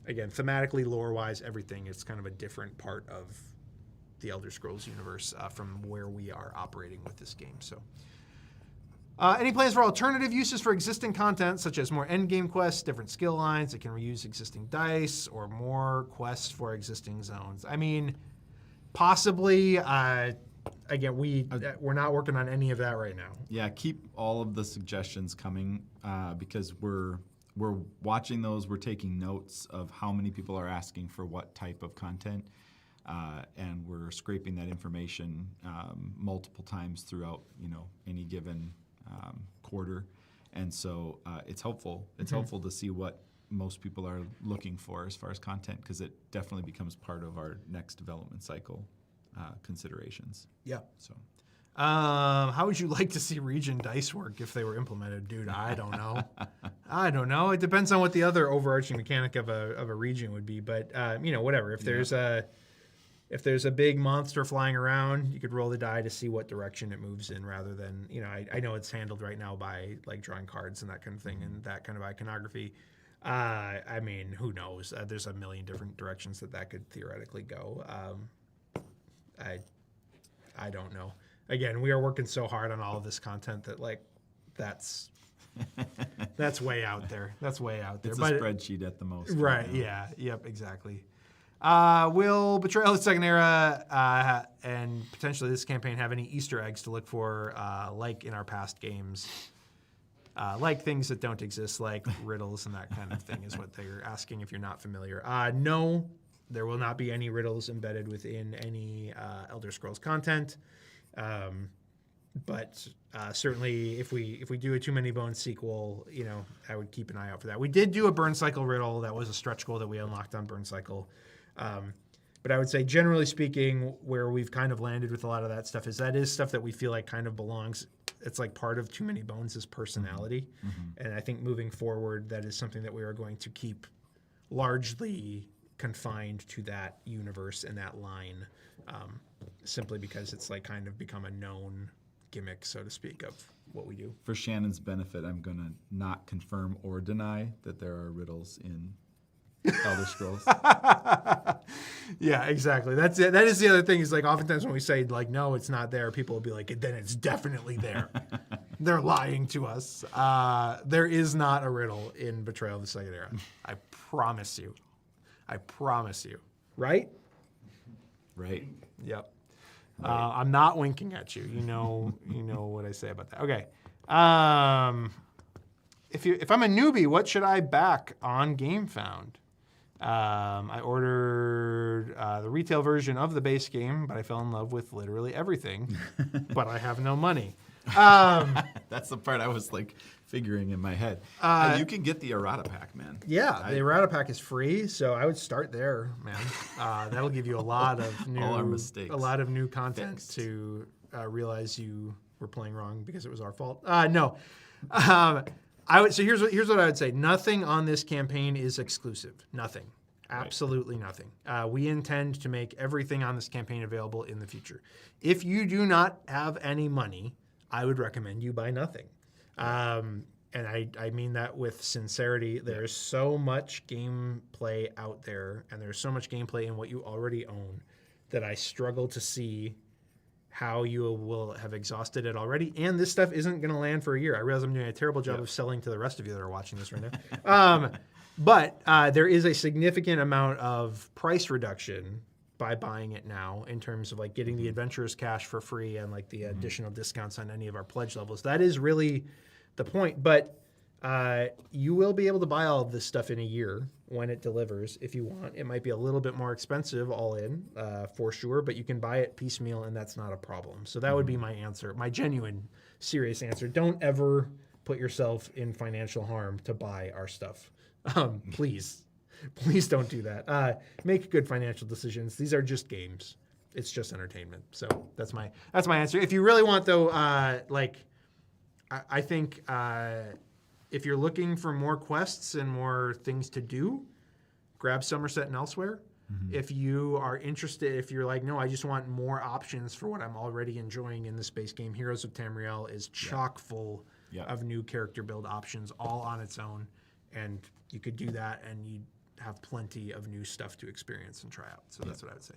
again, thematically, lore-wise, everything, it's kind of a different part of the Elder Scrolls universe from where we are operating with this game. So. Any plans for alternative uses for existing content, such as more endgame quests, different skill lines that can reuse existing dice, or more quests for existing zones? I mean, possibly. Again, we're not working on any of that right now. Yeah, keep all of the suggestions coming because we're watching those. We're taking notes of how many people are asking for what type of content, and we're scraping that information multiple times throughout any given quarter, and so it's helpful. It's helpful to see what most people are looking for as far as content, because it definitely becomes part of our next development cycle considerations. Yeah. So, how would you like to see region dice work if they were implemented, dude? I don't know. I don't know. It depends on what the other overarching mechanic of a region would be, but whatever. If there's a big monster flying around, you could roll the die to see what direction it moves in, rather than, I know it's handled right now by like drawing cards and that kind of thing and that kind of iconography. I mean, who knows? There's a million different directions that could theoretically go. I don't know. Again, we are working so hard on all of this content that that's way out there. That's way out there. It's a spreadsheet at the most. Right. Yeah. Yep. Exactly. Will Betrayal of the Second Era and potentially this campaign have any Easter eggs to look for, like in our past games? Like things that don't exist, like riddles and that kind of thing, is what they're asking if you're not familiar. No, there will not be any riddles embedded within any Elder Scrolls content. But certainly, if we do a Too Many Bones sequel, I would keep an eye out for that. We did do a Burn Cycle riddle. That was a stretch goal that we unlocked on Burn Cycle. But I would say, generally speaking, where we've kind of landed with a lot of that stuff is stuff that we feel like kind of belongs. It's like part of Too Many Bones' personality. And I think moving forward, that is something that we are going to keep largely confined to that universe and that line, simply because it's like kind of become a known gimmick, so to speak, of what we do. For Shannon's benefit, I'm going to not confirm or deny that there are riddles in Elder Scrolls. Yeah, exactly. That's it. That is the other thing, is like oftentimes when we say like, no, it's not there, people will be like, then it's definitely there. They're lying to us. There is not a riddle in Betrayal of the Second Era. I promise you. Right? Right. Yep. I'm not winking at you. You know what I say about that. Okay. If I'm a newbie, what should I back on GameFound? I ordered the retail version of the base game, but I fell in love with literally everything. But I have no money. That's the part I was like figuring in my head. You can get the errata pack, man. Yeah, the errata pack is free, so I would start there, man. That'll give you a lot of new, all our mistakes a lot of new content fixed. To realize you were playing wrong because it was our fault. No. So here's what I would say. Nothing on this campaign is exclusive. Nothing. Absolutely nothing. We intend to make everything on this campaign available in the future. If you do not have any money, I would recommend you buy nothing. And I mean that with sincerity. There's so much gameplay out there, and there's so much gameplay in what you already own, that I struggle to see how you will have exhausted it already. And this stuff isn't going to land for a year. I realize I'm doing a terrible job of selling to the rest of you that are watching this right now. But there is a significant amount of price reduction by buying it now, in terms of like getting the Adventurer's Cash for free and like the additional discounts on any of our pledge levels. That is really the point. But You will be able to buy all of this stuff in a year when it delivers if you want. It might be a little bit more expensive all in for sure, but you can buy it piecemeal and that's not a problem. So that would be my answer, my genuine, serious answer. Don't ever put yourself in financial harm to buy our stuff. Please don't do that. Make good financial decisions. These are just games. It's just entertainment. So that's my answer. If you really want though, I think if you're looking for more quests and more things to do, grab Somerset and Elsewhere. If you are interested, if you're like, no, I just want more options for what I'm already enjoying in this base game, Heroes of Tamriel is chock full of new character build options all on its own. And you could do that and you'd have plenty of new stuff to experience and try out. So that's what I would say.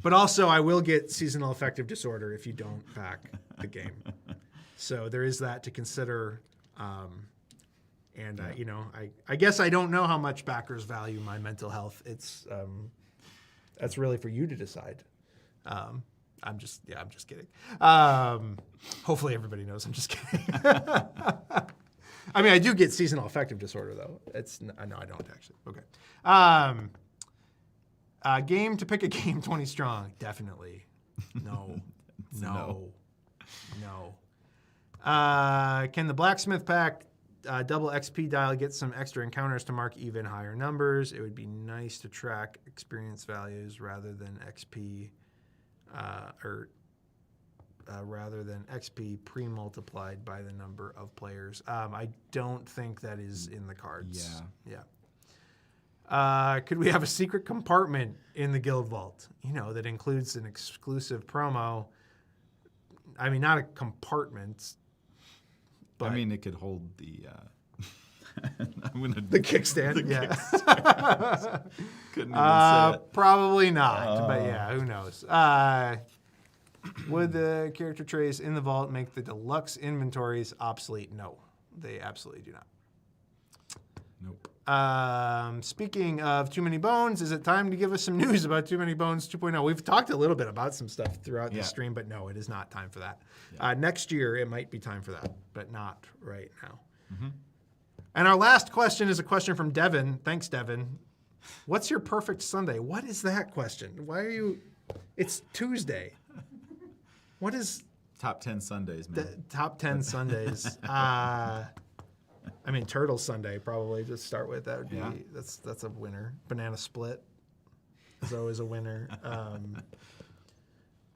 But also, I will get seasonal affective disorder if you don't back the game. So there is that to consider. I guess I don't know how much backers value my mental health. It's that's really for you to decide. I'm just kidding. Hopefully everybody knows I'm just kidding. I mean, I do get seasonal affective disorder though. No, I don't actually. Okay. Game to pick a game 20 strong. Definitely. No. No. Can the Blacksmith Pack double XP dial get some extra encounters to mark even higher numbers? It would be nice to track experience values rather than XP rather than XP pre-multiplied by the number of players. I don't think that is in the cards. Yeah. Could we have a secret compartment in the Guild Vault, that includes an exclusive promo? I mean, not a compartment, but... I mean, it could hold the... the kickstand, kickstand. Couldn't even say it. Probably not, but yeah, who knows? Would the character trays in the vault make the deluxe inventories obsolete? No, they absolutely do not. Nope. Speaking of Too Many Bones, is it time to give us some news about Too Many Bones 2.0? We've talked a little bit about some stuff throughout the stream, but no, it is not time for that. Next year, it might be time for that, but not right now. And our last question is a question from Devin. Thanks, Devin. What's your perfect Sunday? What is that question? Why are you... It's Tuesday. What is... Top 10 Sundays, man. Top 10 Sundays. I mean, Turtle Sunday probably to start with. That would be that's a winner. Banana Split is always a winner.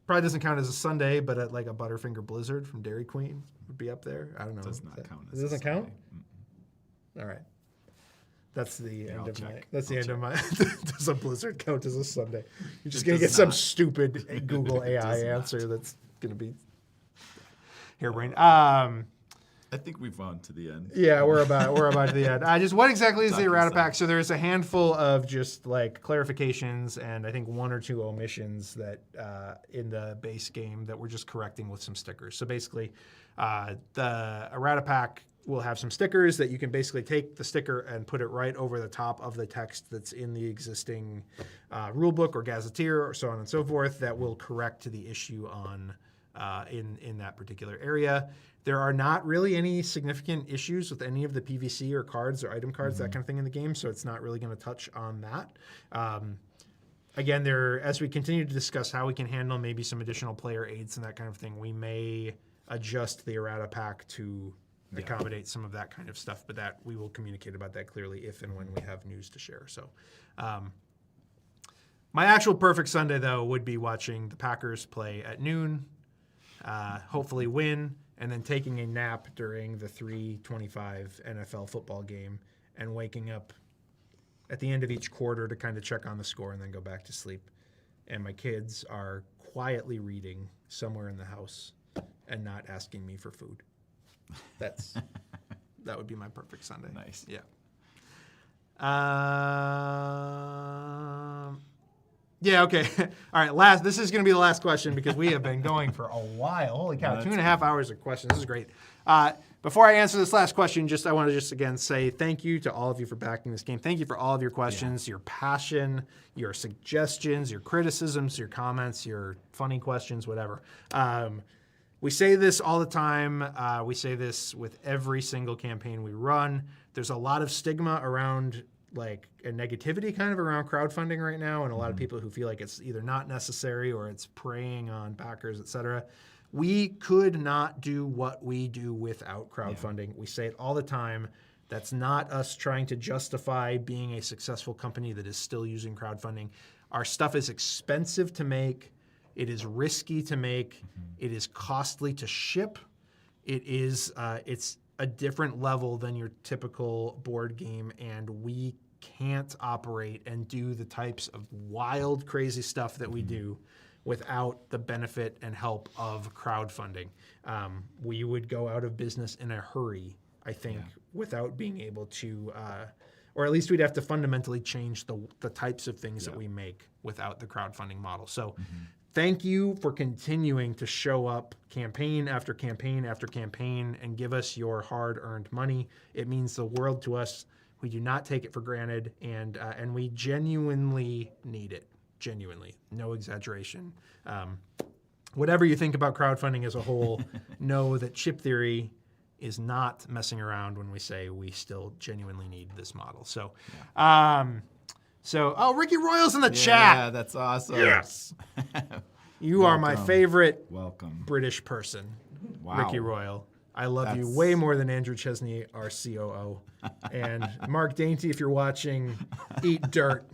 Probably doesn't count as a Sunday, but like a Butterfinger Blizzard from Dairy Queen would be up there. I don't know. Does not count. It doesn't count. All right. That's the end of my. That's the end of my. Does a Blizzard count as a Sunday? You're just gonna get some stupid Google AI answer that's gonna be harebrained. I think we've gone to the end. Yeah, we're about to the end. What exactly is the errata pack? So there's a handful of just like clarifications and I think one or two omissions that in the base game that we're just correcting with some stickers. So basically, the errata pack will have some stickers that you can basically take the sticker and put it right over the top of the text that's in the existing rulebook or gazetteer or so on and so forth that will correct to the issue on in that particular area. There are not really any significant issues with any of the PVC or cards or item cards, that kind of thing in the game, so it's not really going to touch on that. Again, as we continue to discuss how we can handle maybe some additional player aids and that kind of thing, we may adjust the errata pack to accommodate some of that kind of stuff, but that we will communicate about that clearly if and when we have news to share. So my actual perfect Sunday, though, would be watching the Packers play at noon, hopefully win, and then taking a nap during the 3:25 NFL football game and waking up at the end of each quarter to kind of check on the score and then go back to sleep. And my kids are quietly reading somewhere in the house and not asking me for food. That would be my perfect Sunday. Nice. Yeah. Yeah, okay. All right, this is going to be the last question because we have been going for a while. Holy cow, 2.5 hours of questions. This is great. Before I answer this last question, I want to again say thank you to all of you for backing this game. Thank you for all of your questions, your passion, your suggestions, your criticisms, your comments, your funny questions, whatever. We say this all the time. We say this with every single campaign we run. There's a lot of stigma around like a negativity kind of around crowdfunding right now, and a lot of people who feel like it's either not necessary or it's preying on backers, etc. We could not do what we do without crowdfunding. We say it all the time. That's not us trying to justify being a successful company that is still using crowdfunding. Our stuff is expensive to make. It is risky to make. It is costly to ship. It's a different level than your typical board game, and we can't operate and do the types of wild, crazy stuff that we do without the benefit and help of crowdfunding. We would go out of business in a hurry, I think, without being able to, or at least we'd have to fundamentally change the types of things that we make without the crowdfunding model. So thank you for continuing to show up campaign after campaign after campaign and give us your hard-earned money. It means the world to us. We do not take it for granted, and we genuinely need it. Genuinely, no exaggeration. Whatever you think about crowdfunding as a whole, know that Chip Theory is not messing around when we say we still genuinely need this model. So, Ricky Royal's in the chat. Yeah, that's awesome. Yes. You are my favorite Welcome. British person, Wow. Ricky Royal. I love you That's- way more than Andrew Chesney, our COO. And Mark Dainty, if you're watching, eat dirt,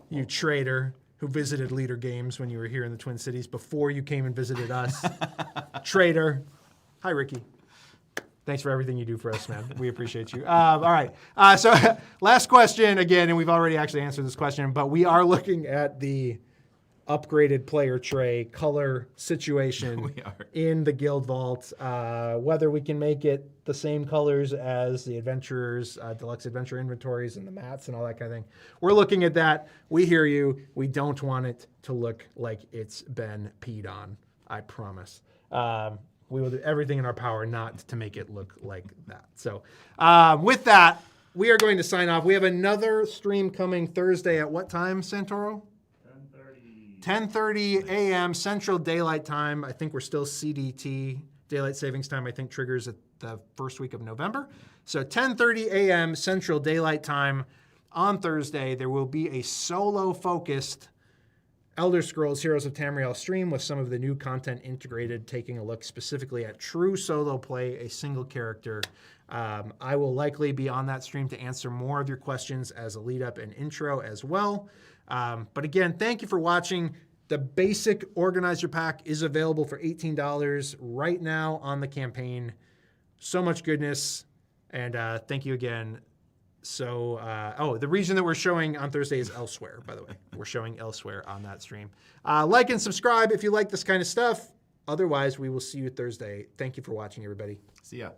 you traitor who visited Leader Games when you were here in the Twin Cities before you came and visited us. Traitor. Hi, Ricky. Thanks for everything you do for us, man. We appreciate you. All right. So last question again, and we've already actually answered this question, but we are looking at the upgraded player tray color situation We are. in the Guild Vault. Whether we can make it the same colors as the Adventurers, Deluxe Adventure inventories and the mats and all that kind of thing. We're looking at that. We hear you. We don't want it to look like it's been peed on. I promise. We will do everything in our power not to make it look like that. So with that, we are going to sign off. We have another stream coming Thursday at what time, Santoro? 10:30 a.m. Central Daylight Time. I think we're still CDT. Daylight Savings Time, I think, triggers at the first week of November. So 10:30 a.m. Central Daylight Time on Thursday. There will be a solo-focused Elder Scrolls Heroes of Tamriel stream with some of the new content integrated, taking a look specifically at true solo play, a single character. I will likely be on that stream to answer more of your questions as a lead-up and intro as well. But again, thank you for watching. The basic organizer pack is available for $18 right now on the campaign. So much goodness. And thank you again. So, the reason that we're showing on Thursday is elsewhere, by the way. We're showing elsewhere on that stream. Like and subscribe if you like this kind of stuff. Otherwise, we will see you Thursday. Thank you for watching, everybody. See ya.